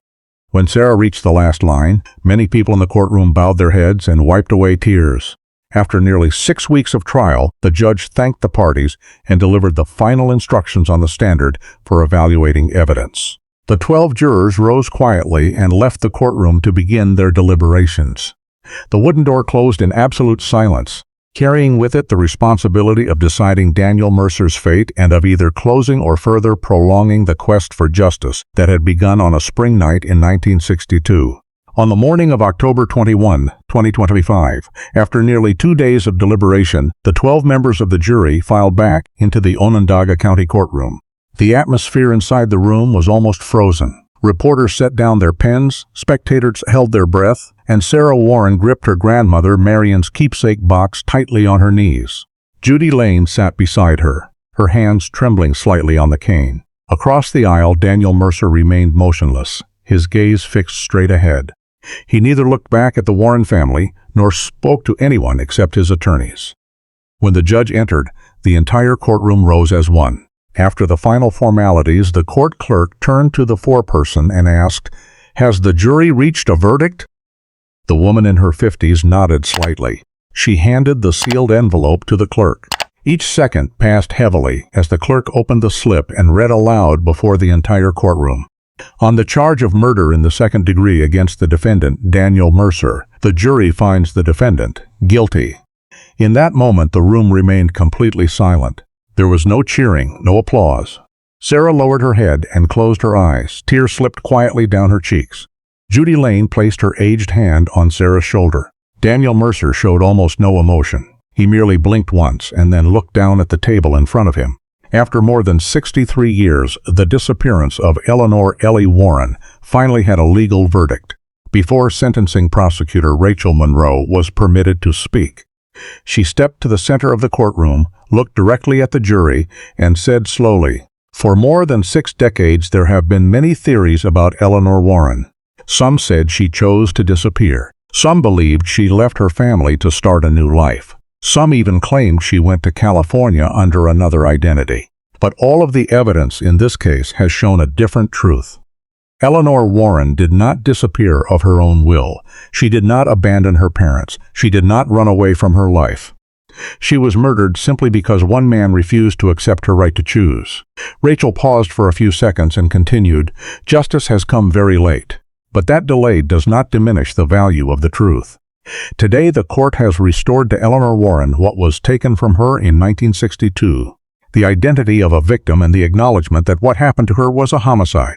When Sarah reached the last line, many people in the courtroom bowed their heads and wiped away tears. After nearly 6 weeks of trial, the judge thanked the parties and delivered the final instructions on the standard for evaluating evidence. The 12 jurors rose quietly and left the courtroom to begin their deliberations. The wooden door closed in absolute silence, carrying with it the responsibility of deciding Daniel Mercer's fate and of either closing or further prolonging the quest for justice that had begun on a spring night in 1962. On the morning of October 21, 2025, after nearly 2 days of deliberation, the 12 members of the jury filed back into the Onondaga County courtroom. The atmosphere inside the room was almost frozen. Reporters set down their pens, spectators held their breath, and Sarah Warren gripped her grandmother Marion's keepsake box tightly on her knees. Judy Lane sat beside her, her hands trembling slightly on the cane. Across the aisle, Daniel Mercer remained motionless, his gaze fixed straight ahead. He neither looked back at the Warren family nor spoke to anyone except his attorneys. When the judge entered, the entire courtroom rose as one. After the final formalities, the court clerk turned to the foreperson and asked, "Has the jury reached a verdict?" The woman in her 50s nodded slightly. She handed the sealed envelope to the clerk. Each second passed heavily as the clerk opened the slip and read aloud before the entire courtroom. On the charge of murder in the second degree against the defendant, Daniel Mercer, the jury finds the defendant guilty. In that moment, the room remained completely silent. There was no cheering, no applause. Sarah lowered her head and closed her eyes. Tears slipped quietly down her cheeks. Judy Lane placed her aged hand on Sarah's shoulder. Daniel Mercer showed almost no emotion. He merely blinked once and then looked down at the table in front of him. After more than 63 years, the disappearance of Eleanor Ellie Warren finally had a legal verdict. Before sentencing prosecutor Rachel Monroe was permitted to speak, she stepped to the center of the courtroom, looked directly at the jury, and said slowly, "For more than 6 decades, there have been many theories about Eleanor Warren. Some said she chose to disappear. Some believed she left her family to start a new life. Some even claimed she went to California under another identity. But all of the evidence in this case has shown a different truth. Eleanor Warren did not disappear of her own will. She did not abandon her parents. She did not run away from her life. She was murdered simply because one man refused to accept her right to choose. Rachel paused for a few seconds and continued, "Justice has come very late. But that delay does not diminish the value of the truth. Today the court has restored to Eleanor Warren what was taken from her in 1962, the identity of a victim and the acknowledgement that what happened to her was a homicide."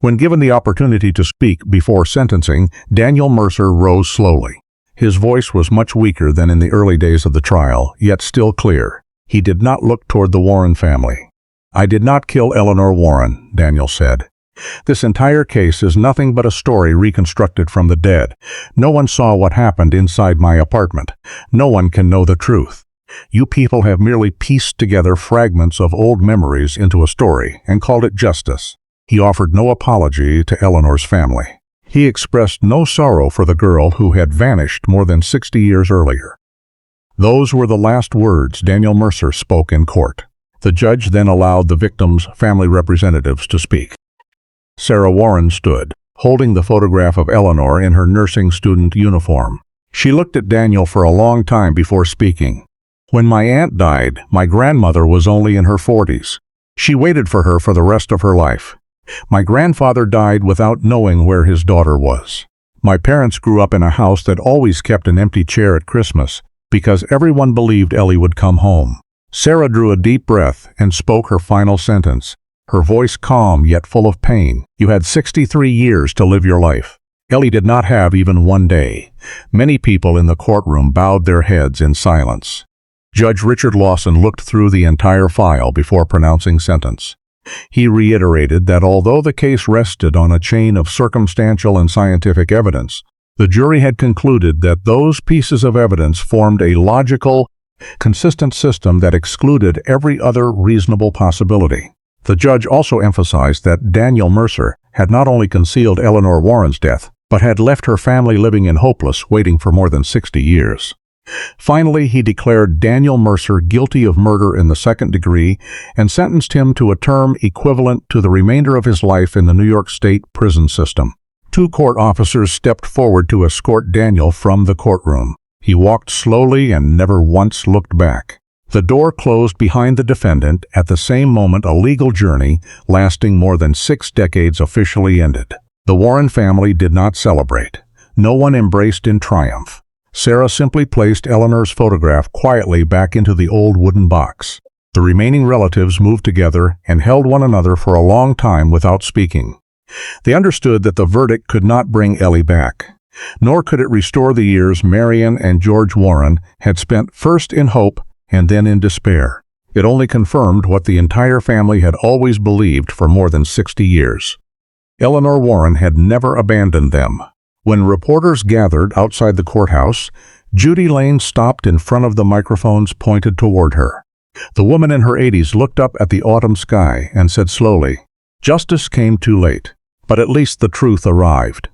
When given the opportunity to speak before sentencing, Daniel Mercer rose slowly. His voice was much weaker than in the early days of the trial, yet still clear. He did not look toward the Warren family. "I did not kill Eleanor Warren," Daniel said. "This entire case is nothing but a story reconstructed from the dead. No one saw what happened inside my apartment. No one can know the truth. You people have merely pieced together fragments of old memories into a story and called it justice." He offered no apology to Eleanor's family. He expressed no sorrow for the girl who had vanished more than 60 years earlier. Those were the last words Daniel Mercer spoke in court. The judge then allowed the victim's family representatives to speak. Sarah Warren stood, holding the photograph of Eleanor in her nursing student uniform. She looked at Daniel for a long time before speaking. "When my aunt died, my grandmother was only in her 40s. She waited for her for the rest of her life. My grandfather died without knowing where his daughter was. My parents grew up in a house that always kept an empty chair at Christmas because everyone believed Ellie would come home." Sarah drew a deep breath and spoke her final sentence, her voice calm yet full of pain. "You had 63 years to live your life. Ellie did not have even one day." Many people in the courtroom bowed their heads in silence. Judge Richard Lawson looked through the entire file before pronouncing sentence. He reiterated that although the case rested on a chain of circumstantial and scientific evidence, the jury had concluded that those pieces of evidence formed a logical, consistent system that excluded every other reasonable possibility. The judge also emphasized that Daniel Mercer had not only concealed Eleanor Warren's death, but had left her family living in hopeless waiting for more than 60 years. Finally, he declared Daniel Mercer guilty of murder in the second degree and sentenced him to a term equivalent to the remainder of his life in the New York State prison system. 2 court officers stepped forward to escort Daniel from the courtroom. He walked slowly and never once looked back. The door closed behind the defendant at the same moment a legal journey lasting more than 6 decades officially ended. The Warren family did not celebrate. No one embraced in triumph. Sarah simply placed Eleanor's photograph quietly back into the old wooden box. The remaining relatives moved together and held one another for a long time without speaking. They understood that the verdict could not bring Ellie back, nor could it restore the years Marion and George Warren had spent first in hope and then in despair. It only confirmed what the entire family had always believed for more than 60 years. Eleanor Warren had never abandoned them. When reporters gathered outside the courthouse, Judy Lane stopped in front of the microphones pointed toward her. The woman in her 80s looked up at the autumn sky and said slowly, "Justice came too late, but at least the truth arrived."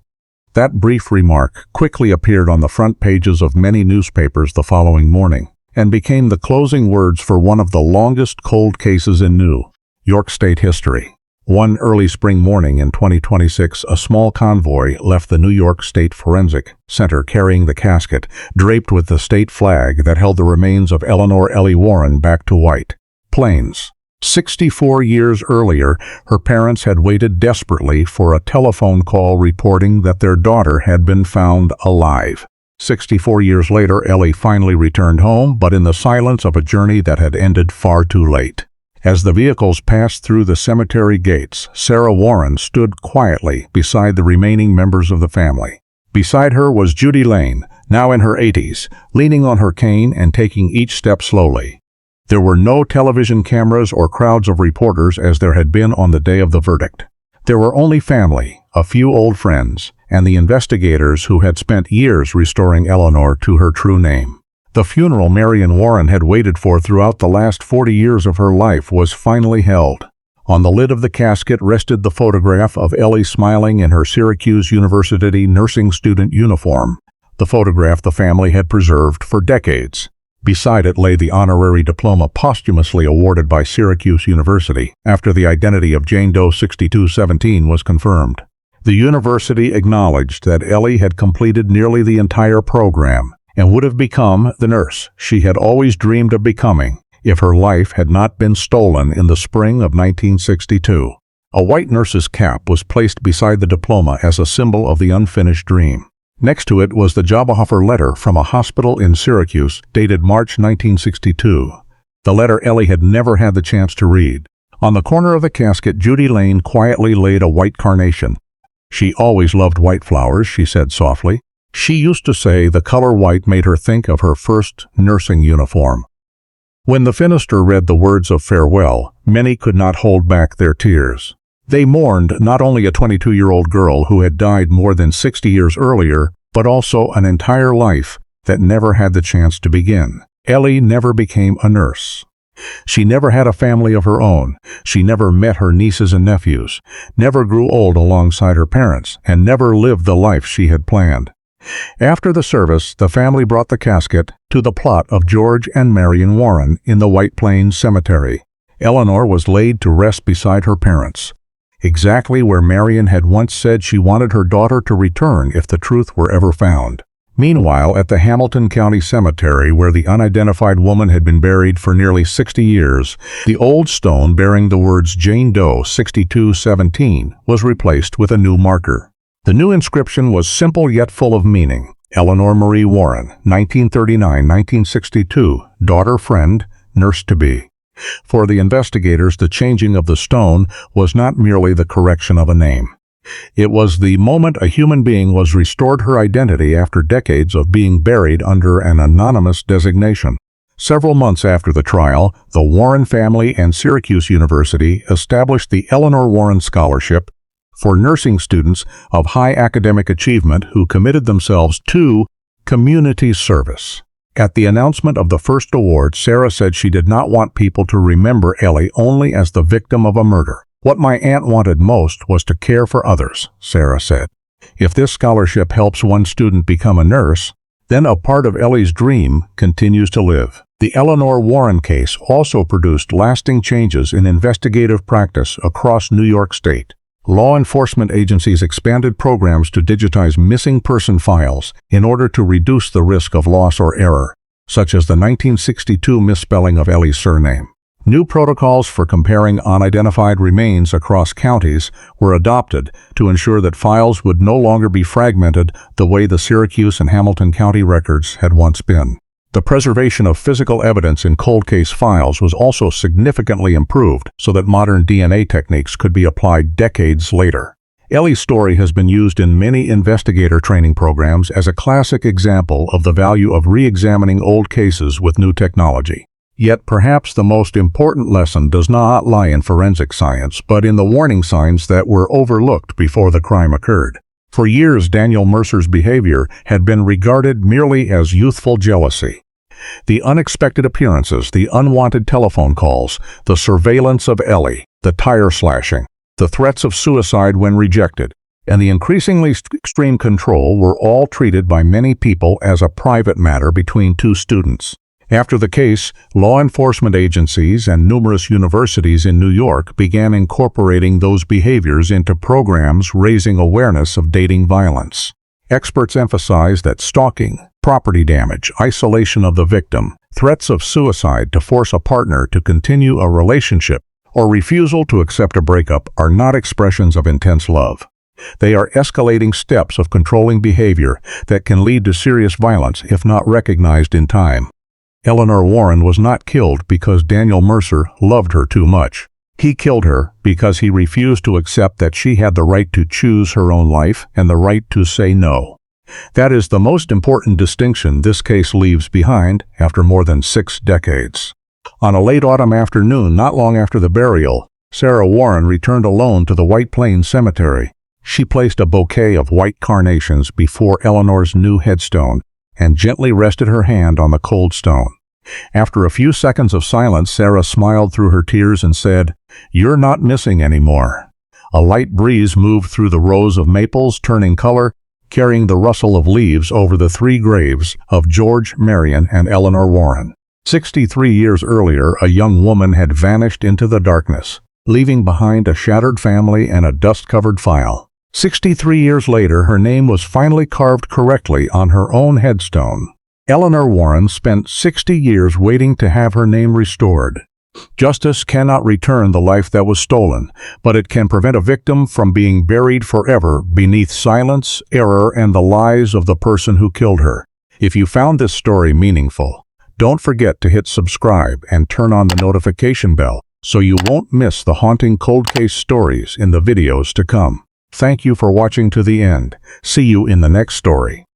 That brief remark quickly appeared on the front pages of many newspapers the following morning and became the closing words for one of the longest cold cases in New York State history. One early spring morning in 2026, a small convoy left the New York State Forensic Center carrying the casket, draped with the state flag that held the remains of Eleanor Ellie Warren back to White Plains. 64 years earlier, her parents had waited desperately for a telephone call reporting that their daughter had been found alive. 64 years later, Ellie finally returned home, but in the silence of a journey that had ended far too late. As the vehicles passed through the cemetery gates, Sarah Warren stood quietly beside the remaining members of the family. Beside her was Judy Lane, now in her 80s, leaning on her cane and taking each step slowly. There were no television cameras or crowds of reporters as there had been on the day of the verdict. There were only family, a few old friends, and the investigators who had spent years restoring Eleanor to her true name. The funeral Marion Warren had waited for throughout the last 40 years of her life was finally held. On the lid of the casket rested the photograph of Ellie smiling in her Syracuse University nursing student uniform, the photograph the family had preserved for decades. Beside it lay the honorary diploma posthumously awarded by Syracuse University after the identity of Jane Doe 6217 was confirmed. The university acknowledged that Ellie had completed nearly the entire program and would have become the nurse she had always dreamed of becoming if her life had not been stolen in the spring of 1962. A white nurse's cap was placed beside the diploma as a symbol of the unfinished dream. Next to it was the job offer letter from a hospital in Syracuse dated March 1962. The letter Ellie had never had the chance to read. On the corner of the casket, Judy Lane quietly laid a white carnation. "She always loved white flowers," she said softly. She used to say the color white made her think of her first nursing uniform. When the minister read the words of farewell, many could not hold back their tears. They mourned not only a 22-year-old girl who had died more than 60 years earlier, but also an entire life that never had the chance to begin. Ellie never became a nurse. She never had a family of her own. She never met her nieces and nephews, never grew old alongside her parents, and never lived the life she had planned. After the service, the family brought the casket to the plot of George and Marion Warren in the White Plains Cemetery. Eleanor was laid to rest beside her parents, exactly where Marion had once said she wanted her daughter to return if the truth were ever found. Meanwhile, at the Hamilton County Cemetery, where the unidentified woman had been buried for nearly 60 years, the old stone bearing the words Jane Doe 6217 was replaced with a new marker. The new inscription was simple yet full of meaning. Eleanor Marie Warren, 1939-1962, daughter, friend, nurse-to-be. For the investigators, the changing of the stone was not merely the correction of a name. It was the moment a human being was restored her identity after decades of being buried under an anonymous designation. Several months after the trial, the Warren family and Syracuse University established the Eleanor Warren Scholarship for nursing students of high academic achievement who committed themselves to community service. At the announcement of the first award, Sarah said she did not want people to remember Ellie only as the victim of a murder. "What my aunt wanted most was to care for others," Sarah said. If this scholarship helps one student become a nurse, then a part of Ellie's dream continues to live. The Eleanor Warren case also produced lasting changes in investigative practice across New York State. Law enforcement agencies expanded programs to digitize missing person files in order to reduce the risk of loss or error, such as the 1962 misspelling of Ellie's surname. New protocols for comparing unidentified remains across counties were adopted to ensure that files would no longer be fragmented the way the Syracuse and Hamilton County records had once been. The preservation of physical evidence in cold case files was also significantly improved so that modern DNA techniques could be applied decades later. Ellie's story has been used in many investigator training programs as a classic example of the value of re-examining old cases with new technology. Yet perhaps the most important lesson does not lie in forensic science, but in the warning signs that were overlooked before the crime occurred. For years, Daniel Mercer's behavior had been regarded merely as youthful jealousy. The unexpected appearances, the unwanted telephone calls, the surveillance of Ellie, the tire slashing, the threats of suicide when rejected, and the increasingly extreme control were all treated by many people as a private matter between two students. After the case, law enforcement agencies and numerous universities in New York began incorporating those behaviors into programs raising awareness of dating violence. Experts emphasize that stalking, property damage, isolation of the victim, threats of suicide to force a partner to continue a relationship, or refusal to accept a breakup are not expressions of intense love. They are escalating steps of controlling behavior that can lead to serious violence if not recognized in time. Eleanor Warren was not killed because Daniel Mercer loved her too much. He killed her because he refused to accept that she had the right to choose her own life and the right to say no. That is the most important distinction this case leaves behind after more than 6 decades. On a late autumn afternoon, not long after the burial, Sarah Warren returned alone to the White Plains Cemetery. She placed a bouquet of white carnations before Eleanor's new headstone and gently rested her hand on the cold stone. After a few seconds of silence, Sarah smiled through her tears and said, "You're not missing anymore." A light breeze moved through the rows of maples, turning color carrying the rustle of leaves over the three graves of George, Marion, and Eleanor Warren. 63 years earlier, a young woman had vanished into the darkness, leaving behind a shattered family and a dust-covered file. 63 years later, her name was finally carved correctly on her own headstone. Eleanor Warren spent 60 years waiting to have her name restored. Justice cannot return the life that was stolen, but it can prevent a victim from being buried forever beneath silence, error, and the lies of the person who killed her. If you found this story meaningful, don't forget to hit subscribe and turn on the notification bell so you won't miss the haunting cold case stories in the videos to come. Thank you for watching to the end. See you in the next story.